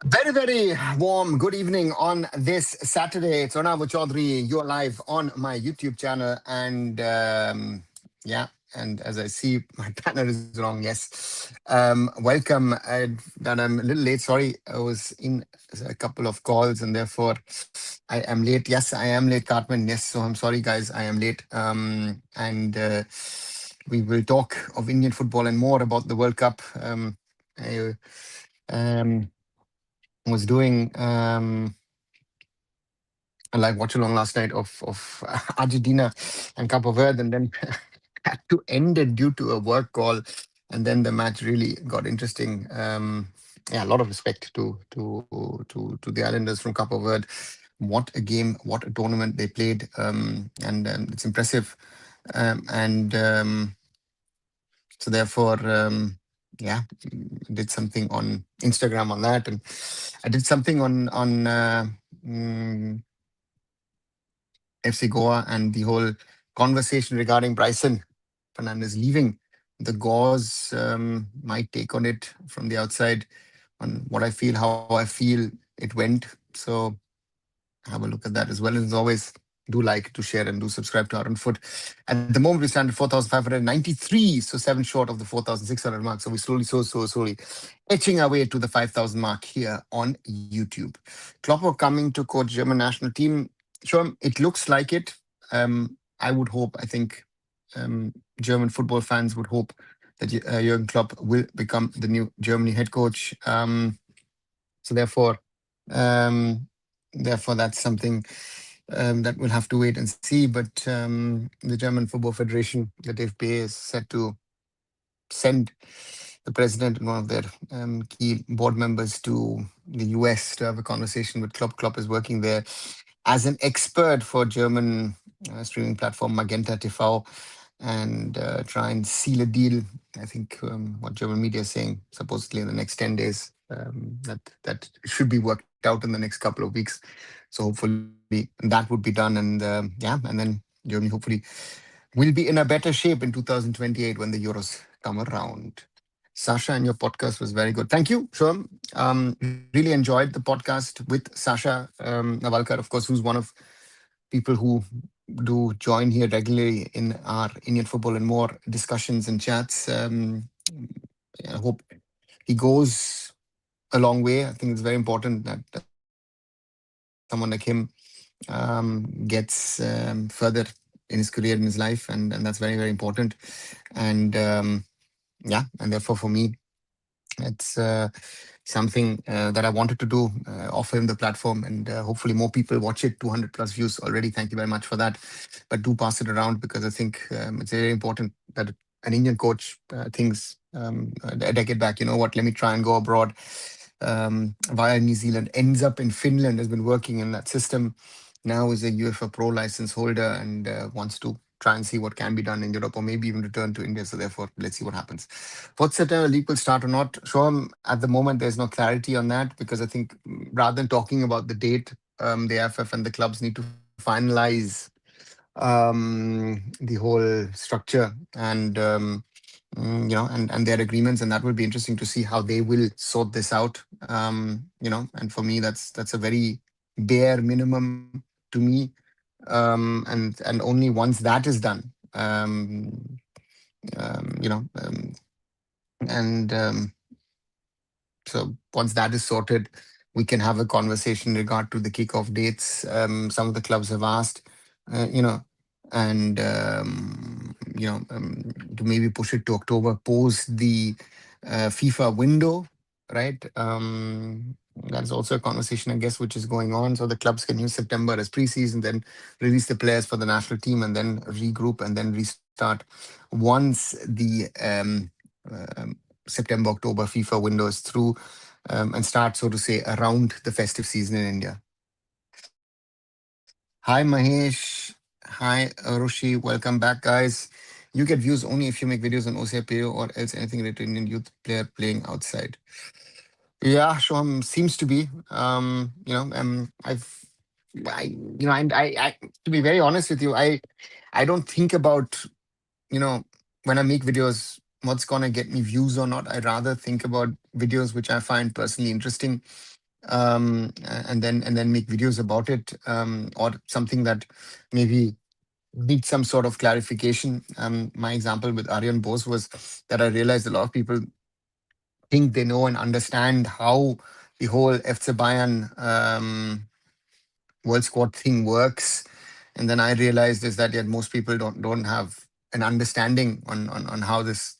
Very, very warm good evening on this Saturday. It's Arunava Chaudhuri. You're live on my YouTube channel. Yeah, and as I see, my banner is wrong. Yes. Welcome. That I'm a little late. Sorry, I was in a couple of calls and therefore I am late. Yes, I am late, Cartman. Yes, so I'm sorry, guys. I am late. And we will talk of Indian football and more about the World Cup. I, um, was doing a live watch along last night of Argentina and Cape Verde, and then had to end it due to a work call, and then the match really got interesting. Yeah, a lot of respect to the Islanders from Cape Verde. What a game! What a tournament they played, and it's impressive. And So therefore, yeah, did something on Instagram on that, and I did something on mm, FC Goa and the whole conversation regarding Bryson Fernandez leaving. The Gauze, my take on it from the outside, on what I feel, how I feel it went. So have a look at that as well. And as always, do like, do share, and do subscribe to Arunfoot. At the moment, we stand at 4,593, so 7 short of the 4,600 mark. So we slowly etching our way to the 5,000 mark here on YouTube. Klopper coming to coach German national team. Sure, it looks like it. I would hope, I think German football fans would hope that Jurgen Klopp will become the new Germany head coach. So um, therefore, that's something that we'll have to wait and see. But the German Football Federation, the DFB, is set to send the president and one of their key board members to the US to have a conversation with Klopp. Klopp is working there as an expert for German streaming platform Magenta TV, and try and seal a deal. I think what German media is saying, supposedly in the next 10 days, that should be worked out in the next couple of weeks. So hopefully that would be done, and yeah, and then Germany hopefully will be in a better shape in 2028 when the Euros come around. Sasha, and your podcast was very good. Thank you, Shom. Really enjoyed the podcast with Sasha Navalkar, of course, who's one of people who do join here regularly in our Indian football and more discussions and chats. I hope he goes a long way. I think it's very important that someone like him gets further in his career, in his life, and that's very, very important. And yeah, and therefore for me, it's something that I wanted to do, offer him the platform, and hopefully more people watch it. 200 plus views already. Thank you very much for that. But do pass it around, because I think it's very important that an Indian coach thinks a decade back, you know what, let me try and go abroad via New Zealand, ends up in Finland, has been working in that system, now is a UEFA Pro license holder, and wants to try and see what can be done in Europe, or maybe even return to India. So therefore, let's see what happens. Fourth September league will start or not? Sure, at the moment, there's no clarity on that, because I think rather than talking about the date, the AIFF and the clubs need to finalize the whole structure and and their agreements, and that will be interesting to see how they will sort this out. And for me, that's a very bare minimum to me. And only once that is done, um, you know, um, and so once that is sorted, we can have a conversation in regard to the kickoff dates. Some of the clubs have asked, you know, and to maybe push it to October post the FIFA window, right? That's also a conversation, I guess, which is going on. So the clubs can use September as preseason, then release the players for the national team, and then regroup and then restart once the September, October FIFA window is through, and start, so to say, around the festive season in India. Hi, Mahesh. Hi, Rushi. Welcome back, guys. You get views only if you make videos on OCIPO or else anything related to Indian youth player playing outside. Yeah, Shom, seems to be. To be very honest with you, I don't think about, you know, when I make videos, what's gonna get me views or not. I rather think about videos which I find personally interesting, and then make videos about it, or something that maybe needs some sort of clarification. My example with Aryan Bose was that I realized a lot of people think they know and understand how the whole FC Bayern World Squad thing works, and then I realized is that yet most people don't have an understanding on how this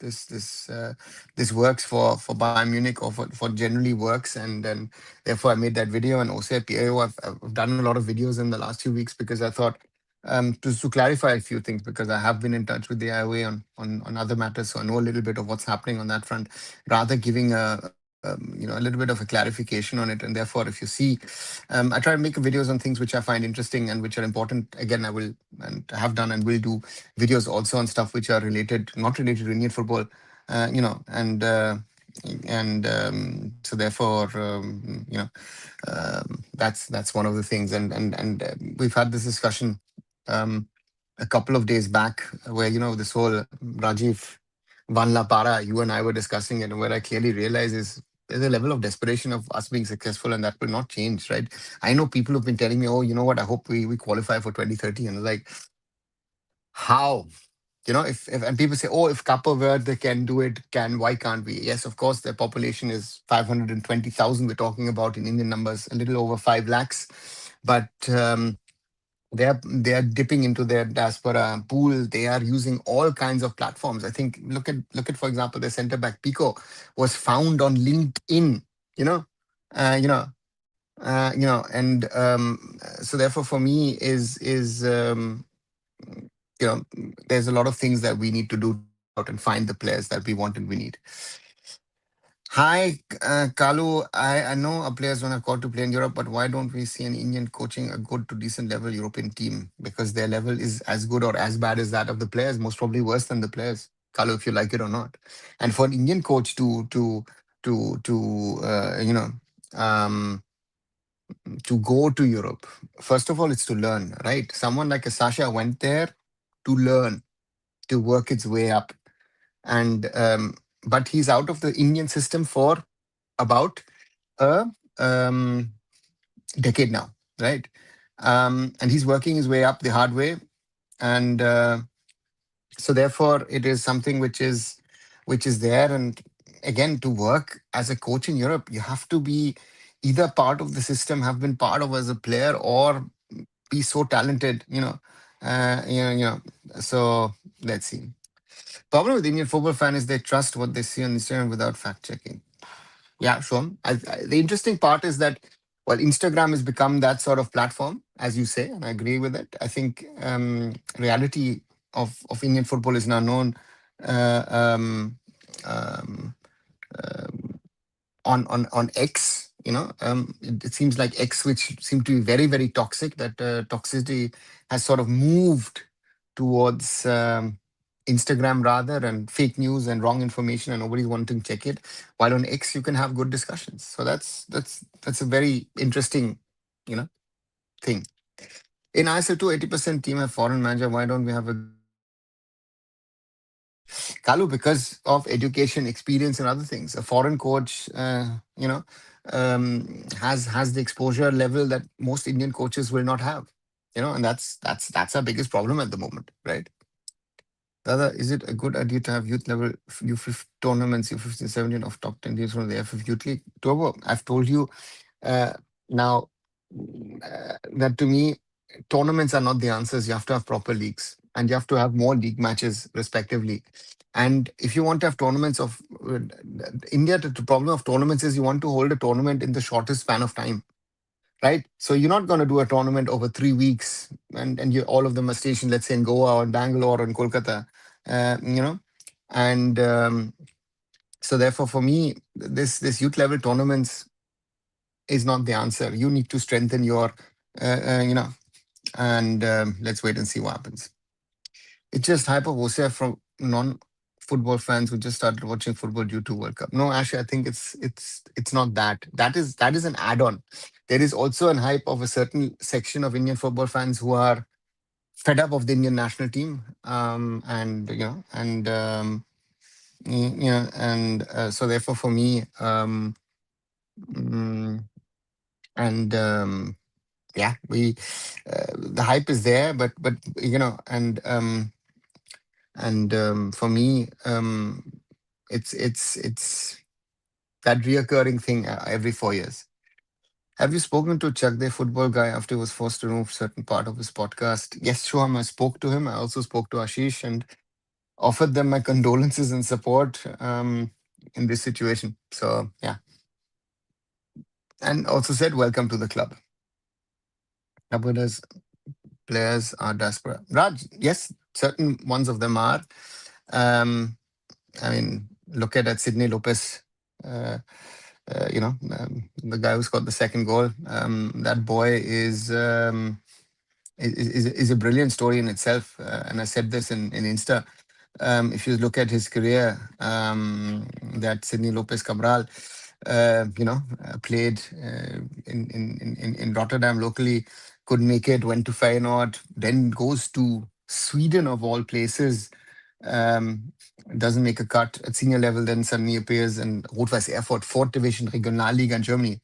works for Bayern Munich, or for generally works, and then therefore I made that video. And also at PAO, I've done a lot of videos in the last few weeks because I thought, to clarify a few things, because I have been in touch with the IOA on other matters, so I know a little bit of what's happening on that front, rather giving a little bit of a clarification on it. And therefore, if you see, I try to make videos on things which I find interesting and which are important. Again, I will and have done and will do videos also on stuff which are related, not related to Indian football, and so therefore, that's one of the things. And we've had this discussion um, a couple of days back, where this whole Rajiv Vanla Para, you and I were discussing it, and where I clearly realize is there's a level of desperation of us being successful, and that will not change, right? I know people have been telling me, oh, you know what, I hope we qualify for 2030. And like, how? If and people say, oh, if Cape Verde can do it, why can't we? Yes, of course, their population is 520,000. We're talking about in Indian numbers, a little over 5 lakhs. But they are dipping into their diaspora pool. They are using all kinds of platforms. I think look at for example, the center back Pico was found on LinkedIn. You know, uh, you know, and so therefore for me is there's a lot of things that we need to do to go out and find the players that we want and we need. Hi, Kalu. I know our players don't have called to play in Europe, but why don't we see an Indian coaching a good to decent level European team? Because their level is as good or as bad as that of the players, most probably worse than the players. Kalu, if you like it or not. And for an Indian coach to um, to go to Europe, first of all, it's to learn, right? Someone like a Sasha went there to learn, to work its way up, and but he's out of the Indian system for about a decade now, right? And he's working his way up the hard way, and so therefore it is something which is there. And again, to work as a coach in Europe, you have to be either part of the system, have been part of as a player, or be so talented, so let's see. Problem with Indian football fan is they trust what they see on Instagram without fact checking. Yeah, sure. The interesting part is that, well, Instagram has become that sort of platform, as you say, and I agree with it. I think reality of Indian football is now known uh, um, um, on X. It seems like X, which seemed to be very very toxic. That toxicity has sort of moved towards Instagram rather, and fake news and wrong information, and nobody's wanting to check it. While on X, you can have good discussions. So that's a very interesting, you know, thing. In ISL 80% team have foreign manager. Why don't we have a good Indian coach? Kalu, because of education, experience, and other things. A foreign coach, has the exposure level that most Indian coaches will not have. And that's our biggest problem at the moment, right? Dada, is it a good idea to have youth level U15 tournaments, U15, 17 of top 10 teams from the AIFF Youth League? Turbo, I've told you uh, now that to me, tournaments are not the answers. You have to have proper leagues, and you have to have more league matches respectively. And if you want to have tournaments of India, the problem of tournaments is you want to hold a tournament in the shortest span of time, right? So you're not going to do a tournament over 3 weeks, and you all of them are stationed, let's say in Goa or Bangalore or in Kolkata, and so therefore for me, this youth level tournaments is not the answer. You need to strengthen your, and let's wait and see what happens. It's just hyper from non-football fans who just started watching football due to World Cup. No, actually, I think it's not that. That is an add-on. There is also an hype of a certain section of Indian football fans who are fed up of the Indian national team, and and so therefore for me, mm, And yeah, we the hype is there, but for me, it's that reoccurring thing every 4 years. Have you spoken to Chuck, the football guy, after he was forced to remove certain part of his podcast? Yes, Shubham, I spoke to him. I also spoke to Ashish and offered them my condolences and support in this situation. So yeah, and also said welcome to the club. Club players are diaspora. Raj, yes, certain ones of them are. Um, I mean, look at Sydney Lopez. Uh, the guy who scored the second goal. That boy is a brilliant story in itself. And I said this in Insta. If you look at his career, that Sydney Lopez Cabral, played in Rotterdam locally, could make it, went to Feyenoord, then goes to Sweden of all places, um, doesn't make a cut at senior level, then suddenly appears in Rot-Weiß Erfurt, fourth division Regionalliga in Germany,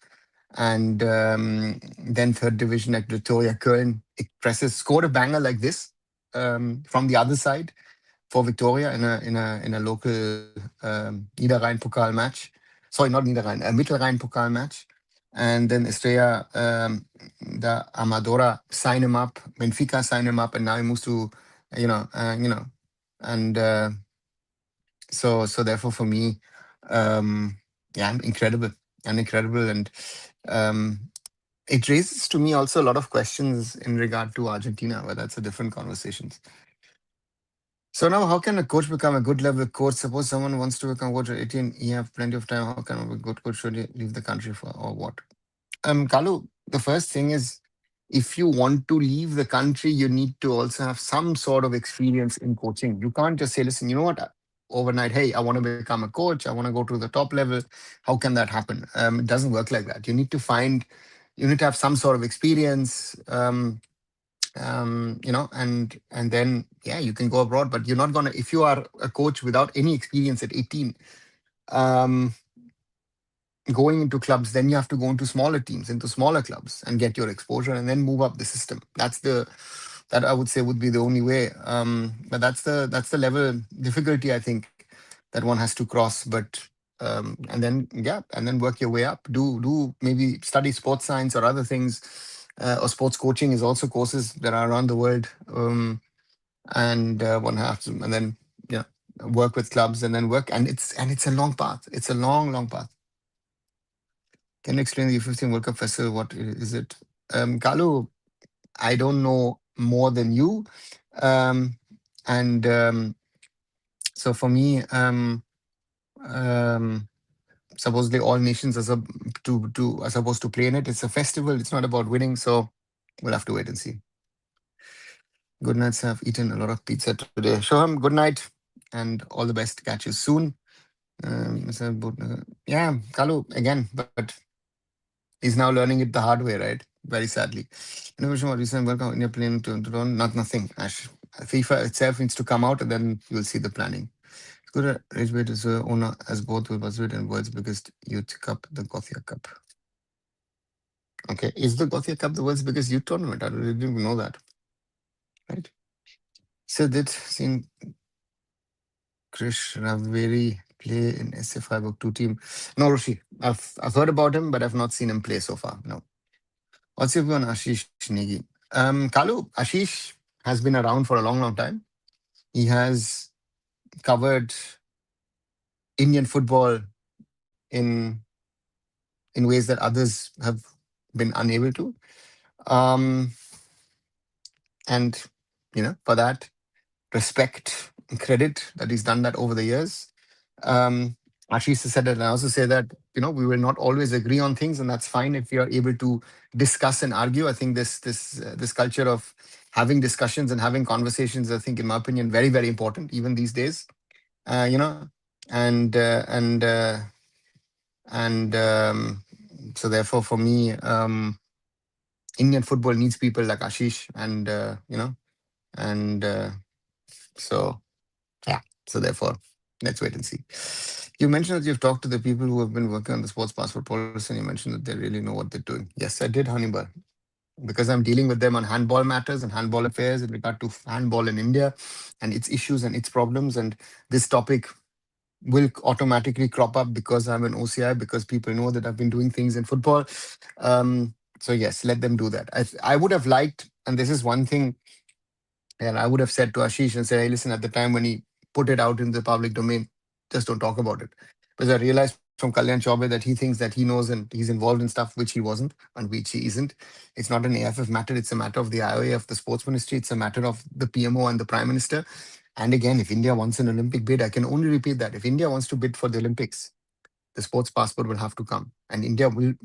and then third division at Victoria Köln. Expresses scored a banger like this from the other side for Victoria in a local Niederrhein Pokal match. Sorry, not Niederrhein, a Mittelrhein Pokal match. And then Estrella, the Amadora sign him up, Benfica sign him up, and now he moves to, and so therefore for me, yeah, incredible and incredible, and um, it raises to me also a lot of questions in regard to Argentina, but that's a different conversation. So now, how can a coach become a good level coach? Suppose someone wants to become coach at 18, you have plenty of time. How can a good coach should he leave the country for or what? Kalu, the first thing is if you want to leave the country, you need to also have some sort of experience in coaching. You can't just say, listen, you know what? Overnight, hey, I want to become a coach. I want to go to the top level. How can that happen? It doesn't work like that. You need to have some sort of experience. And then yeah, you can go abroad, but you're not gonna if you are a coach without any experience at 18, um, going into clubs, then you have to go into smaller teams, into smaller clubs, and get your exposure, and then move up the system. That I would say would be the only way. But that's the level difficulty I think that one has to cross. But and then yeah, and then work your way up. Do maybe study sports science or other things, or sports coaching is also courses that are around the world. And one has to, and then yeah, work with clubs and then work, and it's a long path. It's a long path. Can you explain the U15 World Cup Festival? What is it? Kalu, I don't know more than you. Um, and so for me, um, supposedly all nations are supposed to play in it. It's a festival. It's not about winning. So we'll have to wait and see. Good nights. I've eaten a lot of pizza today. Shoham, good night and all the best. Catch you soon. Yeah, Kalu, again, but he's now learning it the hard way, right? Very sadly. Innovation what recent work on India plan to not nothing. Ash. FIFA itself needs to come out and then you'll see the planning. Good Ridgebait is owner as both with Buzzword and world's biggest youth cup, the Gothia Cup. Okay. Is the Gothia Cup the world's biggest youth tournament? I didn't even know that. Right. So did seen Krish Raveri play in SF Book 2 team? No, Roshi. I've heard about him, but I've not seen him play so far. No. What's your view on Ashish Negi? Kalu, Ashish has been around for a long time. He has covered Indian football in ways that others have been unable to. Um, and for that, respect and credit that he's done that over the years. Ashish has said that, and I also say that we will not always agree on things, and that's fine if we are able to discuss and argue. I think this culture of having discussions and having conversations, I think, in my opinion, very very important even these days. You know, and so therefore for me, Indian football needs people like Ashish, and and so yeah, so therefore. Let's wait and see. You mentioned that you've talked to the people who have been working on the sports passport policy, and you mentioned that they really know what they're doing. Yes, I did, Hannibal, because I'm dealing with them on handball matters and handball affairs in regard to handball in India and its issues and its problems. And this topic will automatically crop up because I'm an OCI, because people know that I've been doing things in football. So yes, let them do that. I would have liked, and this is one thing, and I would have said to Ashish and said, hey, listen, at the time when he put it out in the public domain, just don't talk about it. Because I realized from Kalyan Chaubey that he thinks that he knows and he's involved in stuff which he wasn't and which he isn't. It's not an AIFF matter. It's a matter of the IOAF, the sports ministry. It's a matter of the PMO and the prime minister. And again, if India wants an Olympic bid, I can only repeat that. If India wants to bid for the Olympics, the sports passport will have to come. And India will,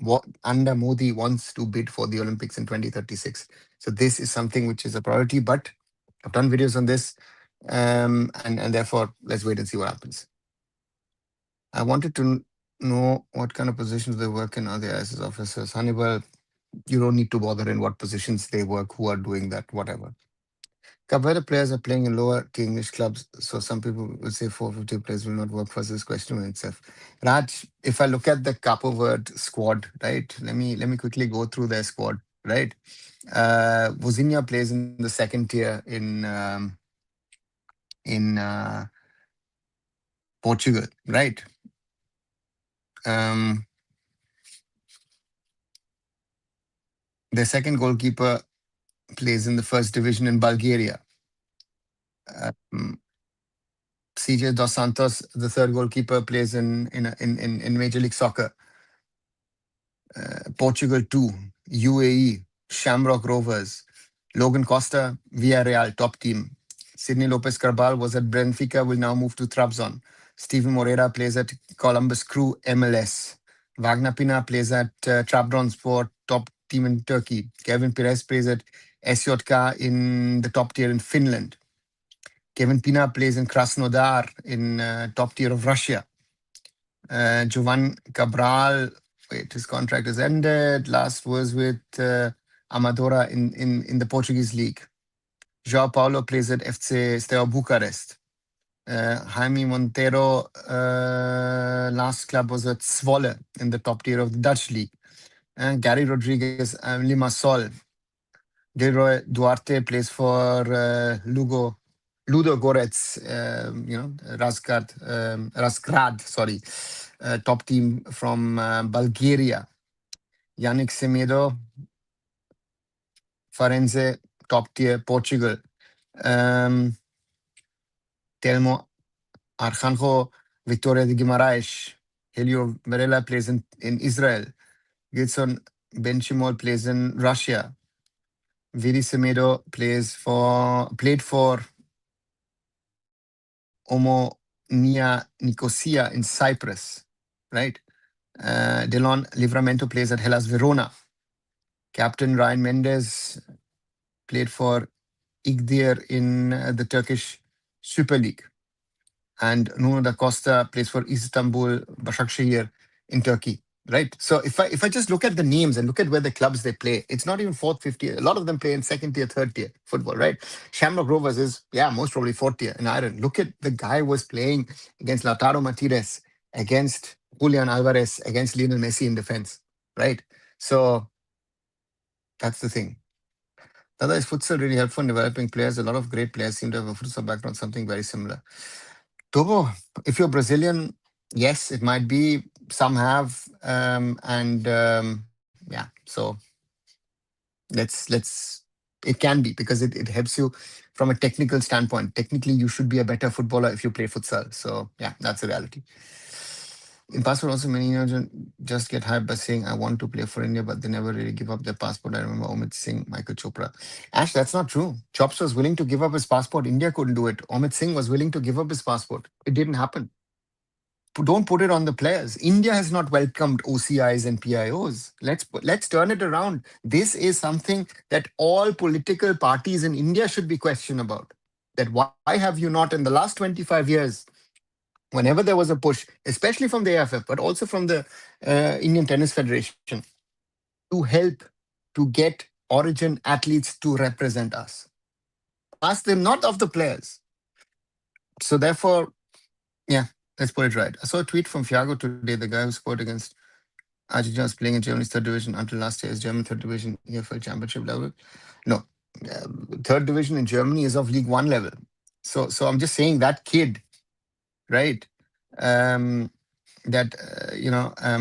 under Modi, wants to bid for the Olympics in 2036. So this is something which is a priority. But I've done videos on this, and therefore let's wait and see what happens. I wanted to know what kind of positions they work in. Are they ISS officers? Hannibal, you don't need to bother in what positions they work, who are doing that, whatever. Kabera players are playing in lower tier English clubs, so some people will say 450 players will not work for this question itself. Raj, if I look at the Capo Verde squad, right? Let me quickly go through their squad, right? Vozinha plays in the second tier in Portugal, right? Um, their second goalkeeper plays in the first division in Bulgaria. Um, CJ Dos Santos, the third goalkeeper, plays in Major League Soccer. Portugal 2, UAE, Shamrock Rovers. Logan Costa, Villarreal, top team. Sidney Lopez Carbal was at Benfica, will now move to Trabzon. Steven Moreira plays at Columbus Crew, MLS. Wagner Pina plays at Trabzonspor, top team in Turkey. Kevin Perez plays at SJK in the top tier in Finland. Kevin Pina plays in Krasnodar in top tier of Russia. Jovan Cabral, wait, his contract is ended. Last was with Amadora in the Portuguese league. João Paulo plays at FC Steaua Bucharest. Jaime Montero, last club was at Zwolle in the top tier of the Dutch league. Gary Rodriguez, Limassol. Leroy Duarte plays for Ludo Goretz, Razgrad, sorry, top team from Bulgaria. Yannick Semedo, Farenze, top tier, Portugal. Telmo Arjanjo, Victoria de Guimaraes. Helio Varela plays in Israel. Gilson Benchimol plays in Russia. Viri Semedo played for Omonia Nicosia in Cyprus, right? Delon Livramento plays at Hellas Verona. Captain Ryan Mendes played for Igdir in the Turkish Super League. And Nuno da Costa plays for Istanbul Başakşehir in Turkey. Right. So if I just look at the names and look at where the clubs they play, it's not even fourth, fifth tier. A lot of them play in second tier, third tier football, right? Shamrock Rovers is, most probably fourth tier in Ireland. Look at the guy was playing against Lautaro Martinez, against Julian Alvarez, against Lionel Messi in defense, right? So that's the thing. Dada, is futsal really helpful in developing players? A lot of great players seem to have a futsal background, something very similar. Togo, if you're Brazilian, yes, it might be. Some have, so let's. It can be because it helps you from a technical standpoint. Technically, you should be a better footballer if you play futsal. So yeah, that's the reality. In passport, also many just get hyped by saying I want to play for India, but they never really give up their passport. I remember Omid Singh, Michael Chopra. Ash, that's not true. Chops was willing to give up his passport. India couldn't do it. Omid Singh was willing to give up his passport. It didn't happen. Don't put it on the players. India has not welcomed OCIs and PIOs. Let's turn it around. This is something that all political parties in India should be questioned about. That why have you not in the last 25 years, whenever there was a push, especially from the AIFF, but also from the Indian Tennis Federation, to help to get origin athletes to represent us. Ask them not of the players. So therefore, Yeah, let's put it right. I saw a tweet from Fiago today, the guy who scored against Argentina was playing in Germany's third division until last year's German third division EFL championship level. No, third division in Germany is of League One level. So I'm just saying that kid, right? Um, that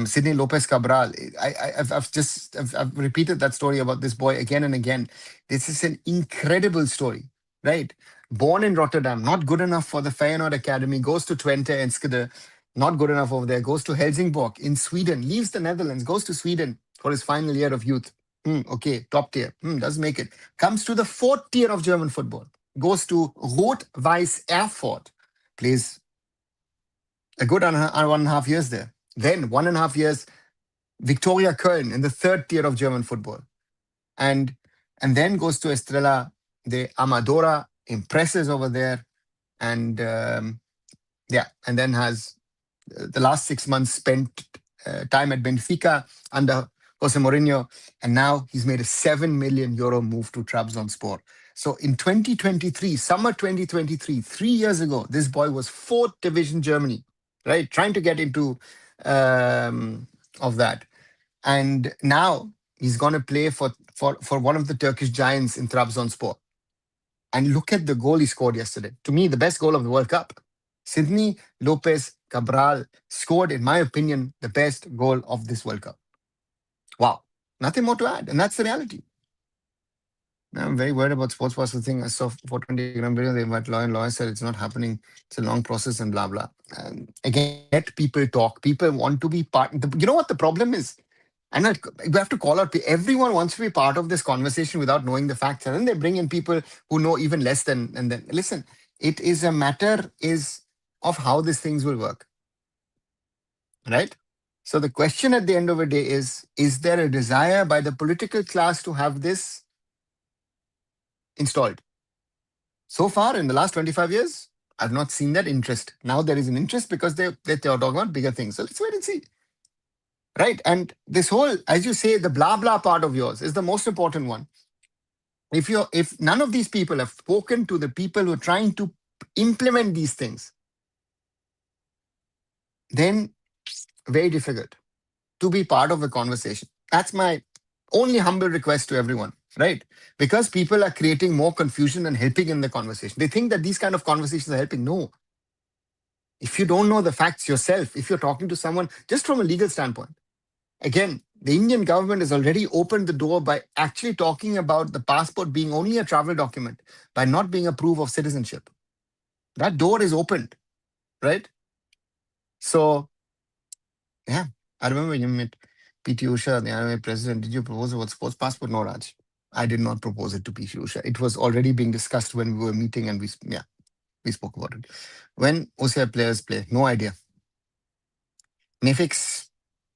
Sidney Lopez Cabral. I've repeated that story about this boy again and again. This is an incredible story, right? Born in Rotterdam, not good enough for the Feyenoord Academy, goes to Twente and Skede, not good enough over there, goes to Helsingborg in Sweden, leaves the Netherlands, goes to Sweden for his final year of youth. Okay, top tier. Doesn't make it. Comes to the fourth tier of German football, goes to Rot-Weiß Erfurt, plays a good 1.5 years there. Then 1.5 years, Victoria Köln in the third tier of German football. And then goes to Estrella de Amadora, impresses over there, and and then has the last 6 months spent time at Benfica under Jose Mourinho, and now he's made a 7 million euro move to Trabzonspor. So in 2023, summer 2023, 3 years ago, this boy was fourth division Germany, right? Trying to get into of that. And now he's going to play for one of the Turkish giants in Trabzonspor. And look at the goal he scored yesterday. To me, the best goal of the World Cup. Sidney Lopez Cabral scored, in my opinion, the best goal of this World Cup. Wow. Nothing more to add. And that's the reality. I'm very worried about sports passport thing. I saw 420-gram video. They invite lawyer. Lawyer said it's not happening. It's a long process and blah, blah. And again, let people talk. People want to be part. You know what the problem is? And we have to call out, everyone wants to be part of this conversation without knowing the facts. And then they bring in people who know even less than, and then listen, it is a matter of how these things will work. Right? So the question at the end of the day is there a desire by the political class to have this installed? So far, in the last 25 years, I've not seen that interest. Now there is an interest because they're talking about bigger things. So let's wait and see. Right. And this whole, as you say, the blah blah part of yours is the most important one. If none of these people have spoken to the people who are trying to implement these things, then very difficult to be part of the conversation. That's my only humble request to everyone, right? Because people are creating more confusion and helping in the conversation. They think that these kind of conversations are helping. No. If you don't know the facts yourself, if you're talking to someone just from a legal standpoint, again, the Indian government has already opened the door by actually talking about the passport being only a travel document, by not being a proof of citizenship. That door is opened, right? So, yeah, I remember you met P.T. Usha, the IMA president. Did you propose about sports passport? No, Raj. I did not propose it to P.T. Usha. It was already being discussed when we were meeting, and we spoke about it. When OCI players play, no idea. Nefix,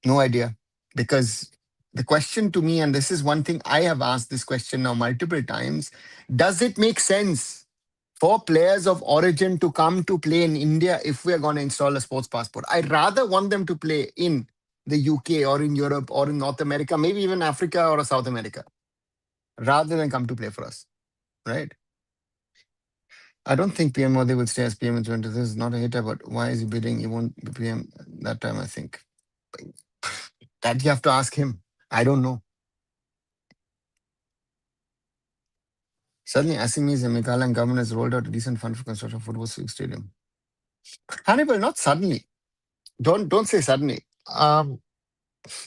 no idea. Because the question to me, and this is one thing I have asked this question now multiple times, does it make sense for players of origin to come to play in India if we are going to install a sports passport? I'd rather want them to play in the UK or in Europe or in North America, maybe even Africa or South America, rather than come to play for us, right? I don't think PM Modi will stay as PM in 20. This is not a hater, but why is he bidding? He won't be PM that time, I think. That you have to ask him. I don't know. Suddenly, Assamese and Meghalaya government has rolled out a decent fund for construction of football stadium. Hannibal, not suddenly. Don't say suddenly. There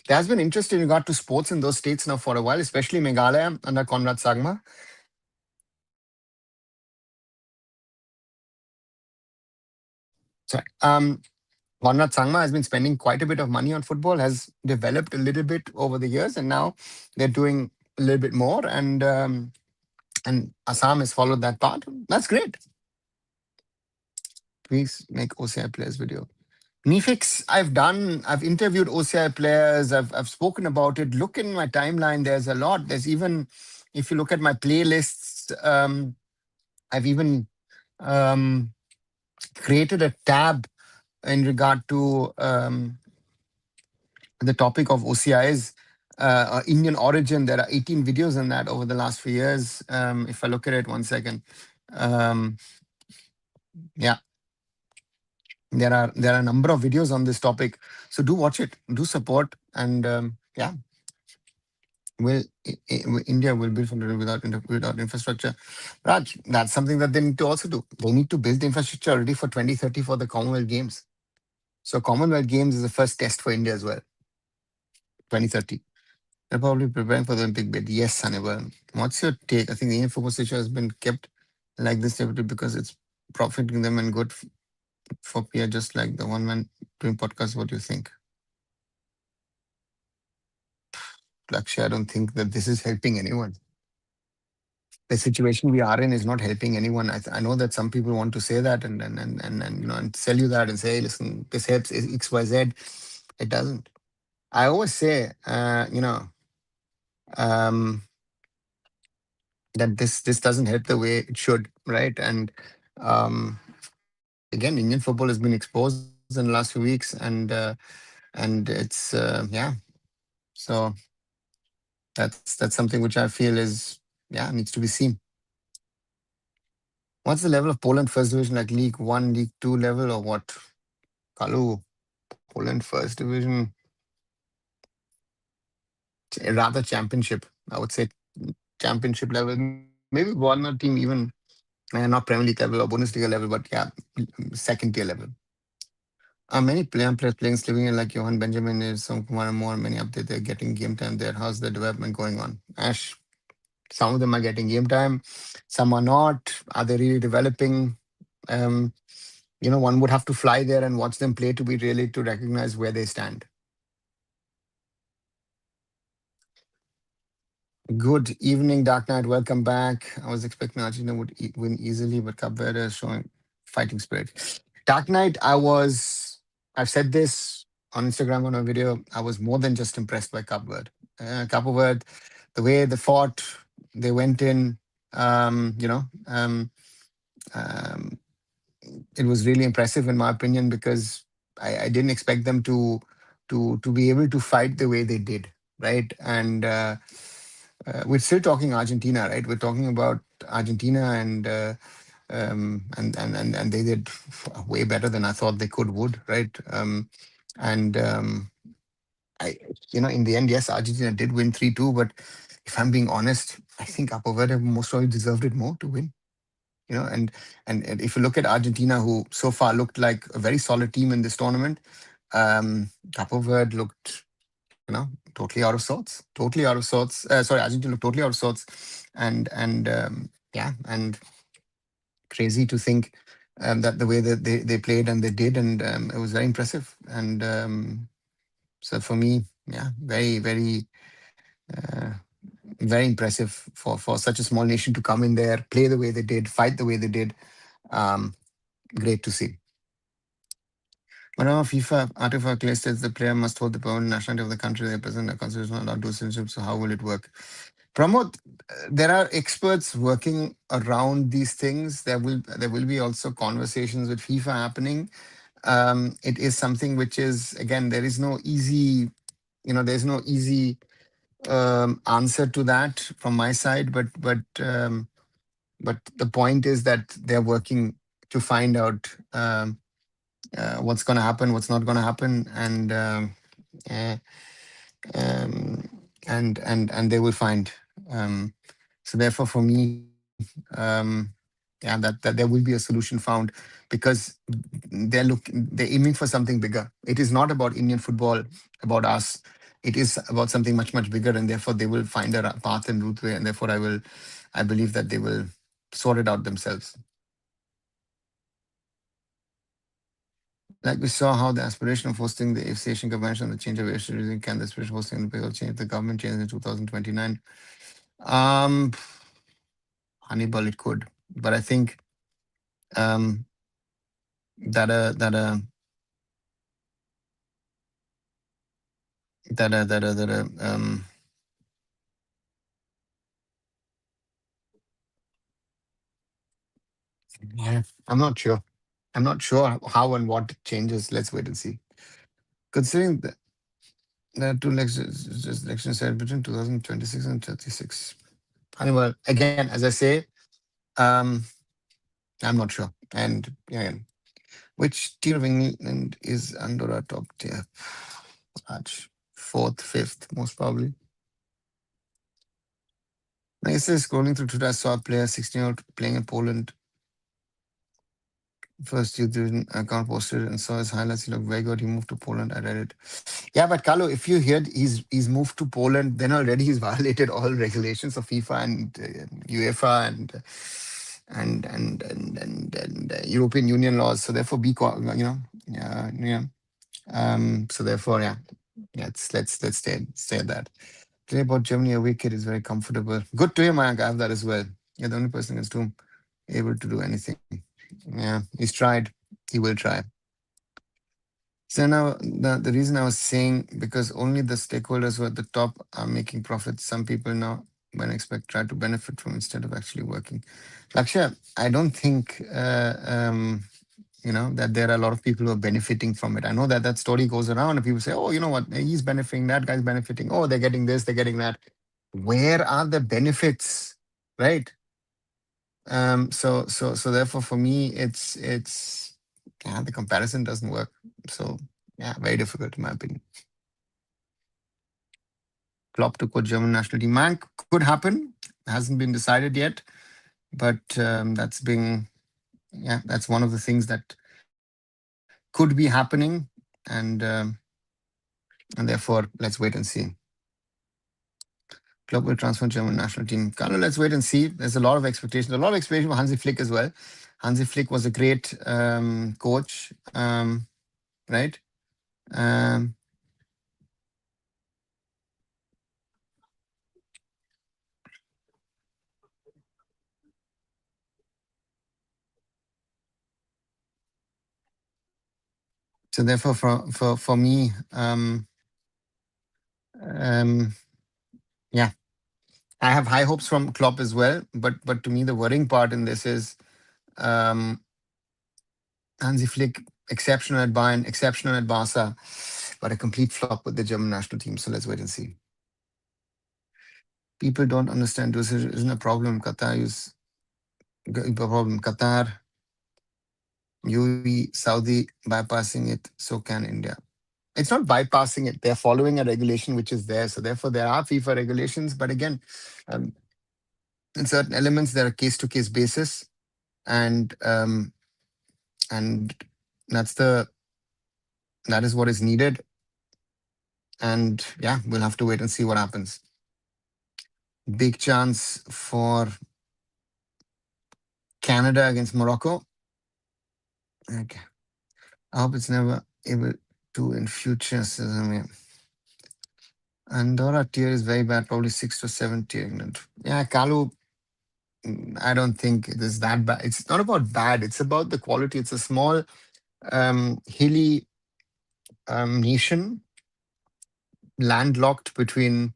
has been interest in regard to sports in those states now for a while, especially Meghalaya under Conrad Sangma. Sorry. Conrad Sangma has been spending quite a bit of money on football, has developed a little bit over the years, and now they're doing a little bit more. And Assam has followed that path. That's great. Please make OCI players video. Nefix, I've interviewed OCI players, I've spoken about it. Look in my timeline, there's a lot. There's even, if you look at my playlists, I've even created a tab in regard to the topic of OCIs, Indian origin. There are 18 videos in that over the last few years. If I look at it, 1 second. Yeah. There are a number of videos on this topic, so do watch it, do support, and yeah, India will build from the without infrastructure. Raj, that's something that they need to also do. They need to build the infrastructure already for 2030 for the Commonwealth Games. So Commonwealth Games is the first test for India as well. 2030. They're probably preparing for the Olympic bid. Yes, Hannibal. What's your take? I think the Indian football situation has been kept like this because it's profiting them and good for PR, just like the one man doing podcast. What do you think? Lakshya, I don't think that this is helping anyone. The situation we are in is not helping anyone. I know that some people want to say that and and sell you that and say, hey, listen, this helps X, Y, Z. It doesn't. I always say, um, that this doesn't help the way it should, right? And um, again, Indian football has been exposed in the last few weeks, and it's yeah. So that's something which I feel is yeah needs to be seen. What's the level of Poland first division, like League One, League Two level, or what? Kalu, Poland first division, rather championship. I would say championship level. Maybe one or team even not Premier League level or Bundesliga level, but yeah, second tier level. Many players playing living in like Johan Benjamin is some more and more. Many up there, they're getting game time there. How's the development going on? Ash, some of them are getting game time, some are not. Are they really developing? Um, one would have to fly there and watch them play to be really to recognize where they stand. Good evening, Dark Knight. Welcome back. I was expecting Argentina would win easily, but Cape Verde is showing fighting spirit. Dark Knight, I've said this on Instagram on a video. I was more than just impressed by Cape Verde. Cape Verde, the way they fought, they went in, um, you know, um, um, it was really impressive in my opinion because I didn't expect them to be able to fight the way they did, right? And we're still talking Argentina, right? We're talking about Argentina, and they did way better than I thought they would, right? And I, in the end, yes, Argentina did win 3-2, but if I'm being honest, I think Cape Verde most probably deserved it more to win. And if you look at Argentina, who so far looked like a very solid team in this tournament, Cape Verde looked, totally out of sorts. Totally out of sorts. Sorry, Argentina looked totally out of sorts, and yeah, and crazy to think that the way that they played and they did, and it was very impressive. And so for me, yeah, very very. Very impressive for such a small nation to come in there, play the way they did, fight the way they did. Um, Great to see. Whenever FIFA Artifact states the player must hold the permanent nationality of the country they represent, a constitution allowed dual citizenship. So how will it work? Pramod, there are experts working around these things. There will be also conversations with FIFA happening. It is something which is, again, there's no easy answer to that from my side. But the point is that they're working to find out. What's going to happen, what's not going to happen, uh, um, and they will find. Um, so therefore, for me, yeah, that there will be a solution found because they're aiming for something bigger. It is not about Indian football, about us. It is about something much bigger, and therefore they will find a path and route way. And therefore, I believe that they will sort it out themselves. Like we saw how the aspiration of hosting the AFC Asian Convention, the change of using can the aspiration of hosting the will change the government change in 2029. Um, Hannibal, it could, but I think um, that a that a that a that a that a yeah, I'm not sure. I'm not sure how and what changes. Let's wait and see. Considering the two elections said between 2026 and 36. Hannibal, again, as I say, um, I'm not sure. And again, Which tier of England is under our top tier? Raj, fourth, fifth, most probably. Yesterday, scrolling through Twitter, I saw a player 16-year-old playing in Poland. First youth division account posted and saw his highlights. He looked very good. He moved to Poland. I read it. Yeah, but Carlo, if you hear he's moved to Poland, then already he's violated all regulations of FIFA and UEFA and European Union laws. So therefore, yeah. So therefore, yeah, let's stay at that. Today about Germany, a weak kid is very comfortable. Good to hear, Mayank. I have that as well. You're the only person against whom able to do anything. Yeah, he's tried. He will try. So now the reason I was saying because only the stakeholders who are at the top are making profits. Some people now when expect try to benefit from instead of actually working. Laksha, I don't think that there are a lot of people who are benefiting from it. I know that that story goes around and people say, oh, you know what, he's benefiting, that guy's benefiting. Oh, they're getting this, they're getting that. Where are the benefits, right? So therefore, for me, it's yeah, the comparison doesn't work. So yeah, very difficult in my opinion. Klopp to coach German national team. Man, could happen. Hasn't been decided yet, but that's one of the things that could be happening, and therefore let's wait and see. Klopp will transfer German national team. Carlo, let's wait and see. There's a lot of expectations. A lot of expectation for Hansi Flick as well. Hansi Flick was a great coach, right? Um, so therefore, for me, yeah, I have high hopes from Klopp as well. But to me, the worrying part in this is um, Hansi Flick, exceptional at Bayern, exceptional at Barca, but a complete flop with the German national team. So let's wait and see. People don't understand this isn't a problem. Qatar is a problem. Qatar, UAE, Saudi bypassing it, so can India. It's not bypassing it. They're following a regulation which is there. So therefore, there are FIFA regulations. But again, um, in certain elements, there are case-to-case basis, and that is what is needed. And yeah, we'll have to wait and see what happens. Big chance for Canada against Morocco. Okay. I hope it's never able to in future. Andorra tier is very bad, probably 6 to 7 tier England. Yeah, Kalu, I don't think it is that bad. It's not about bad, it's about the quality. It's a small, hilly nation, landlocked between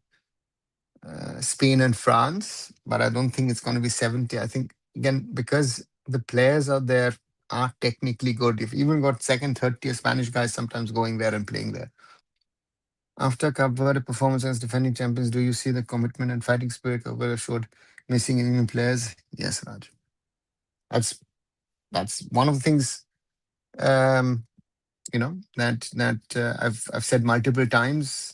Spain and France, but I don't think it's going to be 70. I think, again, because the players out there are technically good. You've even got second, third tier Spanish guys sometimes going there and playing there. After Cape Verde performance as defending champions, do you see the commitment and fighting spirit Cape Verde showed missing in Indian players? Yes, Raj. That's that's one of the things that I've said multiple times.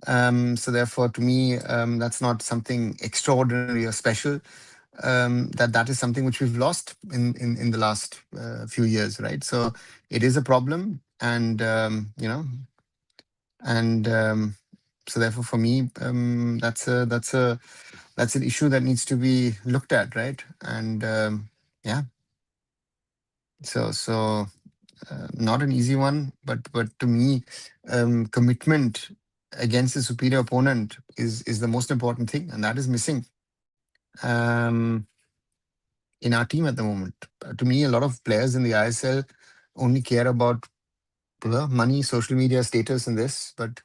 So therefore, to me, that's not something extraordinary or special. That is something which we've lost in the last few years, right? So it is a problem, and so therefore, for me, that's an issue that needs to be looked at, right? And yeah, so not an easy one, but to me, commitment against a superior opponent is the most important thing, and that is missing um, in our team at the moment. To me, a lot of players in the ISL only care about money, social media status, and this, but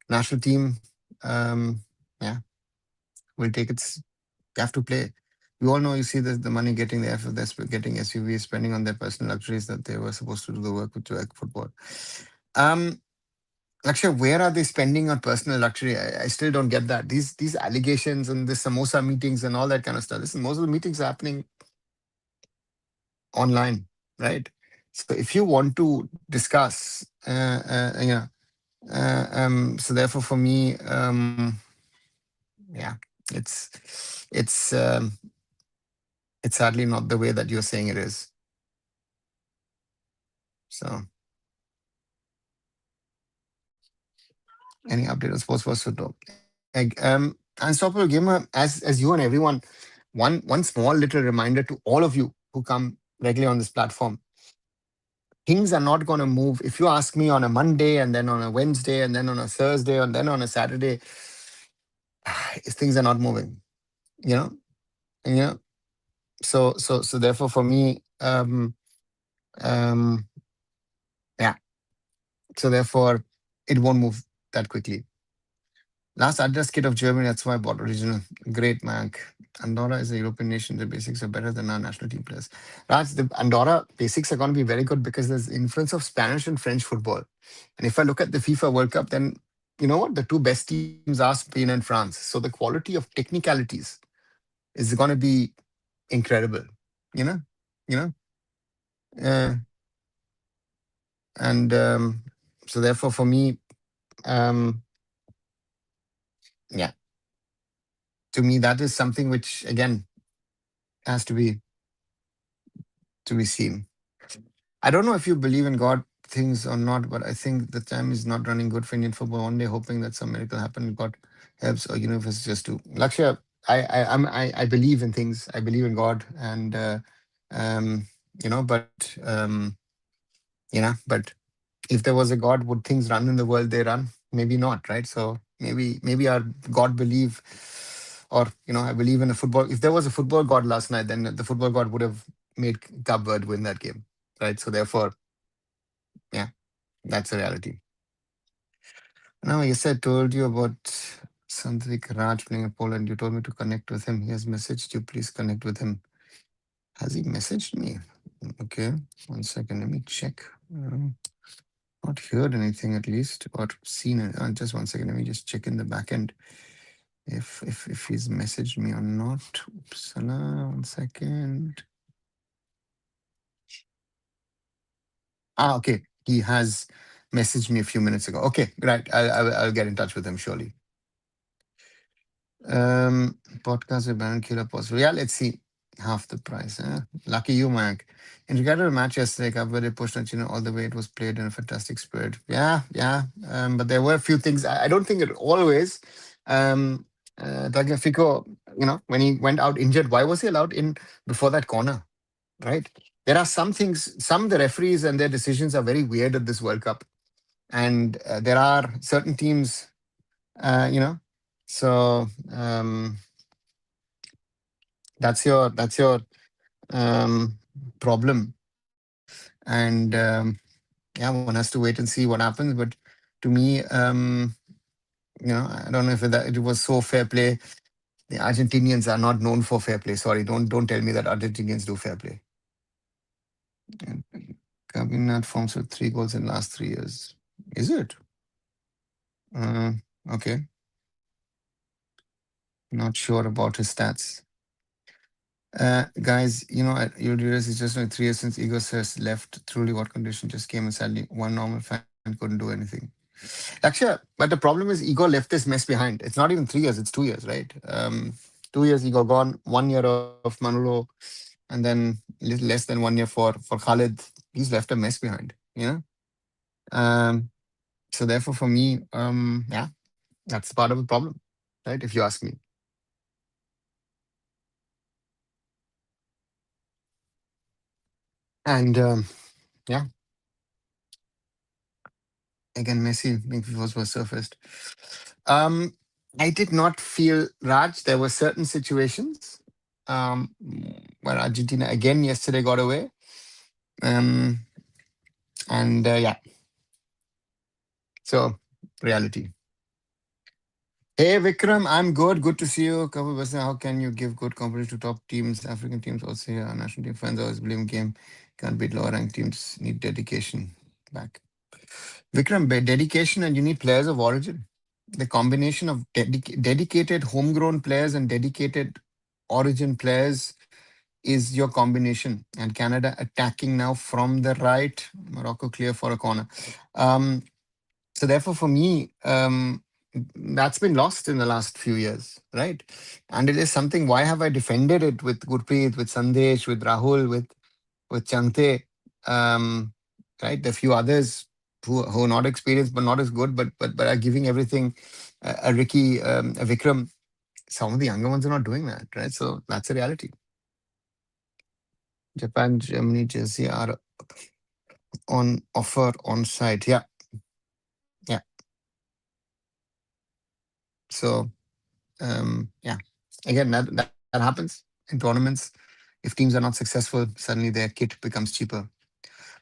national team, um, yeah, will take its. You have to play. We all know, you see the money getting there for this, getting SUVs, spending on their personal luxuries that they were supposed to do the work with to like football. Lakshay, where are they spending on personal luxury? I still don't get that. These allegations and the samosa meetings and all that kind of stuff. Listen, most of the meetings are happening online, right? So if you want to discuss, so therefore for me, yeah, it's um, it's sadly not the way that you're saying it is. So any update on sports was so Unstoppable Gamer, as you and everyone, one small little reminder to all of you who come regularly on this platform. Things are not going to move. If you ask me on a Monday and then on a Wednesday and then on a Thursday and then on a Saturday, things are not moving. You know, you know. So therefore, for me, um, yeah. So therefore, it won't move that quickly. Last address kit of Germany, that's why I bought original. Great Mac. Andorra is a European nation. The basics are better than our national team players. Raj, the Andorra basics are going to be very good because there's influence of Spanish and French football. And if I look at the FIFA World Cup, then you know what? The two best teams are Spain and France. So the quality of technicalities is going to be incredible. You know, you know, uh, and so therefore for me, um, yeah, to me that is something which again has to be seen. I don't know if you believe in God things or not, but I think the time is not running good for Indian football. One day, hoping that some miracle happen, God helps, or universe just to. Lakshya, I believe in things. I believe in God, and um, but but if there was a God, would things run in the world they run? Maybe not, right? So maybe our God believe, or I believe in a football. If there was a football God last night, then the football God would have made Cape Verde win that game, right? So therefore, yeah, that's a reality. Now, yes, I told you about Sandvik Raj playing in Poland. You told me to connect with him. He has messaged you. Please connect with him. Has he messaged me? Okay, 1 second. Let me check. Not heard anything at least, or seen it. Just 1 second. Let me just check in the back end if he's messaged me or not. Uppsala, 1 second. Okay. He has messaged me a few minutes ago. Okay, right. I'll get in touch with him surely. Podcast with Baron Killer possible. Yeah, let's see. Half the price. Lucky you, Mike. In regard to the match yesterday, Cape Verde pushed Argentina all the way. It was played in a fantastic spirit. Yeah, yeah. But there were a few things. I don't think it always. Tagliafico, when he went out injured, why was he allowed in before that corner? Right? There are some things. Some of the referees and their decisions are very weird at this World Cup, and there are certain teams. You know, so. That's your um, problem, and yeah, one has to wait and see what happens. But to me, I don't know if it was so fair play. The Argentinians are not known for fair play. Sorry, don't tell me that Argentinians do fair play. And Kabinat forms with 3 goals in last 3 years. Is it? Uh, okay, not sure about his stats. Guys, you realize it's just only 3 years since Igor has left. Truly, what condition just came and sadly, one normal fan couldn't do anything. Actually, but the problem is Igor left this mess behind. It's not even 3 years; it's 2 years, right? 2 years Igor gone, 1 year of Manolo, and then little less than 1 year for Khalid. He's left a mess behind. Um. So therefore, for me, yeah, that's part of the problem, right? If you ask me. And yeah, again, Messi being was surfaced. Um, I did not feel Raj. There were certain situations where Argentina again yesterday got away. Um, and yeah, so reality. Hey Vikram, I'm good. Good to see you. Couple of how can you give good competition to top teams? African teams also here. Our national team fans always believe in game. Can't beat lower ranked teams. Need dedication. Back. Vikram, dedication and you need players of origin. The combination of dedicated homegrown players and dedicated origin players is your combination. And Canada attacking now from the right, Morocco clear for a corner. Um, so therefore, for me, that's been lost in the last few years, right? And it is something. Why have I defended it with Gurpreet, with Sandesh, with Rahul, with Chante, um, right? The few others who are not experienced but not as good, but are giving everything. A Ricky, a Vikram. Some of the younger ones are not doing that, right? So that's a reality. Japan, Germany, Jersey are on offer on site. Yeah, yeah. So yeah, again, that happens in tournaments. If teams are not successful, suddenly their kit becomes cheaper.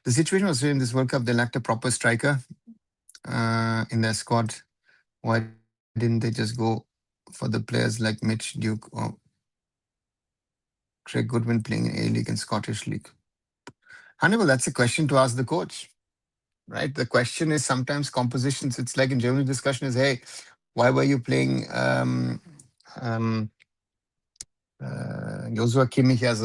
The situation was in this World Cup, they lacked a proper striker in their squad. Why didn't they just go for the players like Mitch Duke or Craig Goodwin playing in A League and Scottish League? Hannibal, that's a question to ask the coach, right? The question is sometimes compositions. It's like in Germany discussion is, hey, why were you playing um, Joshua Kimmich as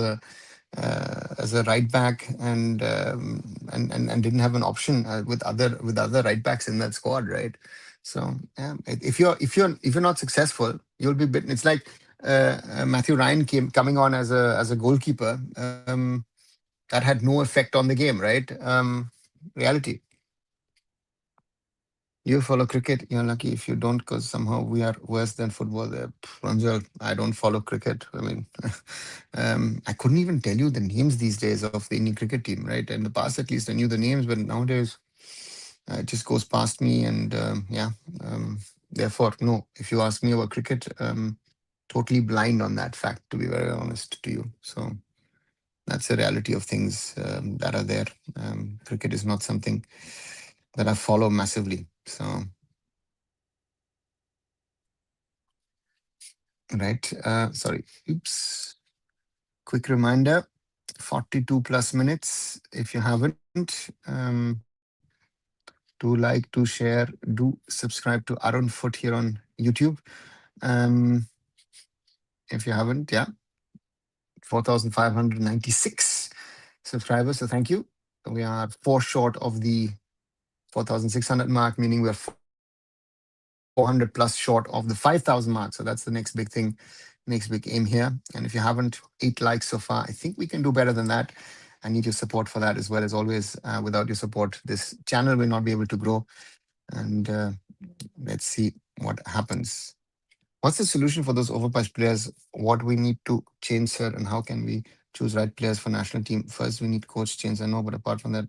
a right back and didn't have an option with other right backs in that squad, right? So yeah, if you're not successful, you'll be bitten. It's like Matthew Ryan coming on as a goalkeeper. That had no effect on the game, right? Reality. You follow cricket, you're lucky if you don't, because somehow we are worse than football there. Ranjal, I don't follow cricket. I mean, I couldn't even tell you the names these days of the Indian cricket team, right? In the past, at least, I knew the names, but nowadays, it just goes past me. And yeah, therefore, no, if you ask me about cricket, totally blind on that fact, to be very honest to you. So that's the reality of things that are there. Cricket is not something that I follow massively. So, right. Sorry. Oops. Quick reminder 42 plus minutes. If you haven't, do like, do share, do subscribe to Arun Foot here on YouTube. Um, if you haven't, yeah, 4,596 subscribers. So thank you. We are four short of the 4,600 mark, meaning we're 400 plus short of the 5,000 mark. So that's the next big thing, next big aim here. And if you haven't, 8 likes so far. I think we can do better than that. I need your support for that as well as always. Without your support, this channel will not be able to grow. And let's see what happens. What's the solution for those overpriced players? What we need to change, sir, and how can we choose right players for national team? First, we need coach change. I know, but apart from that,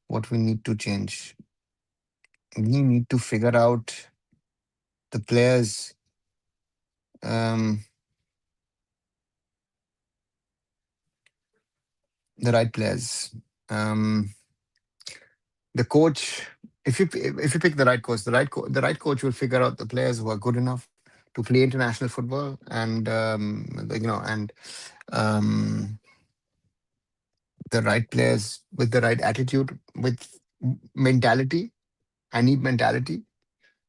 what we need to change? We need to figure out the players, um, the right players. Um, the coach, if you pick the right coach, the right coach will figure out the players who are good enough to play international football, and and um, the right players with the right attitude, with mentality. I need mentality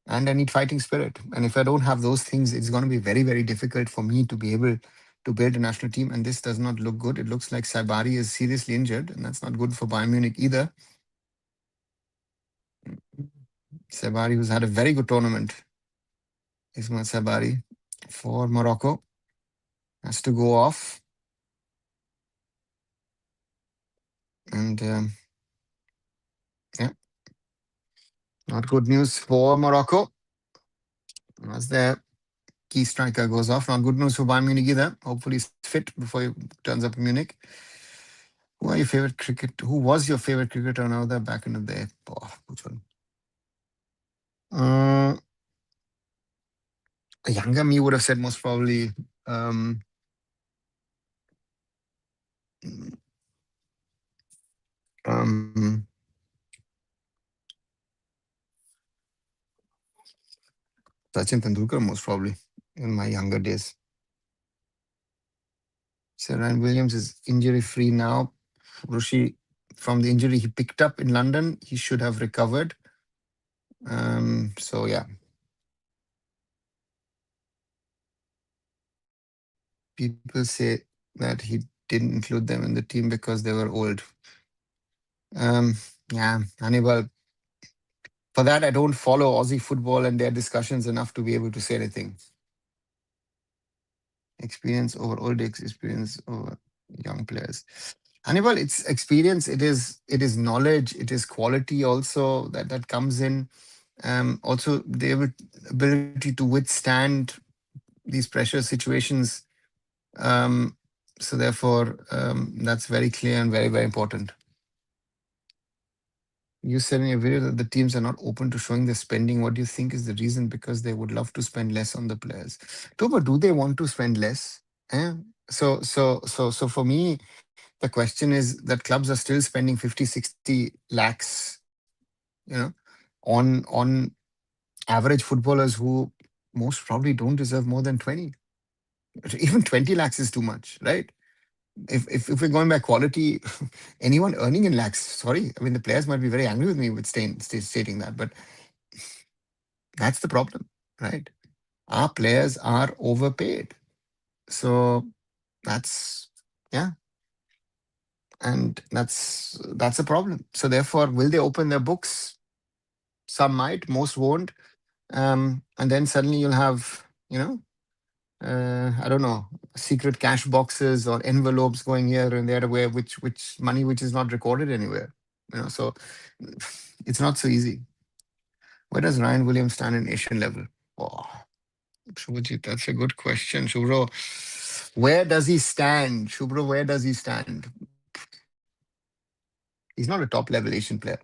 and I need fighting spirit. And if I don't have those things, it's going to be very, very difficult for me to be able to build a national team. And this does not look good. It looks like Sabari is seriously injured, and that's not good for Bayern Munich either. Sabari, who's had a very good tournament, Ismail Sabari for Morocco, has to go off. And yeah, not good news for Morocco. As their key striker goes off. Not good news for Bayern Munich either. Hopefully he's fit before he turns up in Munich. Who are your favorite cricket? Who was your favorite cricketer now that back in the day? Oh, which one? A younger me would have said most probably um, Sachin Tendulkar, most probably in my younger days. So Ryan Williams is injury free now. Rushi, from the injury he picked up in London, he should have recovered. So yeah, people say that he didn't include them in the team because they were old. Um, yeah, Hannibal. For that, I don't follow Aussie football and their discussions enough to be able to say anything. Experience over experience over young players. Hannibal, it's experience. It is knowledge. It is quality also that comes in. Also, the ability to withstand these pressure situations. Um, so therefore, that's very clear and very very important. You said in your video that the teams are not open to showing their spending. What do you think is the reason? Because they would love to spend less on the players. Toba, do they want to spend less? Eh? So for me, the question is that clubs are still spending 50, 60 lakhs, you know, on average footballers who most probably don't deserve more than 20. Even 20 lakhs is too much, right? If we're going by quality, anyone earning in lakhs, sorry, I mean the players might be very angry with me with stating that, but that's the problem, right? Our players are overpaid, so that's yeah, and that's a problem. So therefore, will they open their books? Some might, most won't. And then suddenly you'll have, I don't know, secret cash boxes or envelopes going here and there, where which money which is not recorded anywhere. So it's not so easy. Where does Ryan Williams stand in Asian level? Oh, Shubhajit, that's a good question. Shubro, where does he stand? Shubro, where does he stand? He's not a top level Asian player.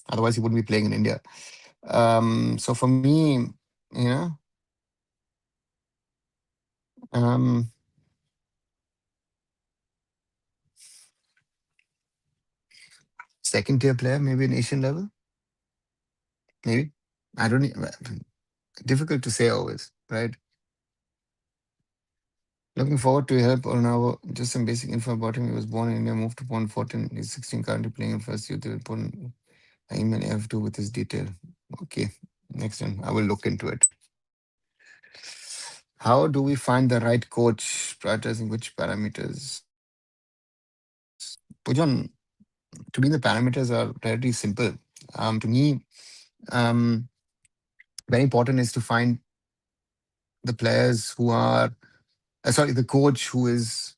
Otherwise he wouldn't be playing in India. So for me, you know, um, second tier player, maybe an Asian level, maybe. I don't. Difficult to say always, right? Looking forward to help Arunava. Just some basic info about him. He was born in India, moved to Pond 14. He's 16, currently playing in first youth. Important. I email AIFF2 with his detail. Okay, next one. I will look into it. How do we find the right coach, prioritizing which parameters? Pujan, to me, the parameters are relatively simple. To me, um, very important is to find the players who are, sorry, the coach who is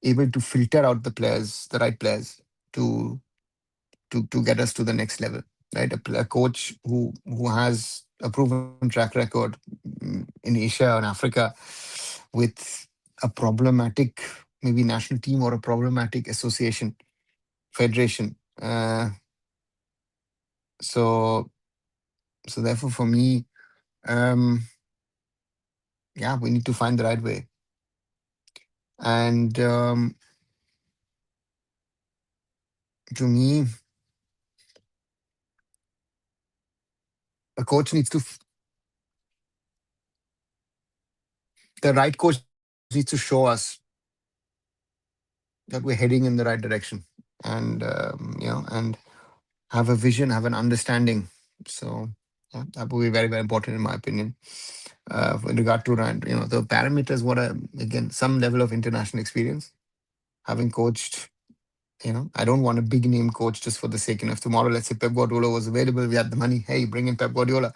able to filter out the players, the right players, to to get us to the next level, right? A coach who has a proven track record in Asia and Africa with a problematic maybe national team or a problematic association federation. So so therefore for me, um, yeah, we need to find the right way. And to me, a coach needs to, the right coach needs to show us that we're heading in the right direction, and and have a vision, have an understanding. So yeah, that would be very very important in my opinion. With regard to the parameters, what are again some level of international experience, having coached. I don't want a big name coach just for the sake. If tomorrow, let's say Pep Guardiola was available, we had the money. Hey, bring in Pep Guardiola.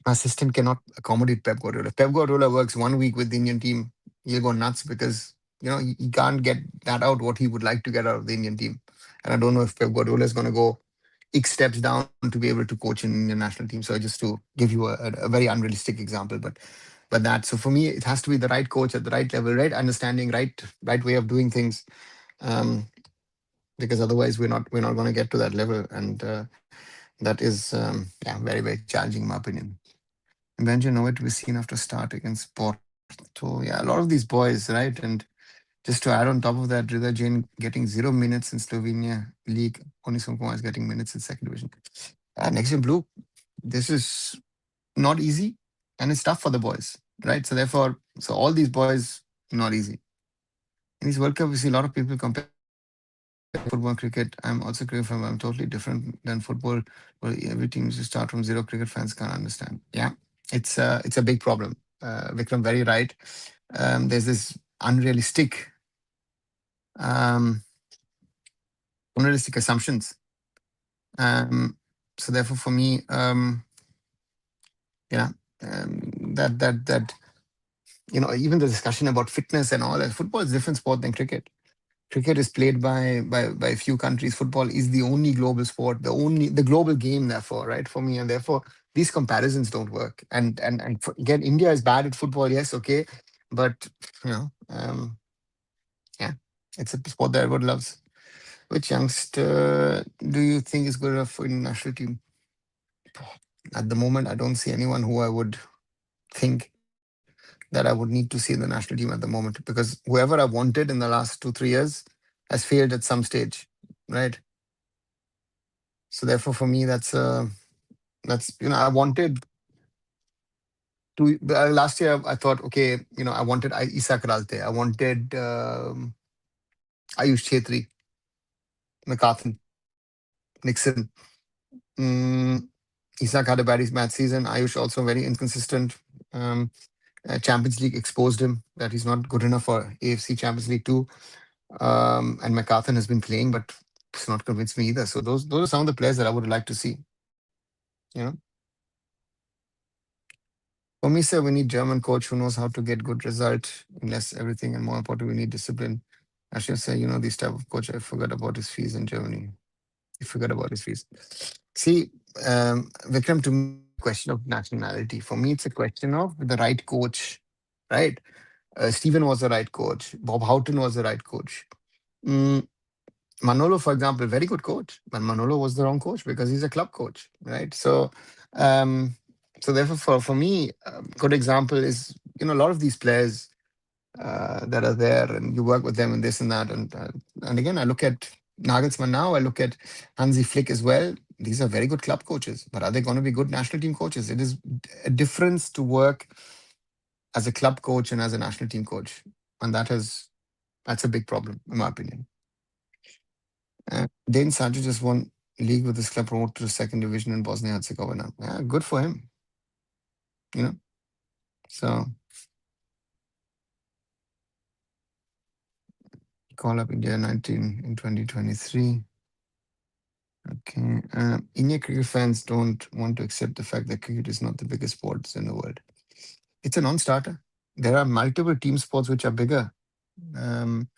My assistant cannot accommodate Pep Guardiola. If Pep Guardiola works 1 week with the Indian team, he'll go nuts because he can't get that out what he would like to get out of the Indian team. And I don't know if Pep Guardiola is going to go X steps down to be able to coach in Indian national team. So just to give you a very unrealistic example, but that so for me it has to be the right coach at the right level, right understanding, right way of doing things. Um, because otherwise we're not going to get to that level, and that is yeah, very very challenging in my opinion. Benji nowhere to be seen after start against Porto. Yeah, a lot of these boys, right? And just to add on top of that, Rida Jain getting 0 minutes in Slovenia League. Oni Kumar is getting minutes in second division. Next year, Blue, this is not easy and it's tough for the boys, right? So therefore, so all these boys, not easy. In this World Cup, we see a lot of people compare football and cricket. I'm also cricket fan. I'm totally different than football. Well, every team used to start from zero. Cricket fans can't understand. Yeah, it's a big problem. Vikram, very right. There's this um, unrealistic assumptions. Um, so therefore, for me, yeah, that even the discussion about fitness and all, football is a different sport than cricket. Cricket is played by a few countries. Football is the only global sport, the global game, therefore, right, for me, and therefore these comparisons don't work. And again, India is bad at football, yes, okay, but yeah, it's a sport that everyone loves. Which youngster do you think is good enough for the national team? At the moment, I don't see anyone who I would think that I would need to see in the national team at the moment, because whoever I wanted in the last 2 3 years has failed at some stage, right? So therefore, for me, that's I wanted to last year. I thought, okay, I wanted Isa Karalte, I wanted Ayush Chetri, McCarthan, Nixon. Mm, Isak had a bad match season. Ayush also very inconsistent. Um, Champions League exposed him that he's not good enough for AFC Champions League too. And McCarthan has been playing, but it's not convinced me either. So those are some of the players that I would like to see. You know, for me, sir, we need German coach who knows how to get good result in less everything, and more important, we need discipline. I should say, this type of coach. I forgot about his fees in Germany. I forgot about his fees. See, Vikram, to me, it's not a question of nationality. For me, it's a question of the right coach, right? Steven was the right coach. Bob Houghton was the right coach. Mm, Manolo, for example, very good coach, but Manolo was the wrong coach because he's a club coach, right? Um, so therefore, for me, good example is a lot of these players that are there, and you work with them and this and that, and again, I look at Nagelsmann now. I look at Hansi Flick as well. These are very good club coaches, but are they going to be good national team coaches? It is a difference to work as a club coach and as a national team coach, and that's a big problem in my opinion. Dane Sancho just won league with his club, promoted to the second division in Bosnia Herzegovina. Yeah, good for him. You know, so call up India 19 in 2023. Okay. India cricket fans don't want to accept the fact that cricket is not the biggest sports in the world. It's a non-starter. There are multiple team sports which are bigger um,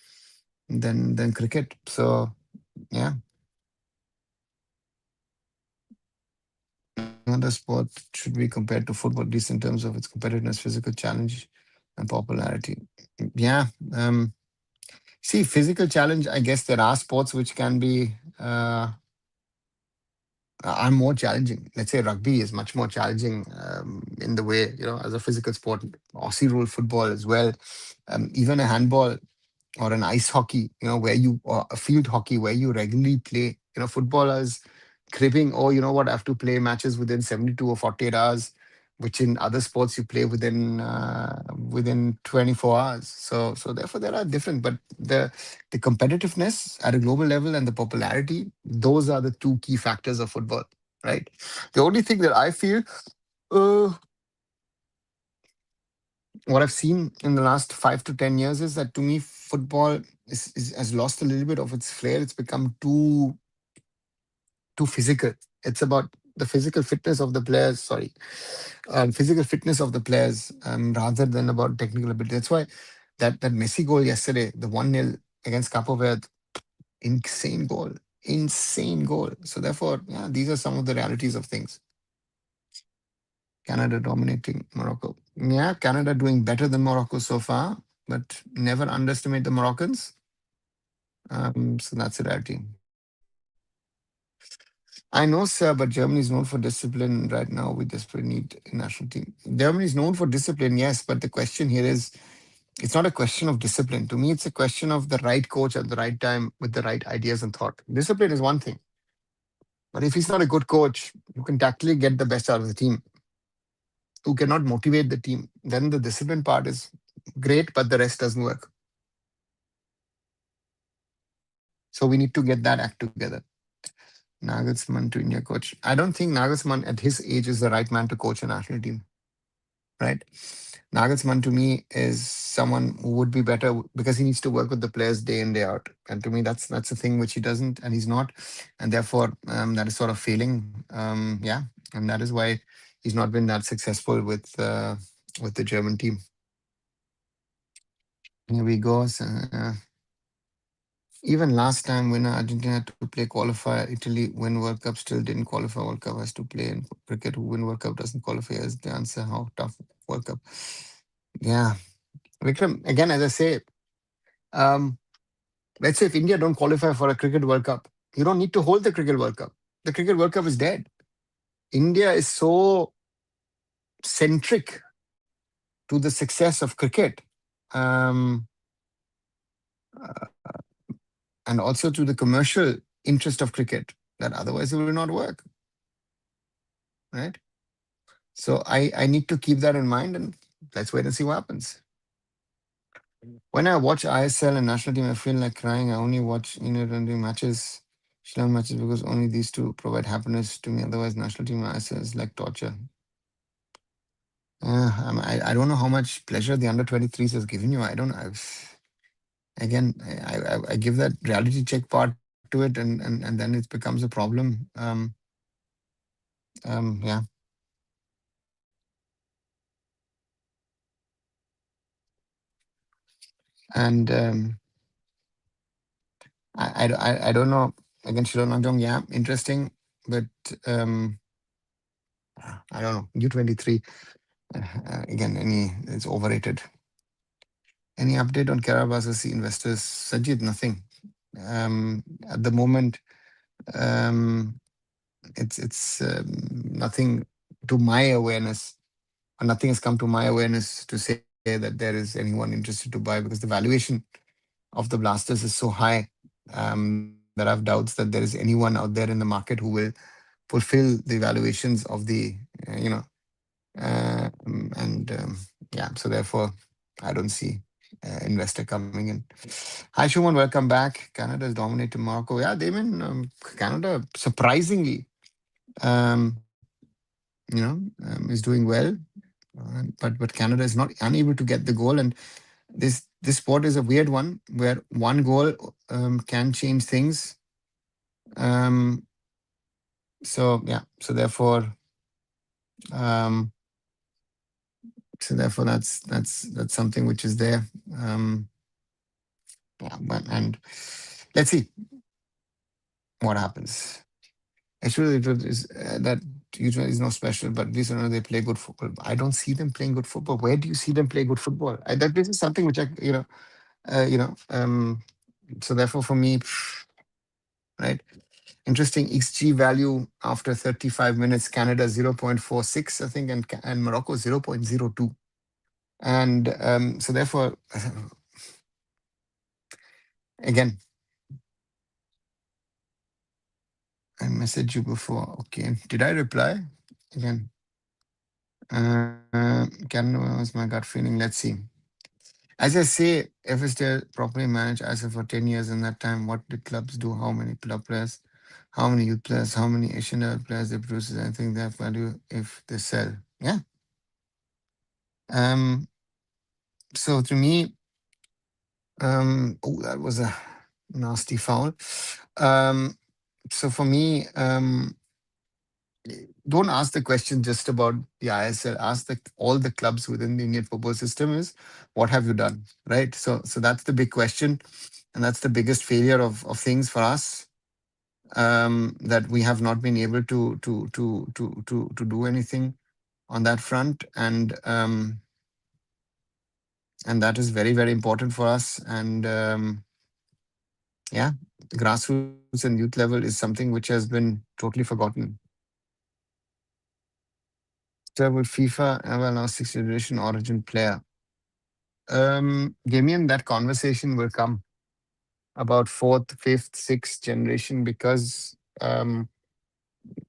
than cricket. So yeah, no other sport should be compared to football, at least in terms of its competitiveness, physical challenge, and popularity. Yeah. See, physical challenge. I guess there are sports which can be. Are more challenging. Let's say rugby is much more challenging in the way, as a physical sport. Aussie rule football as well. Even a handball or an ice hockey, or a field hockey where you regularly play. Footballers cribbing, oh, you know what, I have to play matches within 72 or 48 hours, which in other sports you play within 24 hours. So therefore there are different, but the competitiveness at a global level and the popularity, those are the two key factors of football, right? The only thing that I feel, uh, what I've seen in the last 5 to 10 years is that to me, football has lost a little bit of its flair. It's become too physical. It's about the physical fitness of the players. Sorry, physical fitness of the players rather than about technical ability. That's why that Messi goal yesterday, the 1-0 against Capo Verde, insane goal, insane goal. So therefore, yeah, these are some of the realities of things. Canada dominating Morocco. Yeah, Canada doing better than Morocco so far, but never underestimate the Moroccans. So that's the reality. I know, sir, but Germany is known for discipline right now. We desperately need a national team. Germany is known for discipline, yes, but the question here is it's not a question of discipline. To me, it's a question of the right coach at the right time with the right ideas and thought. Discipline is one thing, but if he's not a good coach who can tactically get the best out of the team, who cannot motivate the team, then the discipline part is great, but the rest doesn't work. So we need to get that act together. Nagelsmann to India coach. I don't think Nagelsmann at his age is the right man to coach a national team, right? Nagelsmann to me is someone who would be better because he needs to work with the players day in day out, and to me that's a thing which he doesn't, and he's not, and therefore that is sort of failing. Yeah, and that is why he's not been that successful with the German team. Here we go. So, even last time when Argentina had to play qualifier, Italy win World Cup still didn't qualify. World Cup has to play in cricket. Who win World Cup doesn't qualify is the answer. How tough World Cup? Yeah, Vikram. Again, as I say, um, let's say if India don't qualify for a cricket World Cup, you don't need to hold the cricket World Cup. The cricket World Cup is dead. India is so centric to the success of cricket, um, and also to the commercial interest of cricket that otherwise it will not work, right? So I need to keep that in mind, and let's wait and see what happens. When I watch ISL and national team, I feel like crying. I only watch during matches, Sri Lanka matches, because only these two provide happiness to me. Otherwise, national team and ISL is like torture. I don't know how much pleasure the under 23s has given you. I don't. Again, I give that reality check part to it, and then it becomes a problem. Yeah. And I don't know. Again, Shillong Nangjong, yeah, interesting, but um, I don't know. U23 again, it's overrated. Any update on Karabas investors? Sajid, nothing. At the moment, um, it's nothing to my awareness, or nothing has come to my awareness to say that there is anyone interested to buy, because the valuation of the blasters is so high, that I have doubts that there is anyone out there in the market who will fulfill the valuations of the and yeah, so therefore I don't see investor coming in. Hi Shuman, welcome back. Canada has dominated Morocco. Yeah, they mean Canada surprisingly um, is doing well. But Canada is not unable to get the goal, and this sport is a weird one where one goal can change things. Um, so yeah, um, so therefore that's something which is there. Um, yeah, and let's see what happens. Actually, it is that usually is no special, but at least I know they play good football. I don't see them playing good football. Where do you see them play good football? That this is something which I uh, you know. Um, so therefore, for me, right, interesting XG value after 35 minutes. Canada 0.46, I think, and Morocco 0.02. And so therefore, again, I messaged you before. Okay, did I reply again? Canada was my gut feeling. Let's see. As I say, if it's still properly managed as for 10 years in that time, what did clubs do? How many club players? How many youth players? How many Asian level players they produce? I think they have value if they sell. Yeah. Um. So to me, oh, that was a nasty foul. Um. So for me, don't ask the question just about the ISL. Ask all the clubs within the Indian football system is what have you done, right? So that's the big question, and that's the biggest failure of things for us, that we have not been able to do anything on that front, and that is very important for us. And yeah, grassroots and youth level is something which has been totally forgotten. So will FIFA ever allow sixth generation origin player? Damian, that conversation will come about fourth, fifth, sixth generation, because the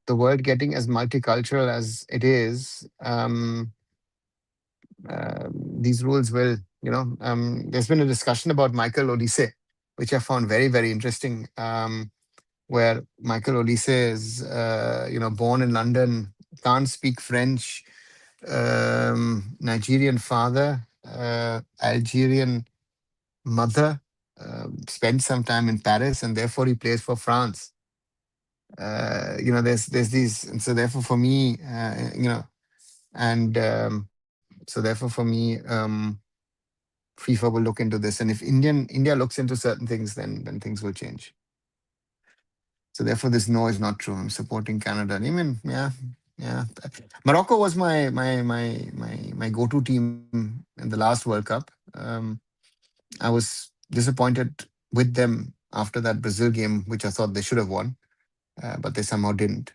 world getting as multicultural as it is, these rules will, there's been a discussion about Michael Olise, which I found very interesting, where Michael Olise is, born in London, can't speak French, Nigerian father, Algerian mother, spent some time in Paris, and therefore he plays for France. There's these, and so therefore for me, and so therefore for me, FIFA will look into this, and if India looks into certain things, then things will change. So therefore, this no is not true. I'm supporting Canada. I mean, yeah, yeah. Morocco was my go-to team in the last World Cup. I was disappointed with them after that Brazil game, which I thought they should have won, but they somehow didn't.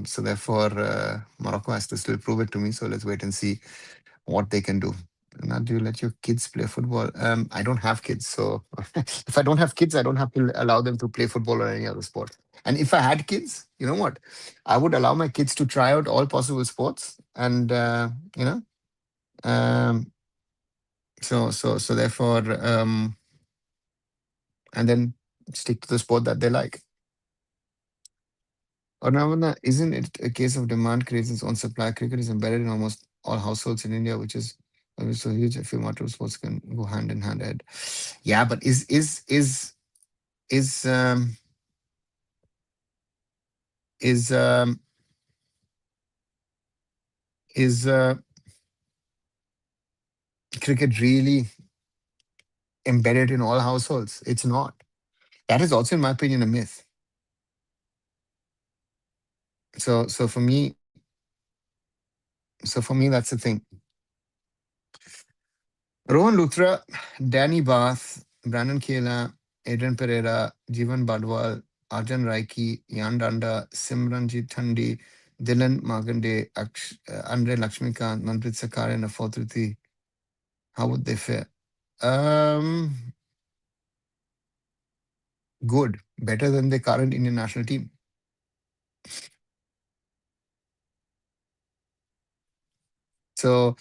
So therefore, Morocco has to still prove it to me. So let's wait and see what they can do. Now, do you let your kids play football? I don't have kids, so if I don't have kids, I don't have to allow them to play football or any other sport. And if I had kids, you know what? I would allow my kids to try out all possible sports, and um, so therefore, and then stick to the sport that they like. Or now, isn't it a case of demand creates its own supply? Cricket is embedded in almost all households in India, which is so huge. I feel multiple sports can go hand in hand. Ahead. Yeah, but is is is cricket really embedded in all households? It's not. That is also, in my opinion, a myth. So for me, that's the thing. Rohan Luthra, Danny Bath, Brandon Kela, Adrian Pereira, Jeevan Badwal, Arjan Raiki, Yan Danda, Simranjit Thandi, Dylan Margande, Andre Lakshmikant, Manpreet Sakari, and Afotriti. How would they fare? Um, Good, better than the current Indian national team. So,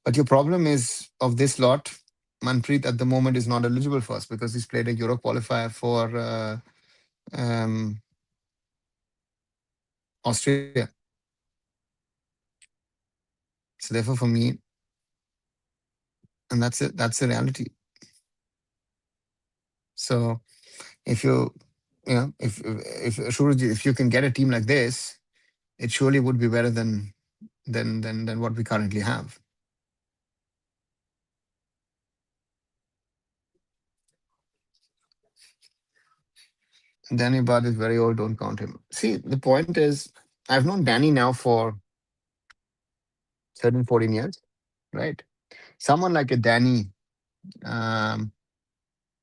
but your problem is of this lot, Manpreet at the moment is not eligible for us because he's played a Euro qualifier for um, Australia. So therefore, for me, and that's it. That's the reality. So if if Shuruji, if you can get a team like this, it surely would be better than what we currently have. Danny Bard is very old. Don't count him. See, the point is, I've known Danny now for 13, 14 years, right? Someone like a Danny um,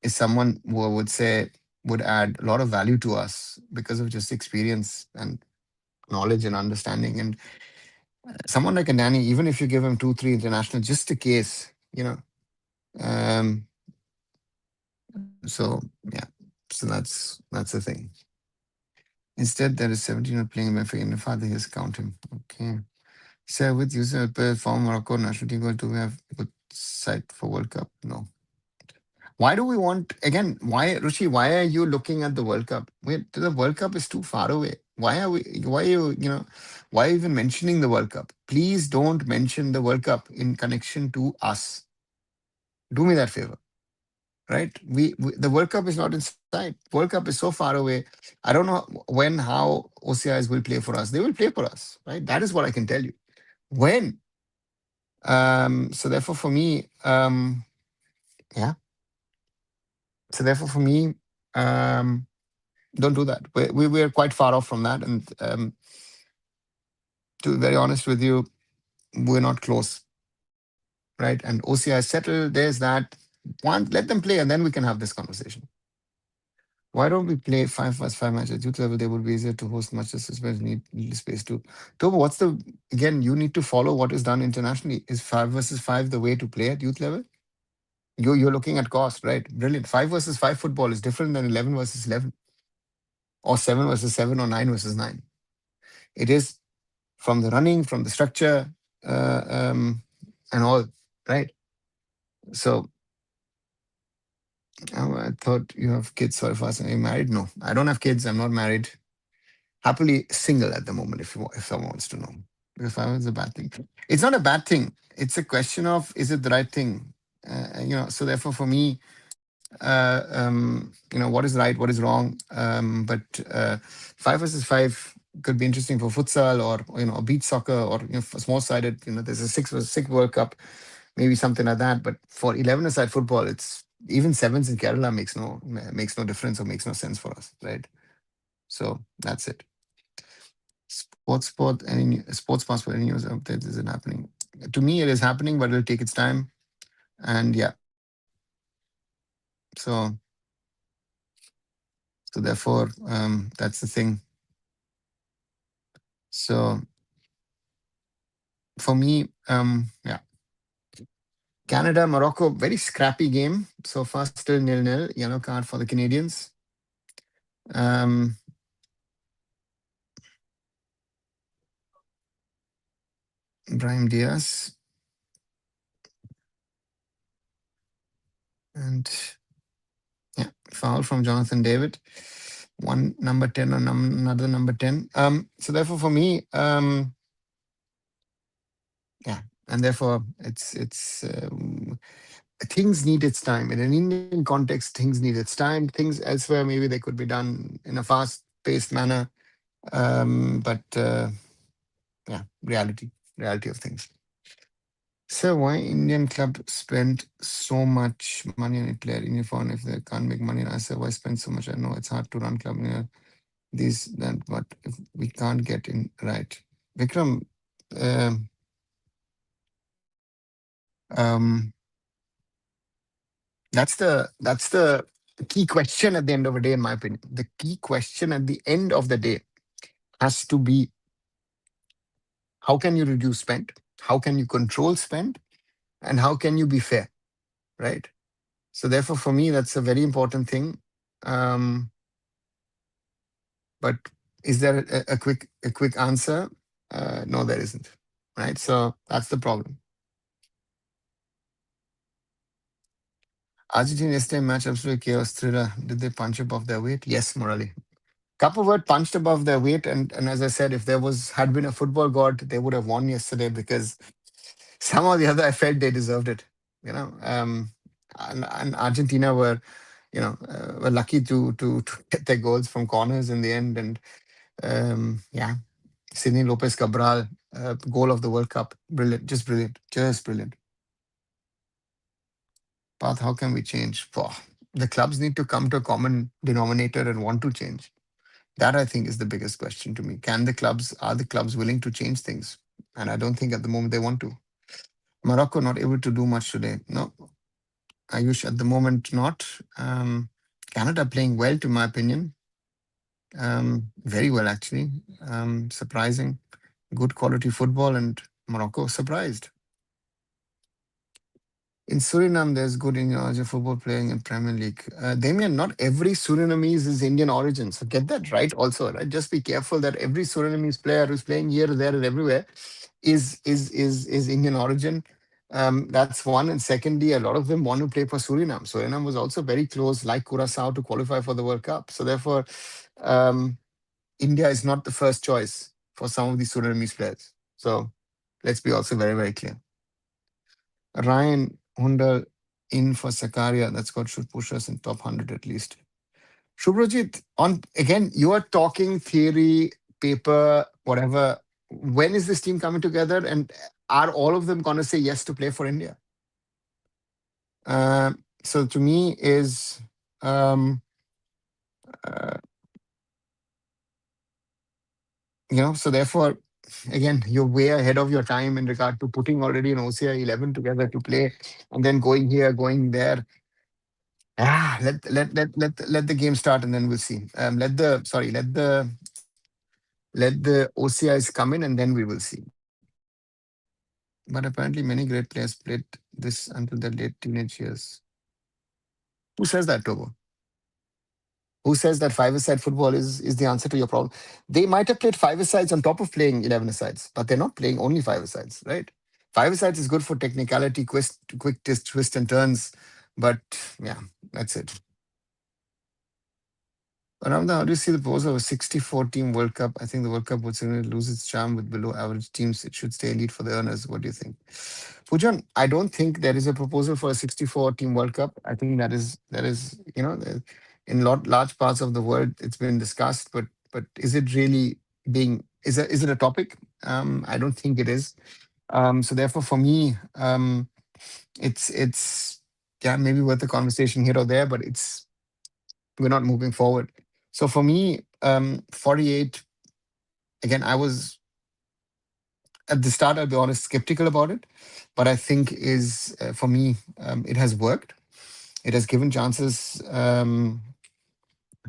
is someone who I would say would add a lot of value to us because of just experience and knowledge and understanding. And someone like a Danny, even if you give him 2, 3 international, just a case, Um, so yeah, so that's the thing. Instead, there is 17 playing Benfica and the father has count him. Okay. So with user form Morocco national team, do we have good site for World Cup? No. Why do we want again? Why Ruchi? Why are you looking at the World Cup? Wait, the World Cup is too far away. Why are we? Why are you? Why even mentioning the World Cup? Please don't mention the World Cup in connection to us. Do me that favor, right? The World Cup is not in sight. World Cup is so far away. I don't know when, how OCIs will play for us. They will play for us, right? That is what I can tell you. When? So therefore, for me, yeah. So therefore, for me, don't do that. We're quite far off from that, and to be very honest with you, we're not close, right? And OCI settled. There's that. One, let them play, and then we can have this conversation. Why don't we play 5 vs 5 matches at youth level? They would be easier to host matches as well as need space to. Toba, what's the again? You need to follow what is done internationally. Is 5 vs 5 the way to play at youth level? You're looking at cost, right? Brilliant. 5 vs 5 football is different than 11 vs 11, or 7 vs 7, or 9 vs 9. It is from the running, from the structure, and all, right? So I thought you have kids. Sorry for asking. Are you married? No, I don't have kids. I'm not married. Happily single at the moment. If someone wants to know. because five is a bad thing. It's not a bad thing. It's a question of, is it the right thing? So therefore for me, what is right, what is wrong. But five versus five could be interesting for futsal or beach soccer or for small sided. There's a six versus six World Cup, maybe something like that. But for 11-a-side football, it's even sevens in Kerala makes no difference or makes no sense for us, right? So that's it. Sports passport, any news updates? Is it happening? To me, it is happening, but it'll take its time. And yeah, so therefore, that's the thing. So for me, yeah, Canada, Morocco, very scrappy game so far. Still 0-0. Yellow card for the Canadians. Um, Brahim Diaz and yeah, foul from Jonathan David. One number 10 or another number 10. So therefore, for me, yeah, and therefore it's things need its time. In an Indian context, things need its time. Things elsewhere, maybe they could be done in a fast-paced manner. But yeah, reality of things. So why Indian club spend so much money on a player uniform if they can't make money? I said, why spend so much? I know it's hard to run club. These that, but if we can't get in right, Vikram, um, um, that's the key question at the end of the day, in my opinion. The key question at the end of the day has to be, how can you reduce spend? How can you control spend? And how can you be fair? Right. So therefore, for me, that's a very important thing. Um, but is there a quick answer? No, there isn't. Right. So that's the problem. Argentina yesterday match absolutely chaos thriller. Did they punch above their weight? Yes, Morally. Couple were punched above their weight, and as I said, if there had been a football god, they would have won yesterday because somehow or the other I felt they deserved it. And Argentina were lucky to get their goals from corners in the end, and yeah, Sidney Lopez Cabral, goal of the World Cup, brilliant, just brilliant. Path, how can we change? The clubs need to come to a common denominator and want to change. That I think is the biggest question to me. Are the clubs willing to change things? And I don't think at the moment they want to. Morocco not able to do much today. No, Ayush at the moment not. Canada playing well, to my opinion. Very well actually. Surprising, good quality football, and Morocco surprised. In Suriname, there's good Indian football playing in Premier League. Damien, not every Surinamese is Indian origin. So get that right also, right? Just be careful that every Surinamese player who's playing here, there, and everywhere is Indian origin. That's one. And secondly, a lot of them want to play for Suriname. Suriname was also very close, like Curacao, to qualify for the World Cup. So therefore, um, India is not the first choice for some of these Surinamese players. So let's be also very, very clear. Ryan Hundal in for Sakaria. That's what should push us in top 100 at least. Shubhrajit, on again, you are talking theory, paper, whatever. When is this team coming together? And are all of them going to say yes to play for India? So to me is um, uh, so therefore, again, you're way ahead of your time in regard to putting already an OCI 11 together to play and then going here, going there. Let the game start and then we'll see. Let the OCIs come in and then we will see. But apparently, many great players played this until their late teenage years. Who says that, Togo? Who says that five-a-side football is the answer to your problem? They might have played five-a-sides on top of playing 11-a-sides, but they're not playing only five-a-sides, right? Five-a-sides is good for technicality, quick twist and turns, but yeah, that's it. Around how do you see the proposal of a 64 team World Cup? I think the World Cup would certainly lose its charm with below average teams. It should stay elite for the earners. What do you think? Pujan, I don't think there is a proposal for a 64 team World Cup. I think that is in large parts of the world it's been discussed, but is it really being is it a topic? I don't think it is. So therefore, for me, it's yeah, maybe worth a conversation here or there, but it's we're not moving forward. So for me, 48, again, I was at the start, I'll be honest, skeptical about it, but I think is for me, it has worked. It has given chances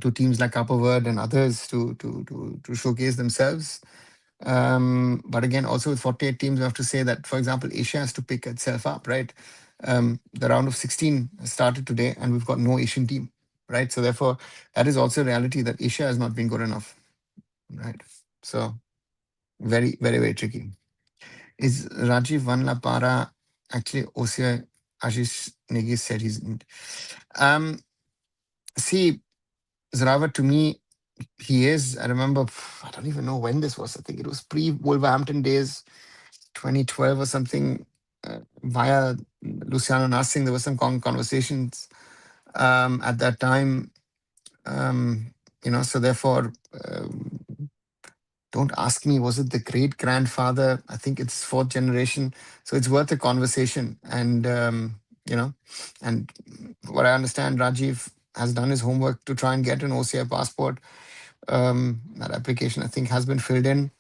to teams like Cape Verde and others to showcase themselves. But again, also with 48 teams, we have to say that, for example, Asia has to pick itself up, right? The round of 16 started today, and we've got no Asian team, right? So therefore, that is also a reality that Asia has not been good enough, right? So very, very, very tricky. Is Rajiv Vanlapara actually OCI? Ashish Negi said he's. Um, see, Zarawa, to me, he is. I remember, I don't even know when this was. I think it was pre Wolverhampton days, 2012 or something, via Luciano Narsing. There were some conversations at that time. So therefore, don't ask me, was it the great grandfather? I think it's fourth generation. So it's worth a conversation. And and what I understand, Rajiv has done his homework to try and get an OCI passport. That application, I think, has been filled in.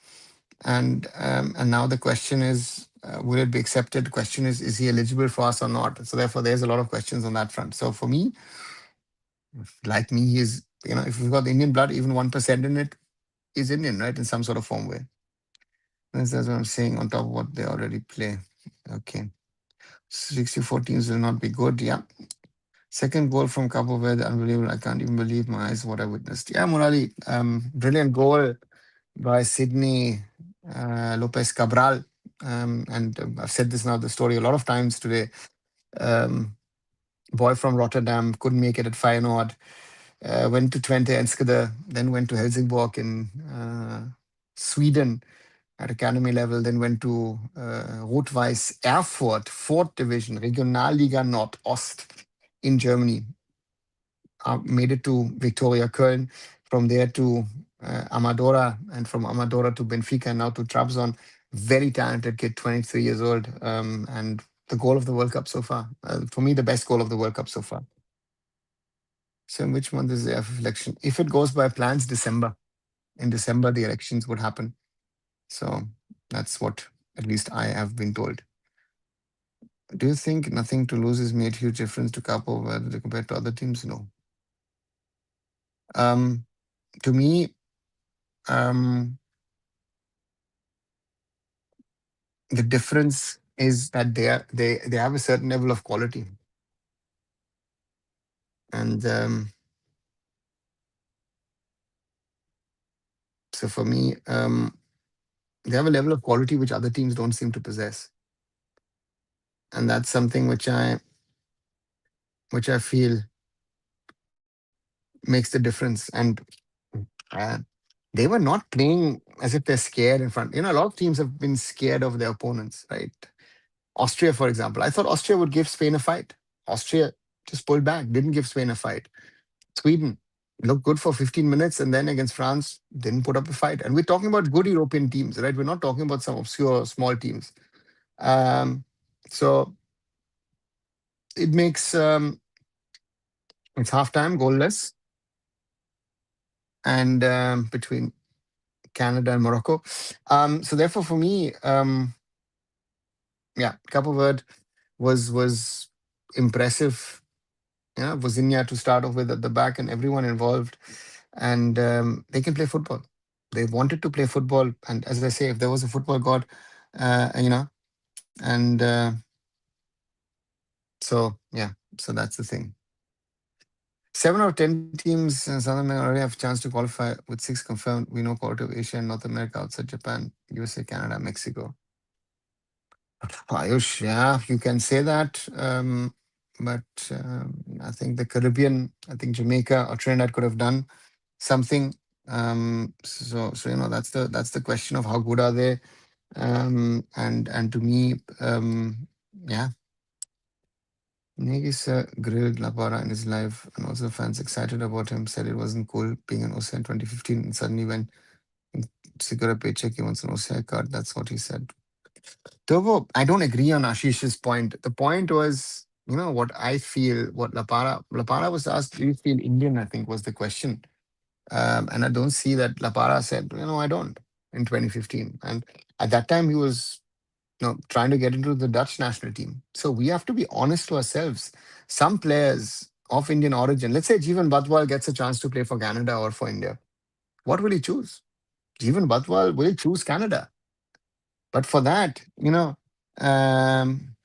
And now the question is, will it be accepted? The question is he eligible for us or not? So therefore, there's a lot of questions on that front. So for me, like me, he's, if we've got the Indian blood, even 1% in it is Indian, right? In some sort of form way. That's what I'm saying on top of what they already play. Okay. 64 teams will not be good. Yeah. Second goal from Cabo Verde, unbelievable. I can't even believe my eyes what I witnessed. Yeah, Murali, brilliant goal by Sydney Lopez Cabral. And I've said this now, the story a lot of times today. Um, Boy from Rotterdam couldn't make it at Feyenoord. Went to Twente Enschede, then went to Helsingborg in Sweden at academy level, then went to Rot-Weiß Erfurt, fourth division, Regionalliga Nordost in Germany. Made it to Viktoria Köln, from there to Amadora, and from Amadora to Benfica, and now to Trabzon. Very talented kid, 23 years old, and the goal of the World Cup so far. For me, the best goal of the World Cup so far. So in which month is the AIFF election? If it goes by plans, December. In December, the elections would happen. So that's what at least I have been told. Do you think nothing to lose has made huge difference to Capo Verde compared to other teams? No. To me, the difference is that they have a certain level of quality, and so for me, they have a level of quality which other teams don't seem to possess, and that's something which I feel makes the difference. And uh, they were not playing as if they're scared in front. A lot of teams have been scared of their opponents, right? Austria, for example. I thought Austria would give Spain a fight. Austria just pulled back, didn't give Spain a fight. Sweden looked good for 15 minutes, and then against France, didn't put up a fight. And we're talking about good European teams, right? We're not talking about some obscure small teams. So it makes it's halftime, goalless, and between Canada and Morocco. So therefore, for me, yeah, Cape Verde was impressive. Yeah, Vozinha to start off with at the back, and everyone involved, and they can play football. They wanted to play football, and as I say, if there was a football god, and so yeah, so that's the thing. 7 or 10 teams in South America already have a chance to qualify with 6 confirmed. We know quality of Asia and North America outside Japan, USA, Canada, Mexico. Ayush, yeah, you can say that. But I think the Caribbean, I think Jamaica or Trinidad could have done. something. That's the question of how good are they. And to me, yeah, Negis grilled Lapara in his live, and also fans excited about him said it wasn't cool being an OCI in 2015, and suddenly when he secured a paycheck, he wants an OCI card. That's what he said. Turbo, I don't agree on Ashish's point. The point was, what I feel, what Lapara was asked, do you feel Indian? I think was the question. And I don't see that Lapara said, I don't in 2015. And at that time, he was trying to get into the Dutch national team. So we have to be honest to ourselves. Some players of Indian origin, let's say Jeevan Batwal gets a chance to play for Canada or for India. What will he choose? Jeevan Batwal will choose Canada. But for that, um,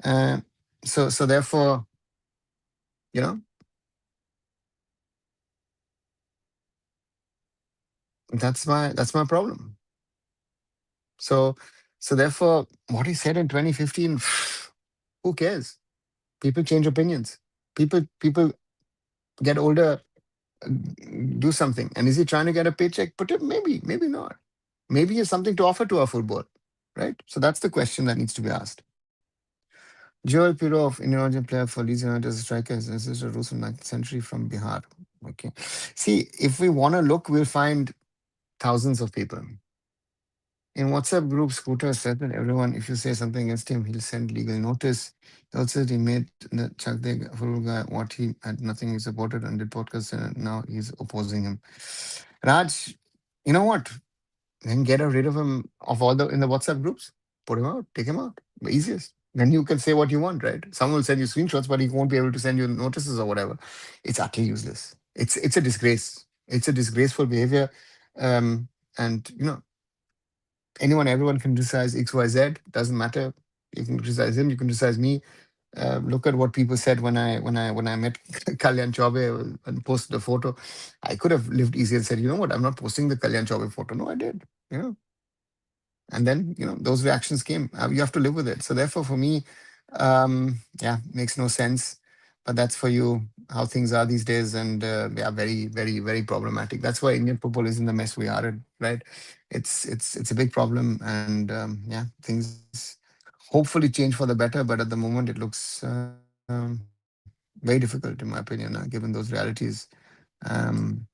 uh, so therefore, you know, that's my problem. So so therefore, what he said in 2015, who cares? People change opinions. People get older, do something. And is he trying to get a paycheck? But maybe, maybe not. Maybe he has something to offer to our football, right? So that's the question that needs to be asked. Joel Piro of Indian player for Leeds United as a striker is a Rus from 9th century from Bihar. Okay. See, if we want to look, we'll find thousands of people. In WhatsApp group, Scooter said that everyone, if you say something against him, he'll send legal notice. He also said he made the Chakde guy what he had nothing he supported and did podcast and now he's opposing him. Raj, you know what? Then get rid of him of all the in the WhatsApp groups. Put him out, take him out. The easiest. Then you can say what you want, right? Someone will send you screenshots, but he won't be able to send you notices or whatever. It's utterly useless. It's a disgrace. It's a disgraceful behavior. And anyone, everyone can criticize XYZ. Doesn't matter. You can criticize him. You can criticize me. Look at what people said when I met Kalyan Chaube and posted a photo. I could have lived easy and said, you know what, I'm not posting the Kalyan Chaube photo. No, I did. And then those reactions came. You have to live with it. So therefore, for me, yeah, makes no sense. But that's for you how things are these days, and yeah, very, very, very problematic. That's why Indian football is in the mess we are in, right? It's a big problem, and yeah, things hopefully change for the better. But at the moment, it looks very difficult, in my opinion, given those realities. Um,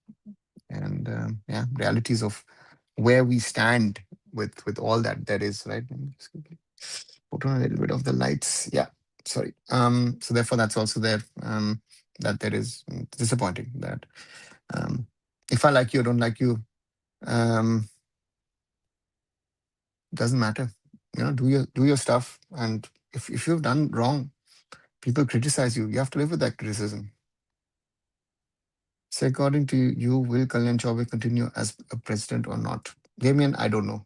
and yeah, realities of where we stand with all that there is, right? Let me just quickly put on a little bit of the lights. Yeah, sorry. So therefore, that's also there. That there is disappointing that um, if I like you, don't like you, um, doesn't matter. Do your stuff, and if you've done wrong, people criticize you. You have to live with that criticism. So according to you, will Kalyan Chaube continue as a president or not? Damien, I don't know.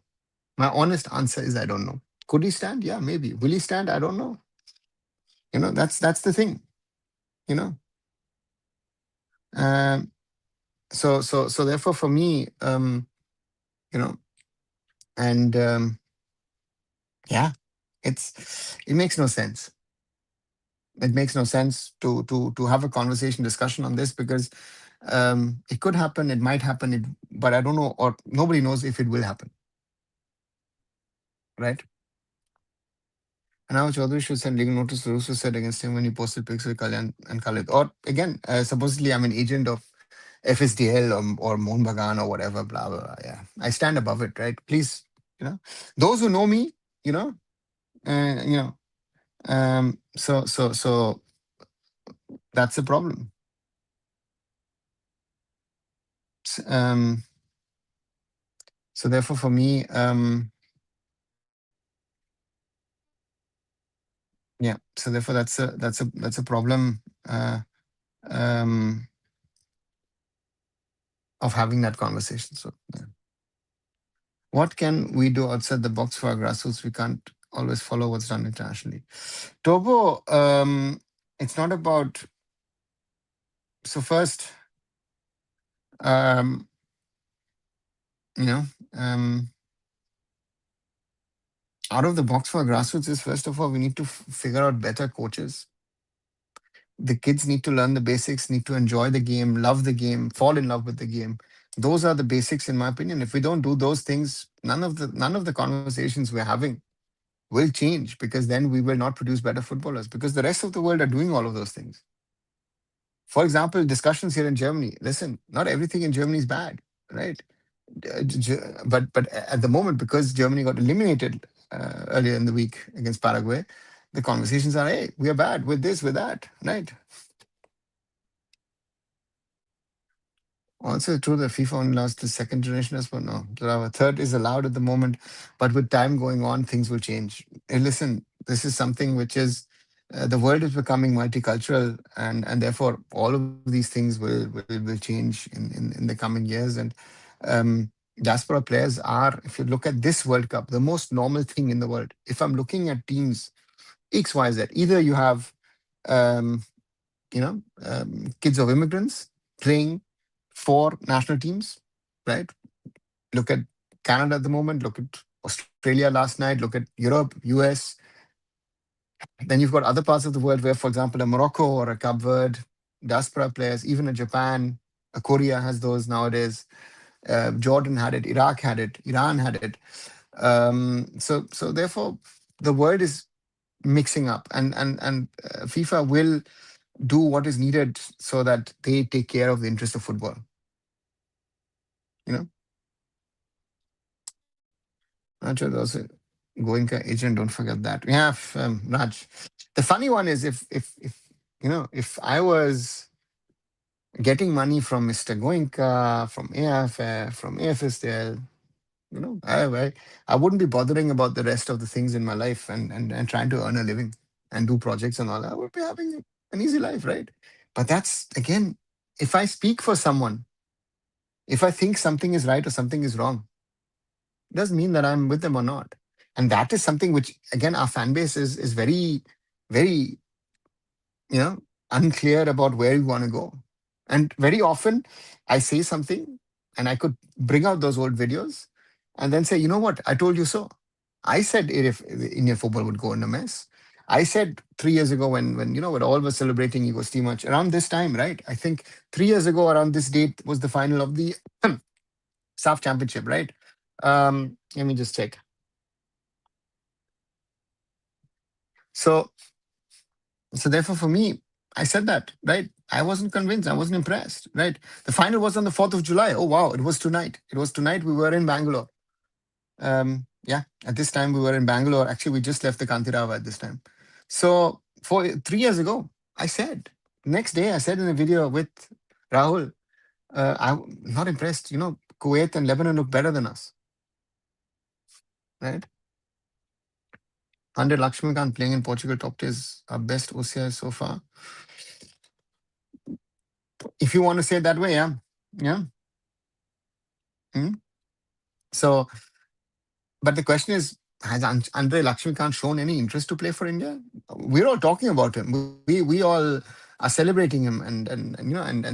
My honest answer is I don't know. Could he stand? Yeah, maybe. Will he stand? I don't know. That's the thing. You know. Um, so therefore, for me, you know, and yeah, it makes no sense. It makes no sense to have a conversation, discussion on this because it could happen, it might happen, but I don't know, or nobody knows if it will happen, right? And now Chaudhuri should send legal notice to those who said against him when he posted pics with Kalyan and Khalid. Or again, supposedly I'm an agent of FSDL or Mohun Bagan or whatever, blah, blah, blah. Yeah. I stand above it, right? Please, those who know me, you know, uh, you know, so that's the problem. Um, so therefore for me, yeah, so therefore that's a problem um, of having that conversation. So yeah. What can we do outside the box for our grassroots? We can't always follow what's done internationally. Tobo, it's not about. So first, um, you know, um, out of the box for grassroots is first of all we need to figure out better coaches. The kids need to learn the basics, need to enjoy the game, love the game, fall in love with the game. Those are the basics, in my opinion. If we don't do those things, none of the conversations we're having will change, because then we will not produce better footballers, because the rest of the world are doing all of those things. For example, discussions here in Germany. Listen, not everything in Germany is bad, right? But at the moment, because Germany got eliminated earlier in the week against Paraguay, the conversations are, hey, we are bad with this, with that, right? Also true that FIFA only allows the second generation as well. No, the third is allowed at the moment, but with time going on, things will change. And listen, this is something which is the world is becoming multicultural, and therefore all of these things will change in the coming years. And diaspora players are, if you look at this World Cup, the most normal thing in the world. If I'm looking at teams X, Y, Z, either you have um, kids of immigrants playing for national teams, right? Look at Canada at the moment, look at Australia last night, look at Europe, US. Then you've got other parts of the world where, for example, a Morocco or a Cape Verde, diaspora players, even a Japan, a Korea has those nowadays. Jordan had it, Iraq had it, Iran had it. So therefore, the world is mixing up, and FIFA will do what is needed so that they take care of the interest of football. You know, Raj was also Goenka agent. Don't forget that. Yeah, Raj. The funny one is if I was getting money from Mr. Goenka, from AIFF, from AFSTL, I wouldn't be bothering about the rest of the things in my life, and trying to earn a living and do projects and all that. I would be having an easy life, right? But that's again, if I speak for someone, if I think something is right or something is wrong, it doesn't mean that I'm with them or not. And that is something which, again, our fan base is very, very, you know, unclear about where we want to go. And very often I say something and I could bring out those old videos and then say, you know what, I told you so. I said if Indian football would go in a mess. I said 3 years ago when all were celebrating Ego too much around this time, right? I think 3 years ago around this date was the final of the SAF championship, right? Let me just check. So So therefore, for me, I said that, right? I wasn't convinced. I wasn't impressed, right? The final was on the 4th of July. Oh, wow. It was tonight. It was tonight. We were in Bangalore. Yeah, at this time, we were in Bangalore. Actually, we just left the Kantirava at this time. So 3 years ago, I said, next day, I said in a video with Rahul, I'm not impressed. Kuwait and Lebanon look better than us, right? 100 Lakshmikant playing in Portugal top tier is our best OCI so far. If you want to say it that way, yeah. Yeah. Mm. So, but the question is, has Andre Lakshmikant shown any interest to play for India? We're all talking about him. We all are celebrating him and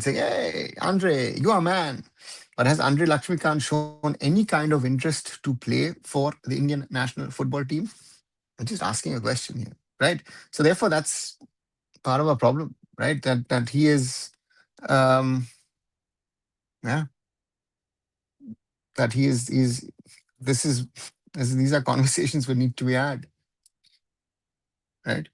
saying, "Hey, Andre, you are a man." But has Andre Lakshmikant shown any kind of interest to play for the Indian national football team? I'm just asking a question here, right? So therefore, that's part of our problem, right? That he is, um, yeah, that he is. This is these are conversations we need to be had, right?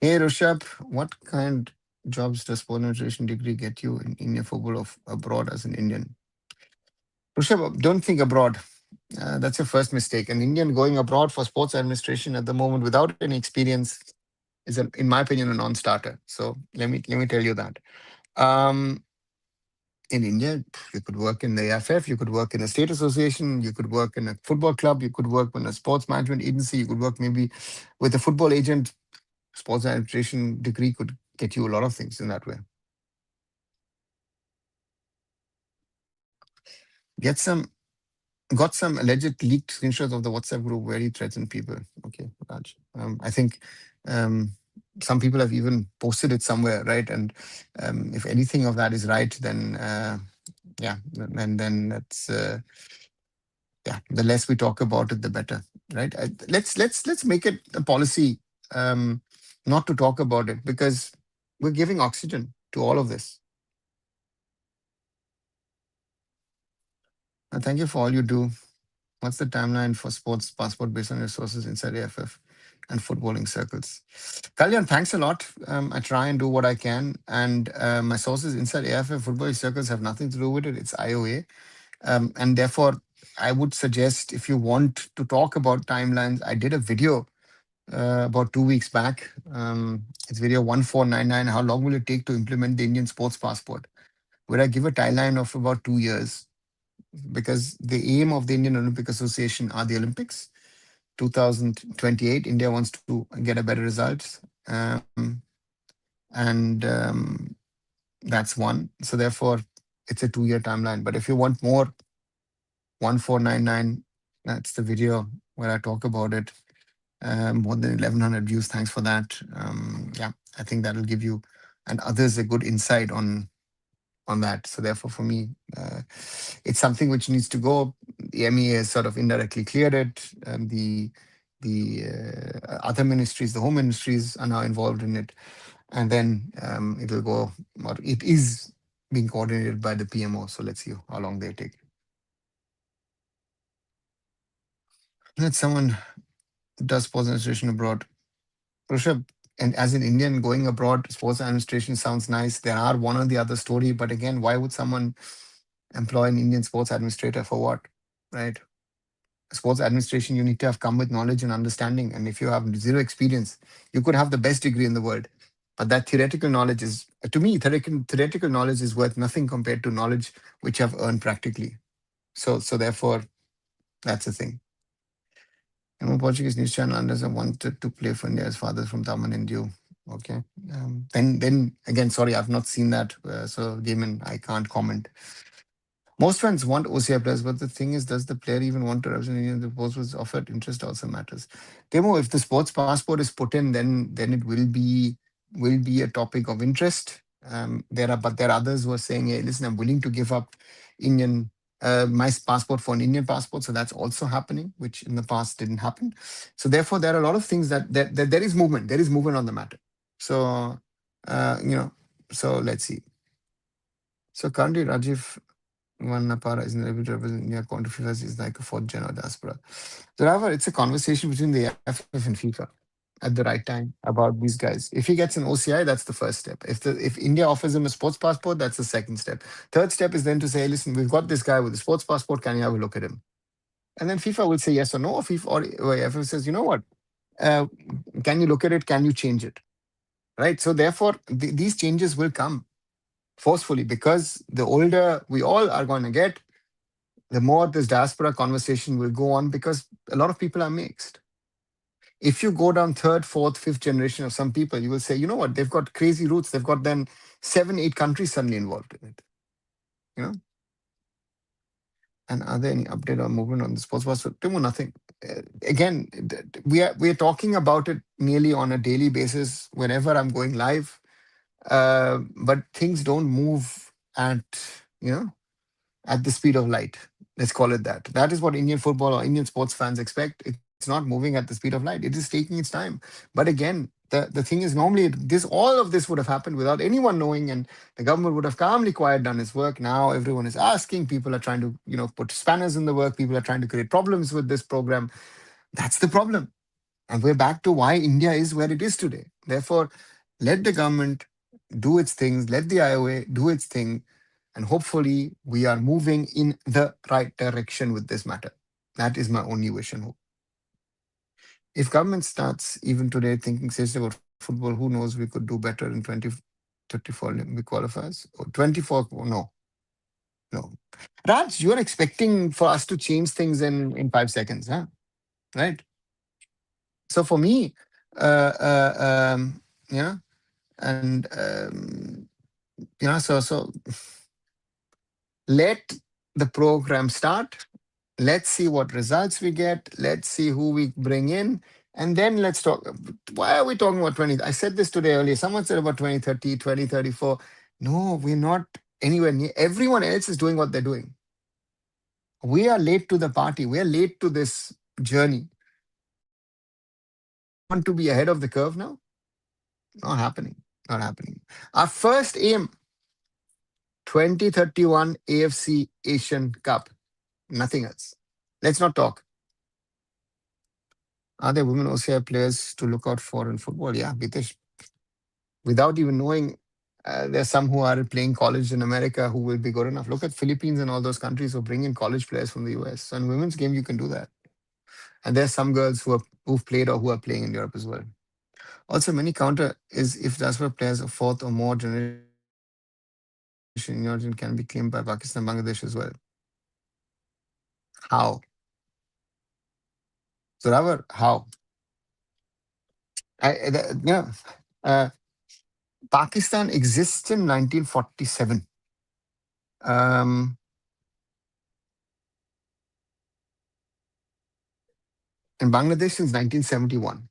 Hey, Rishabh, what kind jobs does sport nutrition degree get you in India football of abroad as an Indian? Rishabh, don't think abroad. That's your first mistake. An Indian going abroad for sports administration at the moment without any experience is, in my opinion, a non-starter. So let me tell you that. Um, in India, you could work in the AIFF, you could work in a state association, you could work in a football club, you could work in a sports management agency, you could work maybe with a football agent. Sports administration degree could get you a lot of things in that way. Get some got some alleged leaked screenshots of the WhatsApp group where he threatened people. Okay, Raj. I think um, some people have even posted it somewhere, right? And if anything of that is right, then yeah, then that's yeah, the less we talk about it, the better, right? Let's make it a policy, um, not to talk about it, because we're giving oxygen to all of this. And thank you for all you do. What's the timeline for sports passport based on resources inside AFF and footballing circles? Kalyan, thanks a lot. I try and do what I can, and my sources inside AFF footballing circles have nothing to do with it. It's IOA. And therefore, I would suggest, if you want to talk about timelines, I did a video about 2 weeks back. It's video 1499. How long will it take to implement the Indian sports passport? Where I give a timeline of about 2 years, because the aim of the Indian Olympic Association are the Olympics. 2028, India wants to get a better result. Um, and that's one. So therefore, it's a 2 year timeline. But if you want more, 1499, that's the video where I talk about it. More than 1100 views. Thanks for that. Yeah, I think that'll give you and others a good insight on that. So therefore, for me, it's something which needs to go. The MEA has sort of indirectly cleared it. The other ministries, the home ministries, are now involved in it, and then it will go, or it is being coordinated by the PMO. So let's see how long they take. Let someone does sports administration abroad. Rishabh, and as an Indian going abroad, sports administration sounds nice. There are one or the other story, but again, why would someone employ an Indian sports administrator for what? Right? Sports administration, you need to have come with knowledge and understanding. And if you have zero experience, you could have the best degree in the world. But that theoretical knowledge is, to me, theoretical knowledge is worth nothing compared to knowledge which I've earned practically. So therefore, that's the thing. I'm a Portuguese news channel unless I wanted to play for India's fathers from Daman and Dew. Okay. Then again, sorry, I've not seen that. So, Damon, I can't comment. Most fans want OCI players, but the thing is, does the player even want to represent India? The post was offered. Interest also matters. Demo, if the sports passport is put in, then it will be a topic of interest. There are others who are saying, hey, listen, I'm willing to give up Indian my passport for an Indian passport. So that's also happening, which in the past didn't happen. So therefore, there are a lot of things that there is movement. There is movement on the matter. So so let's see. So currently, Rajiv one Napara isn't able to represent India. Quantifiers is like a fourth gen or diaspora. So, however, it's a conversation between the AIFF and FIFA at the right time about these guys. If he gets an OCI, that's the first step. If India offers him a sports passport, that's the second step. Third step is then to say, listen, we've got this guy with a sports passport. Can you have a look at him? And then FIFA will say yes or no. Or FIFA or AIFF says, you know what? Uh, can you look at it? Can you change it? Right. So therefore, these changes will come forcefully, because the older we all are going to get, the more this diaspora conversation will go on, because a lot of people are mixed. If you go down third, fourth, fifth generation of some people, you will say, you know what, they've got crazy roots. They've got then 7, 8 countries suddenly involved in it. You know? And are there any update or movement on the sports bus? Timo, nothing. Again, we are talking about it nearly on a daily basis whenever I'm going live. But things don't move at you know at the speed of light. Let's call it that. That is what Indian football or Indian sports fans expect. It's not moving at the speed of light. It is taking its time. But again, the thing is, normally all of this would have happened without anyone knowing, and the government would have calmly quiet done its work. Now everyone is asking. People are trying to put spanners in the work. People are trying to create problems with this program. That's the problem. And we're back to why India is where it is today. Therefore, let the government do its things, let the IOA do its thing, and hopefully we are moving in the right direction with this matter. That is my only wish and hope. If government starts even today thinking seriously about football, who knows, we could do better in 2034 Olympic qualifiers. Or 24, no, no. Raj, you're expecting for us to change things in 5 seconds, huh? Right? So for me, uh, um, yeah, and so let the program start. Let's see what results we get. Let's see who we bring in. And then let's talk. Why are we talking about 20? I said this today earlier. Someone said about 2030, 2034. No, we're not anywhere near. Everyone else is doing what they're doing. We are late to the party. We are late to this journey. We want to be ahead of the curve now. Not happening. Not happening. Our first aim, 2031 AFC Asian Cup. Nothing else. Let's not talk. Are there women OCI players to look out for in football? Yeah, Bitesh. Without even knowing, there's some who are playing college in America who will be good enough. Look at Philippines and all those countries who bring in college players from the US. So in women's game, you can do that. And there's some girls who've played or who are playing in Europe as well. Also, many counter is if diaspora players of fourth or more generation in origin can be claimed by Pakistan, Bangladesh as well. How? Zoravar, how? Uh, Pakistan exists in 1947. Um, in Bangladesh since 1971,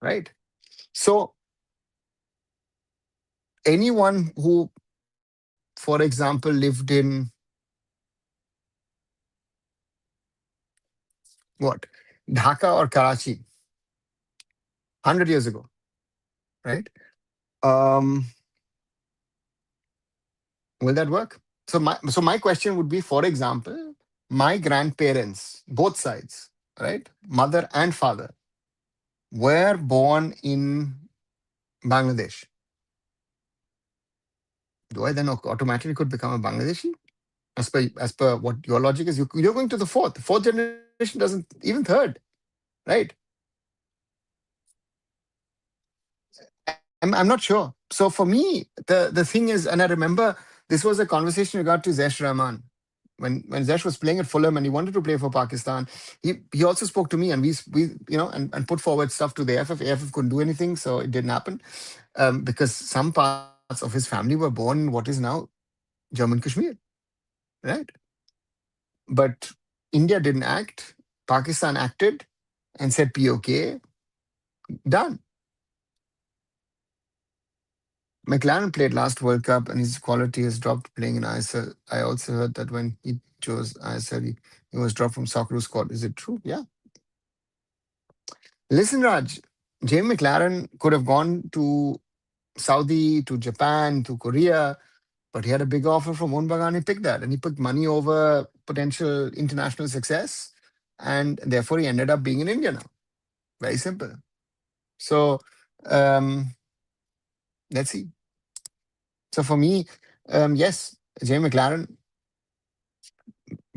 right? So anyone who, for example, lived in what, Dhaka or Karachi 100 years ago, right? Um, will that work? So my question would be, for example, my grandparents, both sides, right, mother and father, were born in Bangladesh. Do I then automatically could become a Bangladeshi? As per what your logic is, you're going to the fourth generation doesn't, even third, right? I'm not sure. So for me, the thing is, and I remember this was a conversation in regard to Zesh Rahman. When Zesh was playing at Fulham and he wanted to play for Pakistan, he also spoke to me, and we and put forward stuff to the AIFF. AIFF couldn't do anything, so it didn't happen. Because some parts of his family were born in what is now German Kashmir, right? But India didn't act. Pakistan acted and said POK, done. McLaren played last World Cup and his quality has dropped playing in ISL. I also heard that when he chose ISL, he was dropped from Socceroo squad. Is it true? Yeah. Listen, Raj, Jamie McLaren could have gone to Saudi, to Japan, to Korea, but he had a big offer from Mohun He picked that, and he put money over potential international success, and therefore he ended up being in India now. Very simple. So um, let's see. So for me, yes, Jamie McLaren,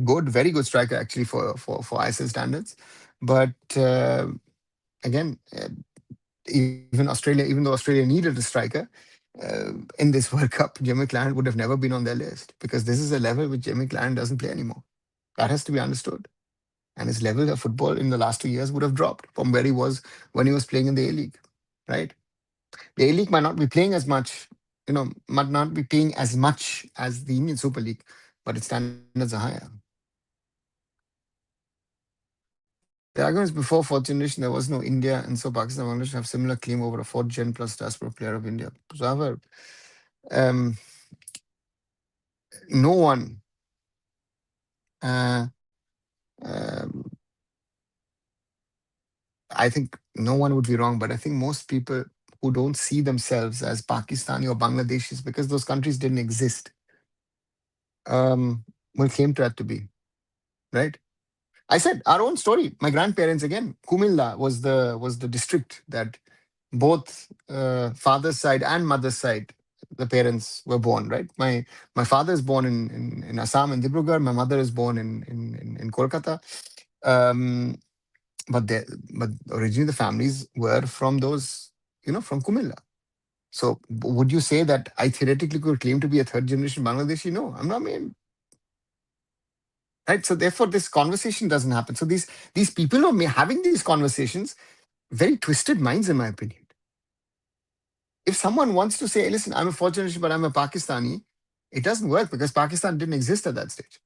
good, very good striker actually for ISL standards. But again, even Australia, even though Australia needed a striker in this World Cup, Jamie McLaren would have never been on their list because this is a level which Jamie McLaren doesn't play anymore. That has to be understood. And his level of football in the last 2 years would have dropped from where he was when he was playing in the A League, right? The A League might not be playing as much, might not be paying as much as the Indian Super League, but its standards are higher. The argument is before fourth generation, there was no India, and so Pakistan and Bangladesh have similar claim over a fourth gen plus diaspora player of India. So, however, um, no one, uh, um, I think no one would be wrong, but I think most people who don't see themselves as Pakistani or Bangladeshis because those countries didn't exist will claim to that to be, right? I said our own story. My grandparents again. Kumilla was the district that both father's side and mother's side, the parents were born. Right. My father is born in Assam and Dibrugarh. My mother is born in Kolkata. Um, but originally the families were from those, from Kumilla. So would you say that I theoretically could claim to be a third generation Bangladeshi? No, I'm not. Right. So therefore, this conversation doesn't happen. So these people who are having these conversations, very twisted minds, in my opinion. If someone wants to say, hey, listen, I'm a fourth generation, but I'm a Pakistani, it doesn't work because Pakistan didn't exist at that stage.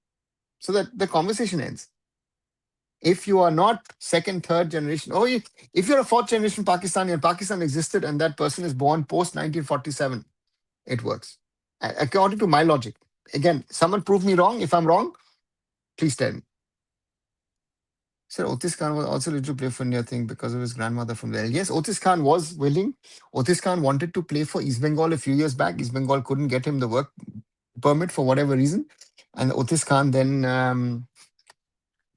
So that the conversation ends. If you are not second, third generation, if you're a fourth generation Pakistani and Pakistan existed and that person is born post 1947, it works. According to my logic. Again, someone prove me wrong. If I'm wrong, please tell me. So Otis Khan was also ready to play for India, I think, because of his grandmother from there. Yes, Otis Khan was willing. Otis Khan wanted to play for East Bengal a few years back. East Bengal couldn't get him the work permit for whatever reason. And Otis Khan then,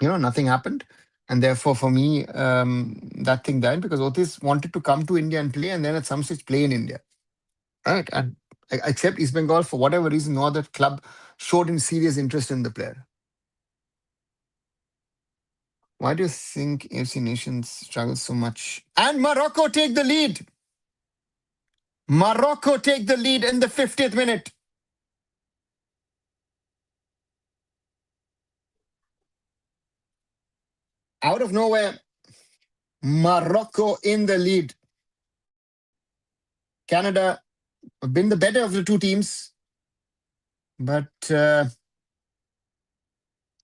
nothing happened. And therefore, for me, that thing died because Otis wanted to come to India and play, and then at some stage play in India. Right? And except East Bengal, for whatever reason, no other club showed him serious interest in the player. Why do you think AFC nations struggle so much? And Morocco take the lead. Morocco take the lead in the 50th minute. Out of nowhere, Morocco in the lead. Canada have been the better of the two teams, but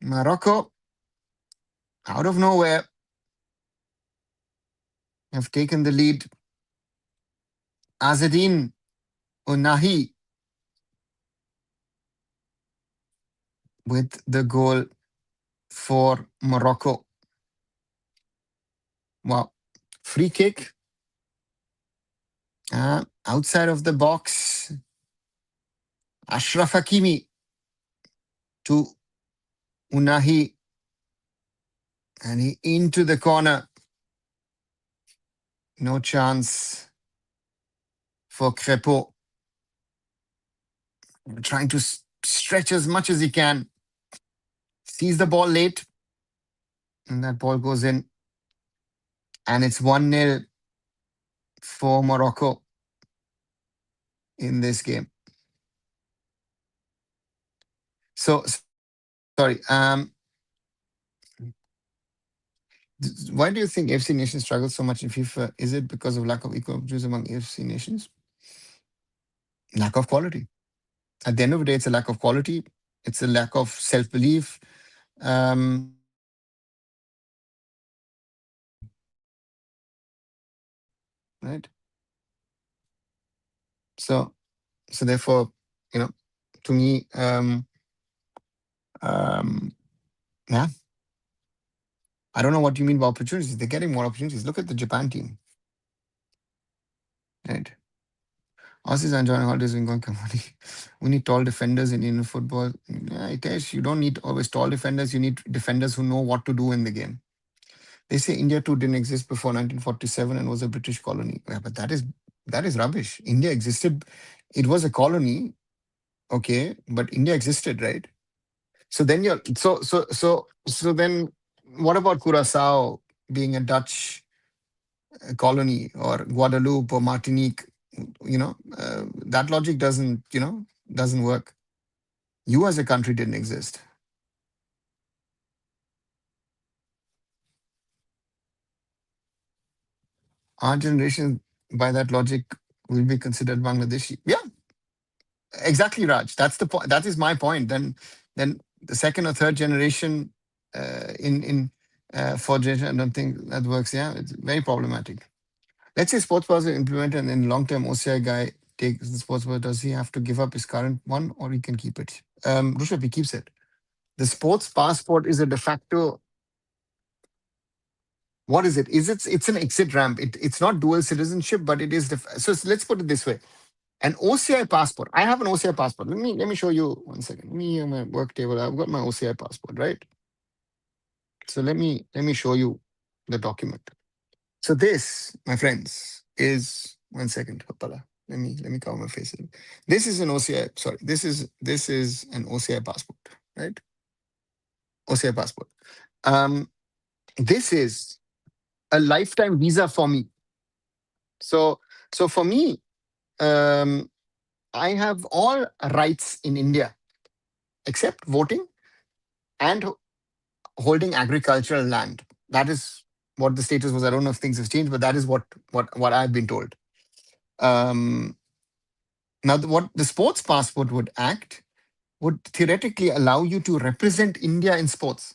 Morocco, out of nowhere, have taken the lead. Azedine Unahi with the goal for Morocco. Wow. Free kick. Outside of the box. Ashraf Hakimi to Unahi. And he into the corner. No chance for Crepeau. Trying to stretch as much as he can. Sees the ball late. And that ball goes in. And it's 1-0 for Morocco in this game. So, sorry. Why do you think AFC nations struggle so much in FIFA? Is it because of lack of equal opportunities among AFC nations? Lack of quality. At the end of the day, it's a lack of quality. It's a lack of self-belief. Right? So therefore, to me, yeah, I don't know what you mean by opportunities. They're getting more opportunities. Look at the Japan team. Right? Aussies are enjoying holidays in Cambodia. We need tall defenders in Indian football. Yeah, I guess you don't need always tall defenders. You need defenders who know what to do in the game. They say India too didn't exist before 1947 and was a British colony. Yeah, but that is rubbish. India existed. It was a colony, okay, but India existed, right? So then so then what about Curacao being a Dutch colony or Guadeloupe or Martinique? That logic doesn't work. You as a country didn't exist. Our generation, by that logic, will be considered Bangladeshi. Yeah, exactly, Raj. That's the point. That is my point. Then the second or third generation in fourth generation, I don't think that works. Yeah, it's very problematic. Let's say sports bars are implemented and then long-term OCI guy takes the sports bar. Does he have to give up his current one or he can keep it? Rushabh, he keeps it. The sports passport is a de facto. What is it? It's an exit ramp. It's not dual citizenship, but it is. So let's put it this way: an OCI passport. I have an OCI passport. Let me show you 1 second. Me on my work table. I've got my OCI passport, right? So let me show you the document. So this, my friends, is 1 second, Pala. Let me cover my face. This is an OCI. Sorry, this is an OCI passport, right? OCI passport. This is a lifetime visa for me. So for me, um, I have all rights in India except voting and holding agricultural land. That is what the status was. I don't know if things have changed, but that is what I've been told. Um, Now, what the sports passport would theoretically allow you to represent India in sports,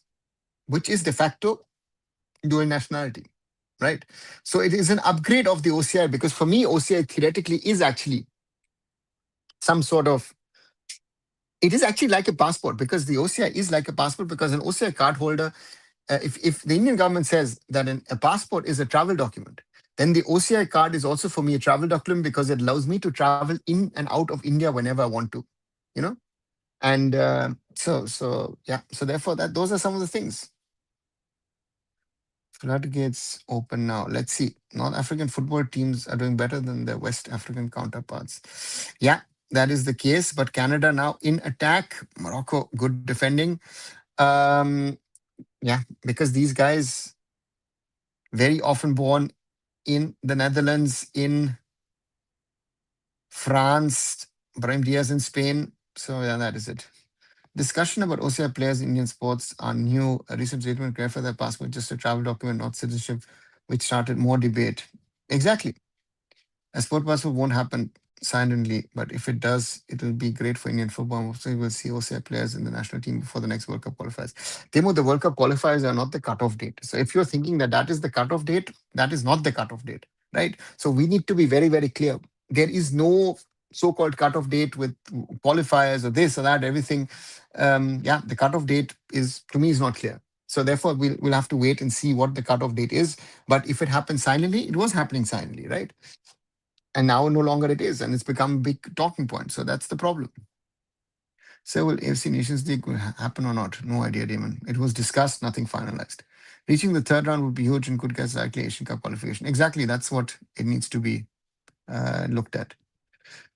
which is de facto dual nationality, right? So it is an upgrade of the OCI because for me, OCI theoretically is actually some sort of. It is actually like a passport because the OCI is like a passport because an OCI card holder if the Indian government says that a passport is a travel document, then the OCI card is also for me a travel document because it allows me to travel in and out of India whenever I want to, you know. And yeah, so therefore that those are some of the things. Floodgates open now. Let's see. North African football teams are doing better than their West African counterparts. Yeah, that is the case. But Canada now in attack. Morocco good defending. Um, yeah, because these guys very often born in the Netherlands, in France, Brahim Diaz in Spain. So yeah, that is it. Discussion about OCI players in Indian sports are new. A recent statement clarified that passport just a travel document, not citizenship, which started more debate. Exactly. A sport passport won't happen silently, but if it does, it will be great for Indian football. So we will see OCI players in the national team before the next World Cup qualifiers. Timo, the World Cup qualifiers are not the cutoff date. So if you're thinking that that is the cutoff date, that is not the cutoff date, right? So we need to be very, very clear. There is no so-called cutoff date with qualifiers or this or that, everything. Yeah, the cutoff date is, to me, is not clear. So therefore, we'll have to wait and see what the cutoff date is. But if it happens silently, it was happening silently, right? And now no longer it is, and it's become a big talking point. So that's the problem. So will AFC Nations League will happen or not? No idea, Damon. It was discussed, nothing finalized. Reaching the third round would be huge and could get likely Asian Cup qualification. Exactly, that's what it needs to be looked at.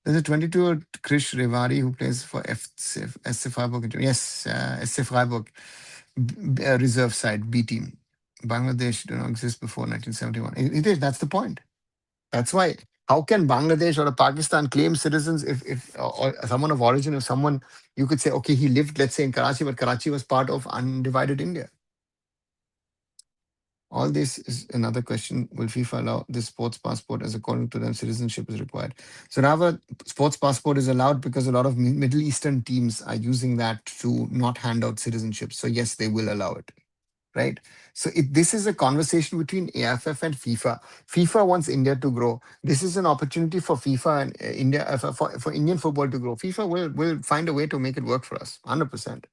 There's a 22-year-old Krish Revari who plays for SC Freiburg. Yes, SC Freiburg, reserve side, B team. Bangladesh did not exist before 1971. It is, that's the point. That's why. How can Bangladesh or Pakistan claim citizens if or someone of origin, if someone you could say, okay, he lived, let's say, in Karachi, but Karachi was part of undivided India. All this is another question. Will FIFA allow this sports passport as according to them citizenship is required? So Rava, sports passport is allowed because a lot of Middle Eastern teams are using that to not hand out citizenship. So yes, they will allow it. Right? So this is a conversation between AIFF and FIFA. FIFA wants India to grow. This is an opportunity for FIFA and India for Indian football to grow. FIFA will find a way to make it work for us, 100%.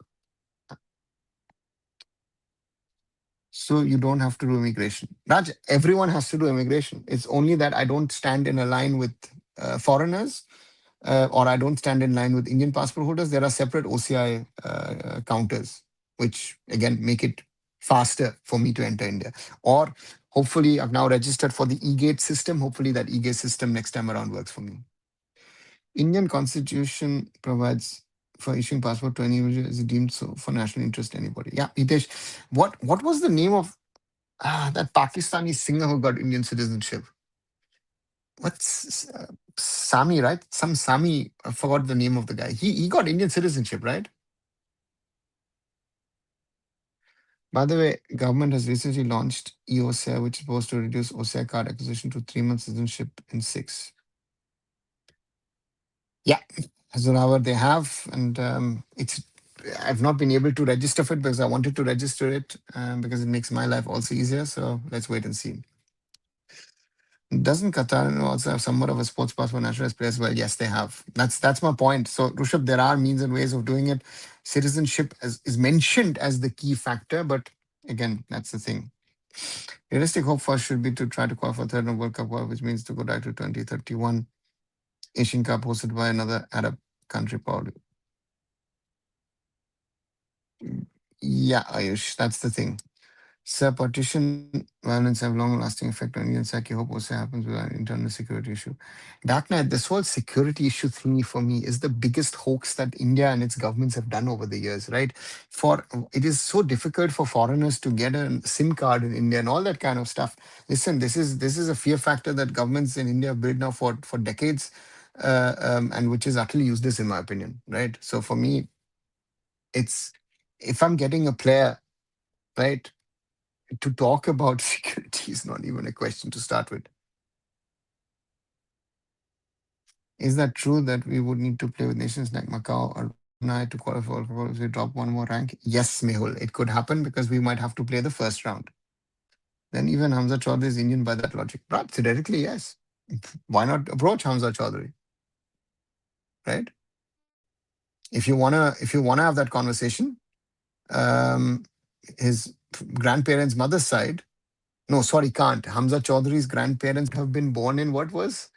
So you don't have to do immigration. Raj, everyone has to do immigration. It's only that I don't stand in a line with foreigners or I don't stand in line with Indian passport holders. There are separate OCI counters, which again make it faster for me to enter India. Or hopefully, I've now registered for the e-gate system. Hopefully, that e-gate system next time around works for me. Indian constitution provides for issuing passport to any individual is deemed so for national interest anybody. Yeah, Hitesh, what was the name of that Pakistani singer who got Indian citizenship? What's Sami, right? Some Sami, I forgot the name of the guy. He got Indian citizenship, right? By the way, government has recently launched eOCI, which is supposed to reduce OCI card acquisition to 3 months citizenship in 6. Yeah, Arunava they have, and it's. I've not been able to register for it because I wanted to register it because it makes my life also easier. So let's wait and see. Doesn't Qatar also have somewhat of a sports pass for naturalized players? Well, yes, they have. That's my point. So, Rushabh, there are means and ways of doing it. Citizenship is mentioned as the key factor, but again, that's the thing. Realistic hope for us should be to try to qualify for third in World Cup, which means to go back to 2031 Asian Cup hosted by another Arab country, probably. Yeah, Ayush, that's the thing. Sir, partition violence have long-lasting effect on Indian psyche. Hope also happens with an internal security issue. Dark Knight, this whole security issue thingy for me is the biggest hoax that India and its governments have done over the years, right? For it is so difficult for foreigners to get a SIM card in India and all that kind of stuff. Listen, this is a fear factor that governments in India have built now for decades, and which is utterly useless in my opinion, right? So for me, it's if I'm getting a player, right? To talk about security is not even a question to start with. Is that true that we would need to play with nations like Macau or Brunei to qualify if we drop one more rank? Yes, Mehul, it could happen because we might have to play the first round. Then even Hamza Chaudhary is Indian by that logic. But theoretically, yes. Why not approach Hamza Chaudhary? Right? If you wanna have that conversation, um, his grandparents' mother's side. No, sorry, can't. Hamza Chaudhuri's grandparents have been born in what was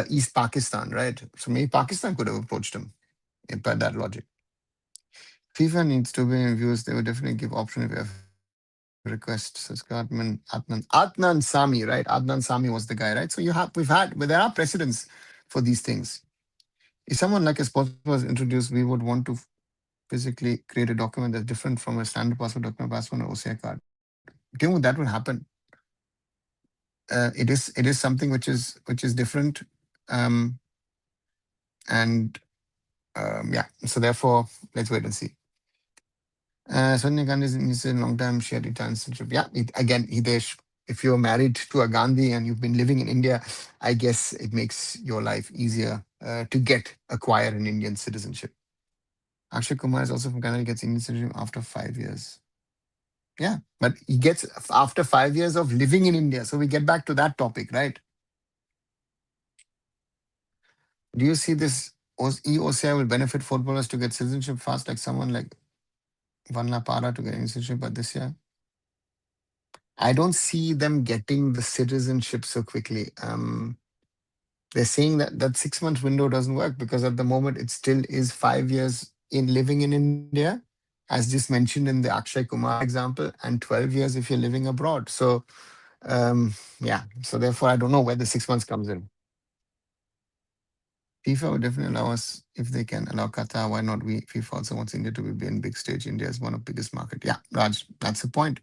East Pakistan, right? So maybe Pakistan could have approached him by that logic. FIFA needs to be in views. They would definitely give option if you have request. Says Adnan Sami, right? Adnan Sami was the guy, right? So there are precedents for these things. If someone like a sports was introduced, we would want to physically create a document that's different from a standard passport document, passport, or OCI card. Do you know that will happen? It is something which is different, um, and yeah. So therefore, let's wait and see. Sonia Gandhi is a long time shared Italian citizenship. Yeah, again, Hidesh, if you're married to a Gandhi and you've been living in India, I guess it makes your life easier to acquire an Indian citizenship. Akshay Kumar is also from Canada. He gets Indian citizenship after 5 years. Yeah, but he gets after 5 years of living in India. So we get back to that topic, right? Do you see this EOCI will benefit footballers to get citizenship fast, like someone like Vanla Para to get citizenship by this year? I don't see them getting the citizenship so quickly. They're saying that that 6 month window doesn't work because at the moment it still is 5 years in living in India, as just mentioned in the Akshay Kumar example, and 12 years if you're living abroad. So, yeah. So therefore, I don't know where the 6 months comes in. FIFA would definitely allow us if they can allow Qatar. Why not we? FIFA also wants India to be in big stage. India is one of the biggest market. Yeah, Raj, that's the point,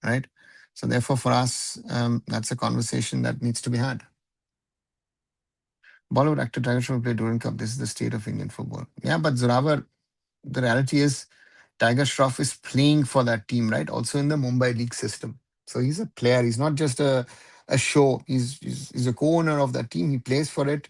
right? So therefore, for us, that's a conversation that needs to be had. Bollywood actor Tiger Shroff will play Duran Cup. This is the state of Indian football. Yeah, but Zoravar, the reality is Tiger Shroff is playing for that team, right? Also in the Mumbai League system. So he's a player. He's not just a show. He's a co-owner of that team. He plays for it.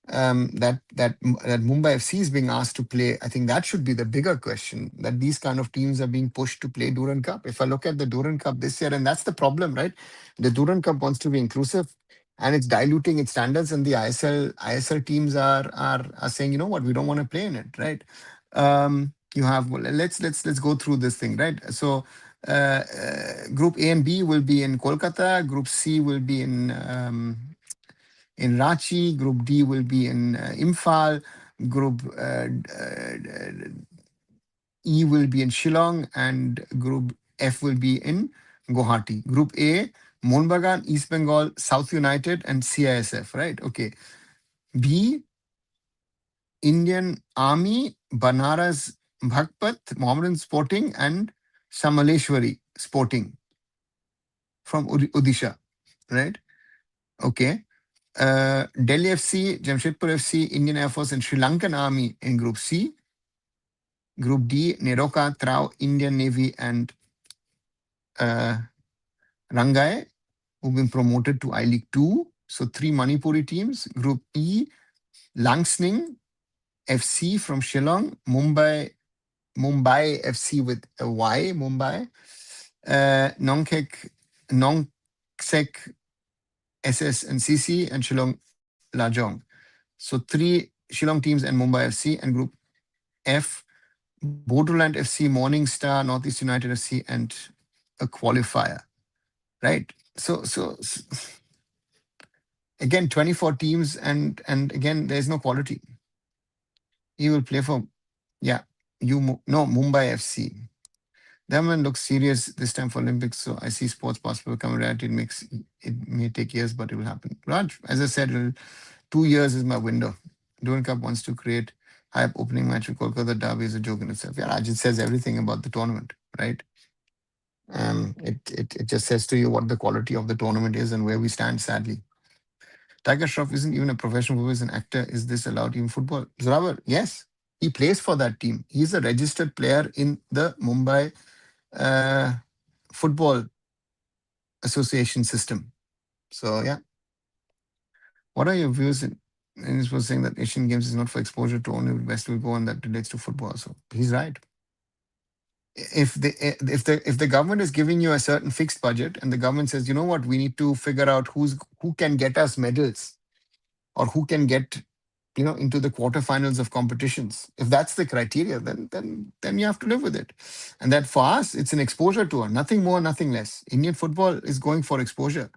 That Mumbai FC is being asked to play. I think that should be the bigger question. That these kind of teams are being pushed to play Duran Cup. If I look at the Duran Cup this year, and that's the problem, right? The Duran Cup wants to be inclusive, and it's diluting its standards. And the ISL teams are saying, you know what, we don't want to play in it, right? You have well, let's go through this thing, right? So Group A and B will be in Kolkata. Group C will be in Ranchi. Group D will be in Imphal. Group E will be in Shillong, and Group F will be in Guwahati. Group A, Mohun Bagan, East Bengal, South United, and CISF, right? Okay. B, Indian Army, Banaras Bhagpat, Mohammedan Sporting, and Samaleshwari Sporting from Odisha, right? Okay. Delhi FC, Jamshedpur FC, Indian Air Force, and Sri Lankan Army in Group C. Group D, Neroka, Trau, Indian Navy, and Rangai, who've been promoted to I League 2. So 3 Manipuri teams. Group E, Langsning FC from Shillong, Mumbai FC with a Y, Mumbai, Nongksek SS and CC, and Shillong Lajong. So 3 Shillong teams and Mumbai FC, and Group F, Borderland FC, Morning Star, Northeast United FC, and a qualifier, right? So again, 24 teams, and again, there's no quality. He will play for, yeah, Mumbai FC. That man looks serious this time for Olympics. So I see sports possible become reality. It may take years, but it will happen. Raj, as I said, 2 years is my window. Duran Cup wants to create hype. Opening match with Kolkata Derby is a joke in itself. Yeah, Raj, it says everything about the tournament, right? It just says to you what the quality of the tournament is and where we stand, sadly. Tiger Shroff isn't even a professional who is an actor. Is this allowed in football? Zoravar, yes. He plays for that team. He's a registered player in the Mumbai Football Association system. So, yeah. What are your views? And this was saying that Asian Games is not for exposure to only West will go, and that relates to football. So he's right. If the government is giving you a certain fixed budget and the government says, you know what, we need to figure out who can get us medals or who can get into the quarterfinals of competitions. If that's the criteria, then you have to live with it. And that for us, it's an exposure tour, nothing more, nothing less. Indian football is going for exposure,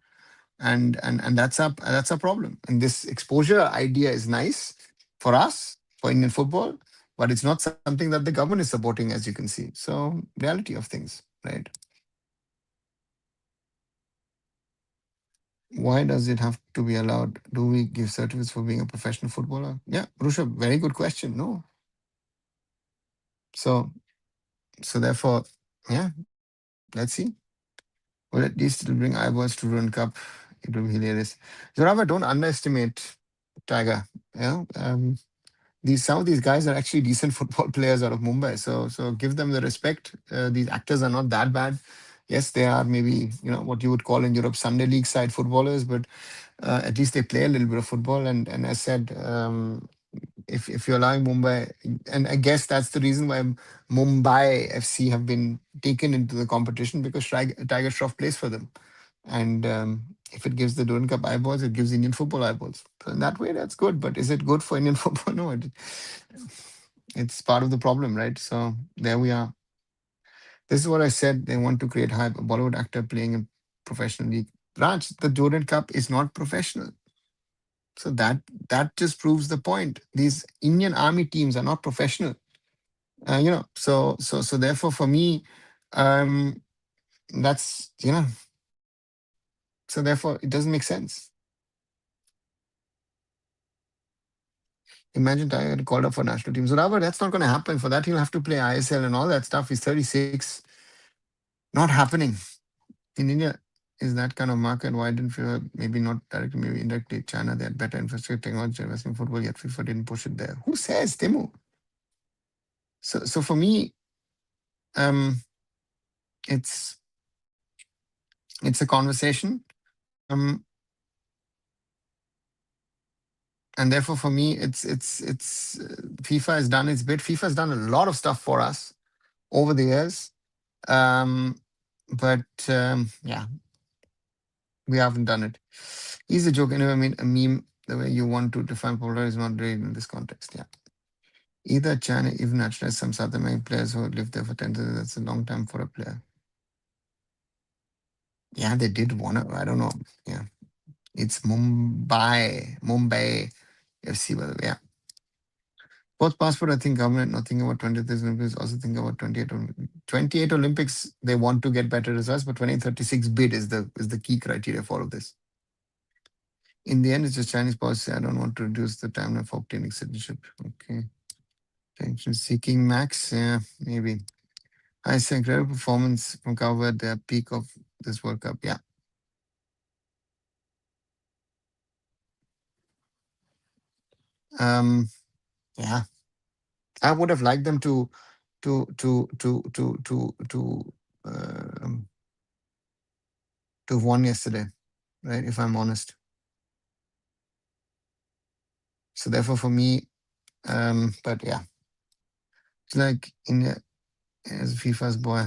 and that's a problem. And this exposure idea is nice for us, for Indian football, but it's not something that the government is supporting, as you can see. So reality of things, right? Why does it have to be allowed? Do we give certificates for being a professional footballer? Yeah, Rushabh, very good question. No. So so therefore, yeah, let's see. Will at least it'll bring eyeballs to Run Cup. It will be hilarious. Zorava, don't underestimate Tiger. These some of these guys are actually decent football players out of Mumbai. So give them the respect. These actors are not that bad. Yes, they are maybe what you would call in Europe Sunday league side footballers, but at least they play a little bit of football. And as said, if you're allowing Mumbai, and I guess that's the reason why Mumbai FC have been taken into the competition, because Tiger Shroff plays for them. And if it gives the Duran Cup eyeballs, it gives Indian football eyeballs. So in that way, that's good. But is it good for Indian football? No, it's part of the problem, right? So there we are. This is what I said. They want to create hype. A Bollywood actor playing in professional league. Raj, the Duran Cup is not professional. So that just proves the point. These Indian army teams are not professional. So therefore for me, um, that's so therefore it doesn't make sense. Imagine Tiger called up for national team. So Robert, that's not going to happen. For that, he'll have to play ISL and all that stuff. He's 36. Not happening. In India, is that kind of market. Why didn't FIFA, maybe not directly, maybe indirectly, China, they had better infrastructure, technology, investing in football, yet FIFA didn't push it there. Who says, Timu? So for me, um, it's it's a conversation. Um, and therefore for me, it's FIFA has done its bit. FIFA has done a lot of stuff for us over the years. Um, but yeah, we haven't done it. He's a joke. Anyway, I mean, a meme, the way you want to define popular is not great in this context. Yeah. Either China even naturalized some South American players who lived there for 10 years. That's a long time for a player. Yeah, they did want to. I don't know. Yeah. It's Mumbai FC, by the way. Yeah. Both passport, I think government not thinking about 20th Olympics, also think about 28 Olympics. They want to get better results, but 2036 bid is the key criteria for all of this. In the end, it's just Chinese policy. I don't want to reduce the timeline for obtaining citizenship. Okay. Attention seeking Max. Yeah, maybe. I say incredible performance from Cabo the peak of this World Cup. Yeah. Yeah. I would have liked them to um, to have won yesterday, right? If I'm honest. So therefore, for me, but yeah, it's like India as FIFA's boy.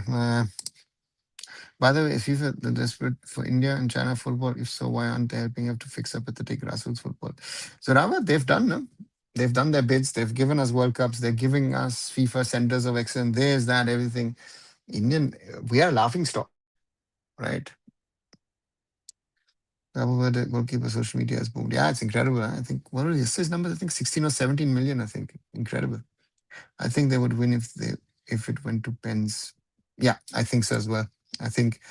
By the way, is FIFA the desperate for India and China football? If so, why aren't they helping up to fix up pathetic grassroots football? So Rava, they've done them. They've done their bids. They've given us World Cups. They're giving us FIFA centers of excellence. There's that, everything. Indian, we are a laughing stock, right? The goalkeeper social media has boomed. Yeah, it's incredible. I think what are yesterday's numbers? I think 16 or 17 million. I think incredible. I think they would win if it went to pens. Yeah, I think so as well. I think,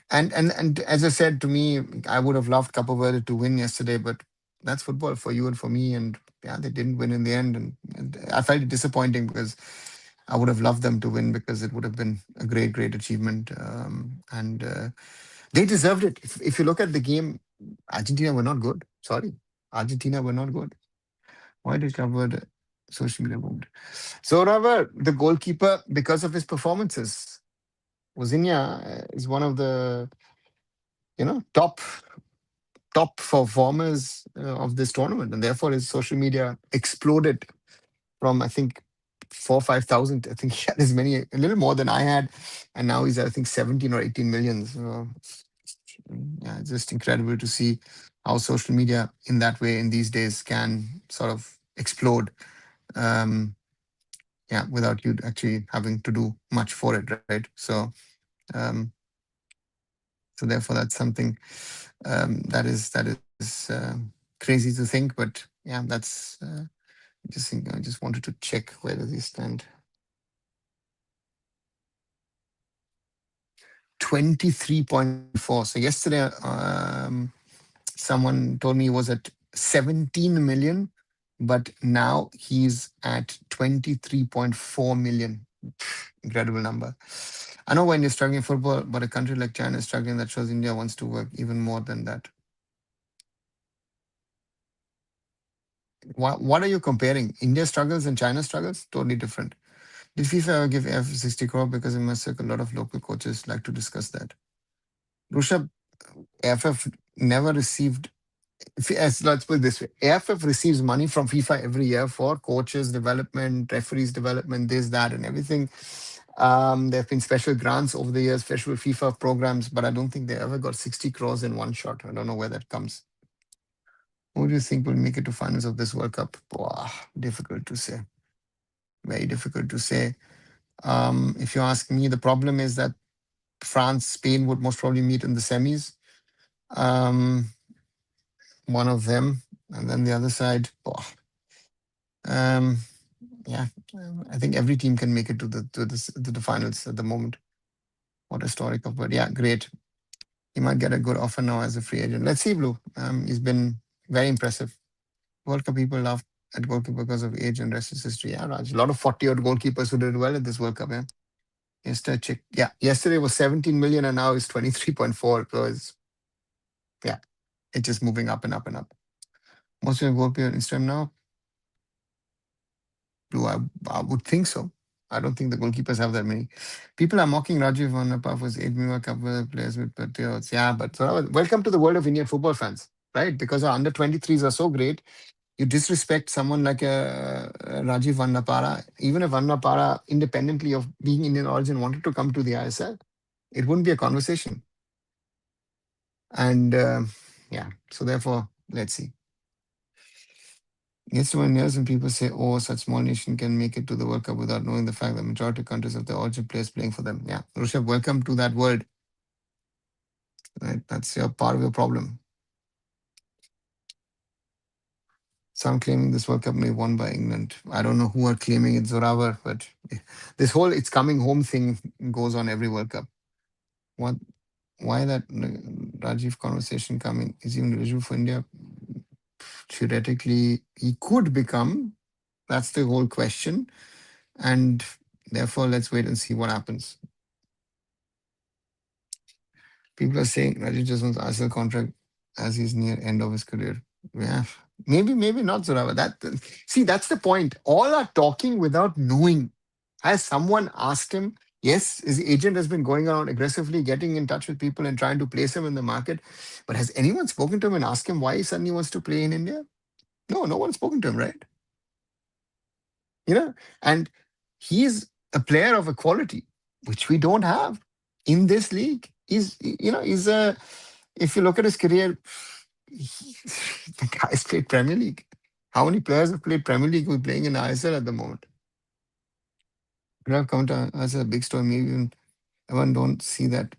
and as I said, to me, I would have loved Capo Verde to win yesterday, but that's football for you and for me. And yeah, they didn't win in the end, and I felt it disappointing because I would have loved them to win because it would have been a great achievement. And they deserved it. If you look at the game, Argentina were not good. Sorry, Argentina were not good. Why did cover social media boomed? So, Raver, the goalkeeper, because of his performances, Wozinha is one of the top performers of this tournament, and therefore his social media exploded from I think 4 or 5 thousand. I think he had as many, a little more than I had, and now he's at, I think 17 or 18 million. So, yeah, it's just incredible to see how social media in that way in these days can sort of explode. Um, yeah, without you actually having to do much for it, right? Um, so therefore, that's something that is crazy to think. But yeah, that's just think. I just wanted to check where does he stand. 23.4. So yesterday, someone told me he was at 17 million, but now he's at 23.4 million. Incredible number. I know when you're struggling in football, but a country like China is struggling. That shows India wants to work even more than that. What are you comparing? India struggles and China struggles? Totally different. Did FIFA ever give AIFF 60 crore? Because in my circle, a lot of local coaches like to discuss that. Rushabh, AIFF never received, let's put it this way, AIFF receives money from FIFA every year for coaches development, referees development, this, that, and everything. There have been special grants over the years, special FIFA programs, but I don't think they ever got 60 crores in one shot. I don't know where that comes. Who do you think will make it to finals of this World Cup? Wow, difficult to say. Very difficult to say. If you ask me, the problem is that France, Spain would most probably meet in the semis. Um, one of them, and then the other side. Um, yeah, I think every team can make it to the finals at the moment. What a story of, but yeah, great. He might get a good offer now as a free agent. Let's see, Blue. He's been very impressive. World Cup people laugh at goalkeeper because of age and rest is history. Yeah, Raj. A lot of 40-odd goalkeepers who did well at this World Cup. Yeah. Yesterday, check. Yeah, yesterday was 17 million and now it's 23.4. So it's, yeah, it's just moving up and up and up. Most of your goalkeeper on Instagram now. Do I would think so. I don't think the goalkeepers have that many. People are mocking Rajiv Vanapa for his 8 Cup players with patriots. Yeah, but welcome to the world of Indian football fans, right? Because our under 23s are so great. You disrespect someone like Rajiv Vannapara. Even if Vannapara, independently of being Indian origin, wanted to come to the ISL, it wouldn't be a conversation. And yeah, so therefore, let's see. Gets to my nerves when people say, oh, such small nation can make it to the World Cup without knowing the fact that majority of countries have their origin players playing for them. Yeah. Rushabh, welcome to that world. Right? That's your part of your problem. Some claiming this World Cup may be won by England. I don't know who are claiming it's Zoravar, but this whole it's coming home thing goes on every World Cup. What? Why that Rajiv conversation coming is even eligible for India? Theoretically, he could become. That's the whole question. And therefore, let's wait and see what happens. People are saying Rajiv just wants ISL contract as he's near end of his career. Yeah, maybe not Zoravar. See, that's the point. All are talking without knowing. Has someone asked him? Yes, his agent has been going around aggressively getting in touch with people and trying to place him in the market. But has anyone spoken to him and asked him why he suddenly wants to play in India? No, no one's spoken to him, right? And he's a player of a quality which we don't have in this league. He's a if you look at his career, the guy's played Premier League. How many players have played Premier League who are playing in ISL at the moment? Could have come to as a big story. Maybe even everyone don't see that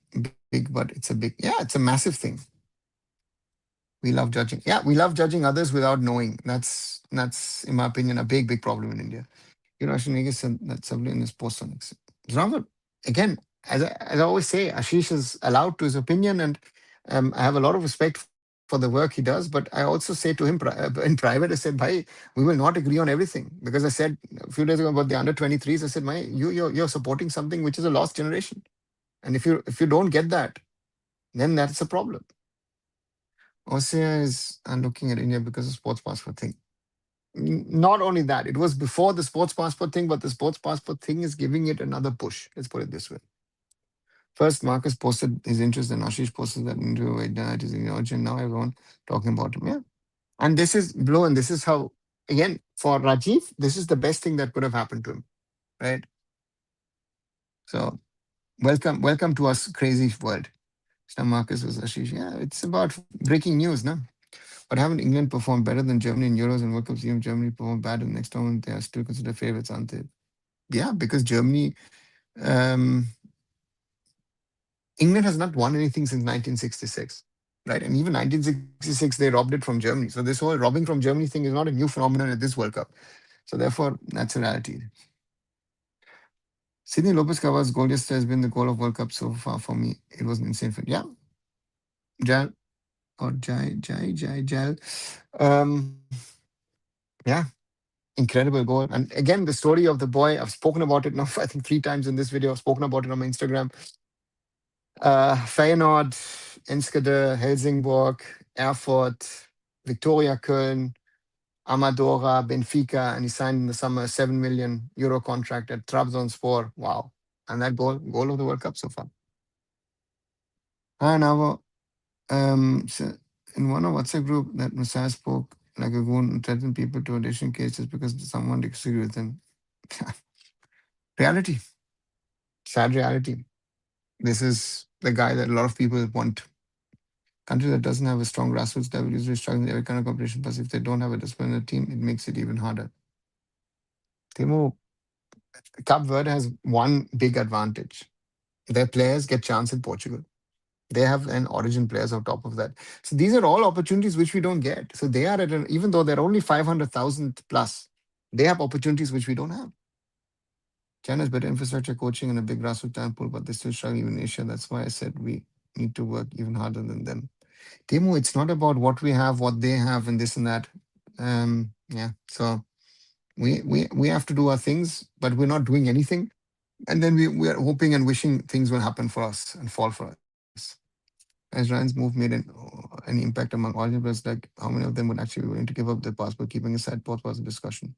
big, but it's a big, yeah, it's a massive thing. We love judging. Yeah, we love judging others without knowing. That's in my opinion a big problem in India. Ashish said that somebody in his post on X. Rather, again, as I always say, Ashish is allowed to his opinion, and I have a lot of respect for the work he does. But I also say to him in private, I said, "Bhai, we will not agree on everything." Because I said a few days ago about the under 23s, I said, "Bhai, you're supporting something which is a lost generation, and if you don't get that, then that's a problem." Austria is looking at India because of sports passport thing. Not only that, it was before the sports passport thing, but the sports passport thing is giving it another push. Let's put it this way. First, Marcus posted his interest, and Ashish posted that into it is in origin. Now everyone talking about him. Yeah. And this is Blow, and this is how, again, for Rajiv, this is the best thing that could have happened to him. Right. So welcome to us crazy world. So Marcus was Ashish. Yeah, it's about breaking news, no? But haven't England performed better than Germany in Euros and World Cups? Even Germany performed bad in the next tournament. They are still considered favorites, aren't they? Yeah, because Germany, um, England has not won anything since 1966, right? And even 1966, they robbed it from Germany. So this whole robbing from Germany thing is not a new phenomenon at this World Cup. So therefore, that's a reality. Sydney Lopez Cava's goal yesterday has been the goal of World Cup so far for me. It was an insane fit. Yeah, Jal or Jal. Um, yeah, incredible goal. And again, the story of the boy, I've spoken about it now, I think 3 times in this video. I've spoken about it on my Instagram. Feyenoord, Enschede, Helsingborg, Erfurt, Victoria Köln, Amadora, Benfica, and he signed in the summer a 7 million euro contract at Trabzonspor. Wow. And that goal of the World Cup so far. Arunava, so in one of WhatsApp group that Messiah spoke like a goon and threatened people to audition cases because someone disagreed with him. Reality, sad reality. This is the guy that a lot of people want. Country that doesn't have a strong grassroots level usually struggles in every kind of competition. Plus, if they don't have a disciplined team, it makes it even harder. Timo, Cape Verde has one big advantage. Their players get chance in Portugal. They have an origin players on top of that. So these are all opportunities which we don't get. So they are at an, even though they're only 500,000 plus, they have opportunities which we don't have. China's better infrastructure, coaching, and a big grassroots talent pool, but they still struggle even in Asia. That's why I said we need to work even harder than them. Timo, it's not about what we have, what they have, and this and that. Yeah. So we have to do our things, but we're not doing anything. And then we are hoping and wishing things will happen for us and fall for us. As Ryan's move made any impact among origin players, like how many of them would actually be willing to give up their passport, keeping aside post was a discussion.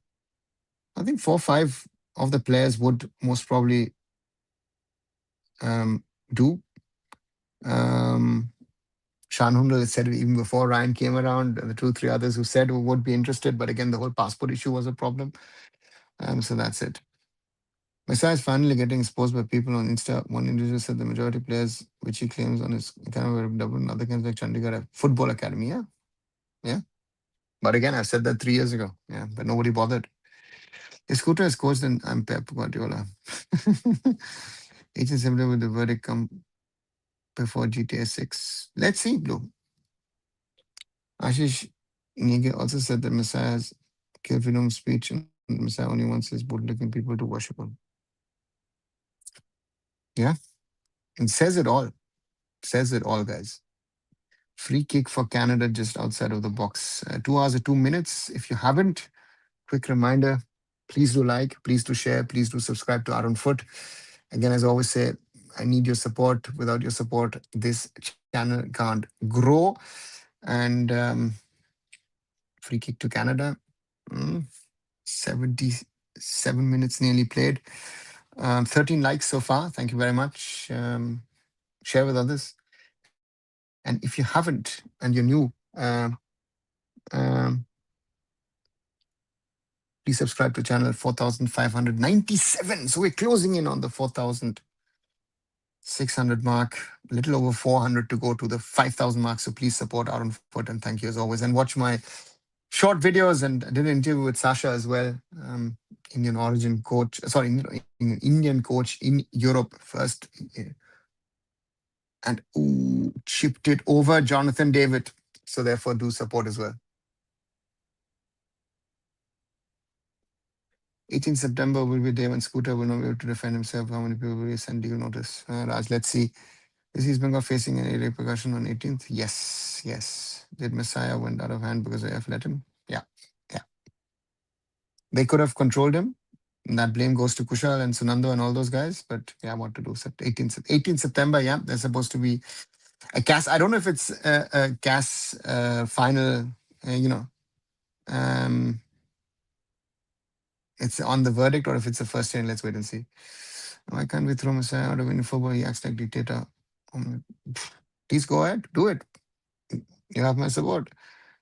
I think 4 or 5 of the players would most probably do. Um, Shan Hundal said it even before Ryan came around, and the 2 3 others who said who would be interested, but again, the whole passport issue was a problem. So that's it. Messiah is finally getting exposed by people on Insta. One individual said the majority players, which he claims on his account, were double in other games like Chandigarh Football Academy. Yeah, yeah. But again, I said that 3 years ago. Yeah, but nobody bothered. His scooter is coached and I'm Pep Guardiola. 18 September will the verdict come before GTA 6. Let's see, Blue. Ashish Nige also said that Messiah's kill freedom speech and Messiah only wants his bootlicking people to worship him. Yeah, it says it all. Says it all, guys. Free kick for Canada just outside of the box. 2 hours or 2 minutes. If you haven't, quick reminder, please do like, please do share, please do subscribe to Arun Foot. Again, as I always say, I need your support. Without your support, this channel can't grow. And free kick to Canada. 77 minutes nearly played. 13 likes so far. Thank you very much. Share with others. And if you haven't and you're new, um, please subscribe to channel 4,597. So we're closing in on the 4,600 mark, a little over 400 to go to the 5,000 mark. So please support Arun Foot and thank you as always. And watch my short videos. And I did an interview with Sasha as well, Indian origin coach, sorry, Indian coach in Europe first. And chipped it over Jonathan David. So therefore do support as well. 18 September will be day when Scooter will not be able to defend himself. How many people will he send? Do you notice? Raj, let's see. Is East Bengal facing any repercussion on 18th? Yes, yes. Did Messiah went out of hand because AIFF let him? Yeah, yeah. They could have controlled him. And that blame goes to Kushal and Sunando and all those guys. But yeah, what to do? 18th September, yeah, there's supposed to be a CAS. I don't know if it's a CAS final, um, it's on the verdict or if it's the first hearing. Let's wait and see. Why can't we throw Messiah out of any football? He acts like dictator. Please go ahead, do it. You have my support.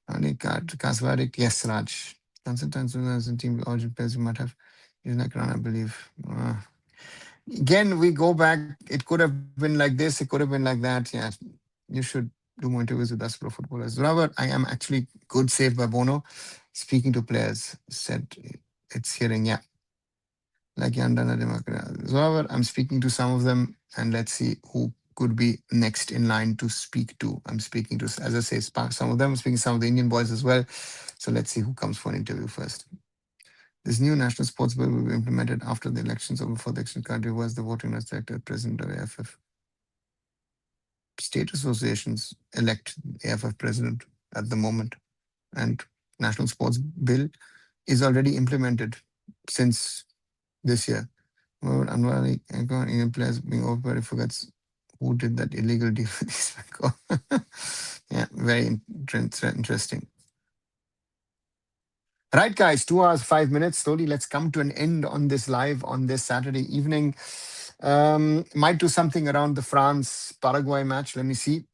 Only CAS verdict. Yes, Raj. Sometimes as a team origin players you might have. He's not around, I believe. Again, we go back. It could have been like this. It could have been like that. Yeah, you should do more interviews with us pro footballers. Zoravar, I am actually good saved by Bono. Speaking to players, said it's hearing, yeah. Like Yandana Democrat. Zoravar, I'm speaking to some of them, and let's see who could be next in line to speak to. I'm speaking to, as I say, some of them. I'm speaking to some of the Indian boys as well. So let's see who comes for an interview first. This new national sports bill will be implemented after the elections or before the election country was the voting rights director, president of AIFF. State associations elect AIFF president at the moment, and national sports bill is already implemented since this year. Well, unlikely Indian players being over, he forgets who did that illegal deal with East Bengal. Yeah, very interesting. Right, guys, 2 hours, 5 minutes. Slowly, let's come to an end on this live on this Saturday evening. Might do something around the France Paraguay match. Let me see.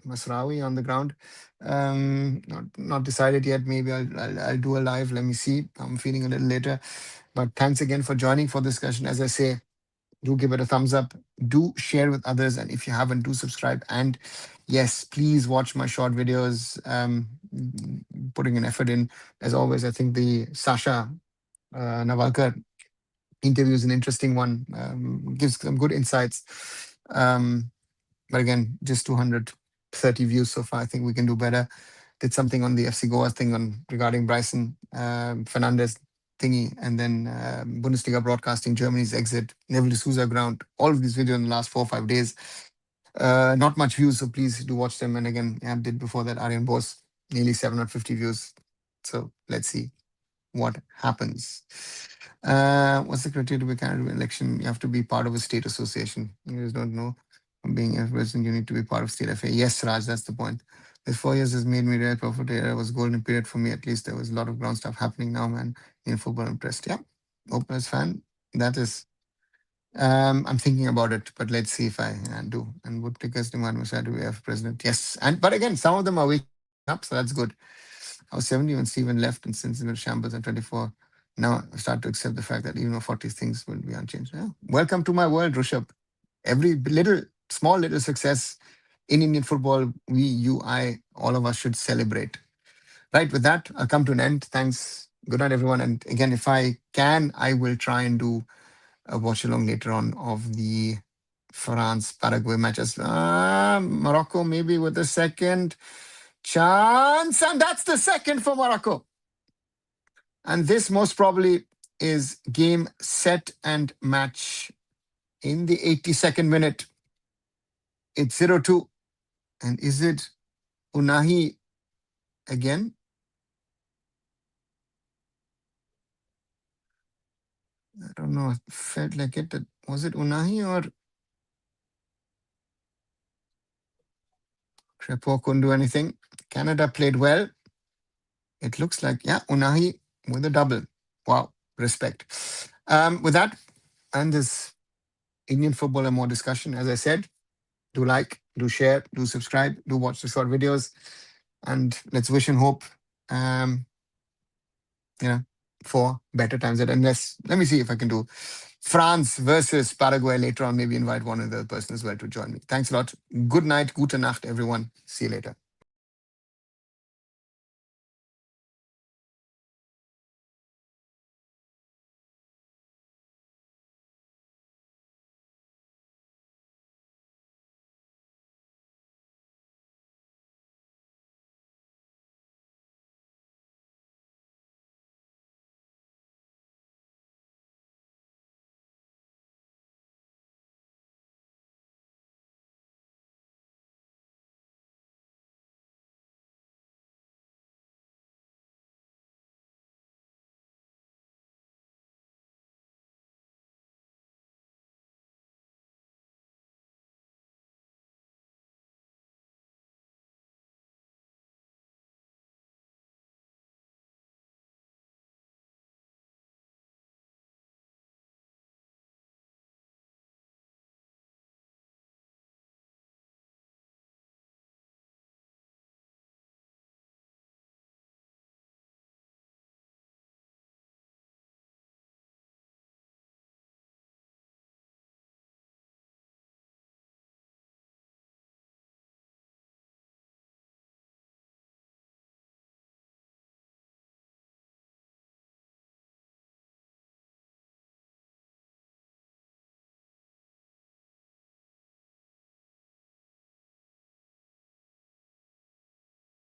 Masraoui on the ground. Not decided yet. Maybe I'll do a live. Let me see. I'm feeling a little later. But thanks again for joining for this discussion. As I say, do give it a thumbs up. Do share with others. And if you haven't, do subscribe. And yes, please watch my short videos. Putting an effort in. As always, I think the Sasha Navalkar interview is an interesting one. Gives some good insights. But again, just 230 views so far. I think we can do better. Did something on the FC Goa thing on regarding Bryson Fernandez thingy, and then Bundesliga broadcasting Germany's exit, Neville D'Souza ground. All of these videos in the last 4 or 5 days. Not much views, so please do watch them. And again, I did before that Aryan Bose, nearly 750 views. So let's see what happens. What's the criteria to be a candidate in election? You have to be part of a state association. You guys don't know. Being a president, you need to be part of state FA. Yes, Raj, that's the point. This 4 years has made me real profit. It was golden period for me. At least there was a lot of ground stuff happening now, man. In football, impressed. Yeah, Openers fan. That is. I'm thinking about it, but let's see if I do. And would Plickers demand Messiah to be AIFF president? Yes, but again, some of them are waking up, so that's good. I was 70 when Stephen left, and since he shambles at 24, now I start to accept the fact that even though 40 things will be unchanged. Yeah. Welcome to my world, Rishabh. Every small little success in Indian football, we, you, I, all of us should celebrate. Right, with that, I'll come to an end. Thanks. Good night, everyone. And again, if I can, I will try and do a watch along later on of the France Paraguay matches. Morocco maybe with a second chance. And that's the second for Morocco. And this most probably is game, set, and match in the 82nd minute. It's 0-2. And is it Unahi again? I don't know. It felt like it. Was it Unahi or Crepeau couldn't do anything? Canada played well. It looks like, yeah, Unahi with a double. Wow, respect. With that, and this Indian football and more discussion, as I said, do like, do share, do subscribe, do watch the short videos, and let's wish and hope, for better times. Unless, let me see if I can do France versus Paraguay later on. Maybe invite one other person as well to join me. Thanks a lot. Good night, gute Nacht, everyone. See you later.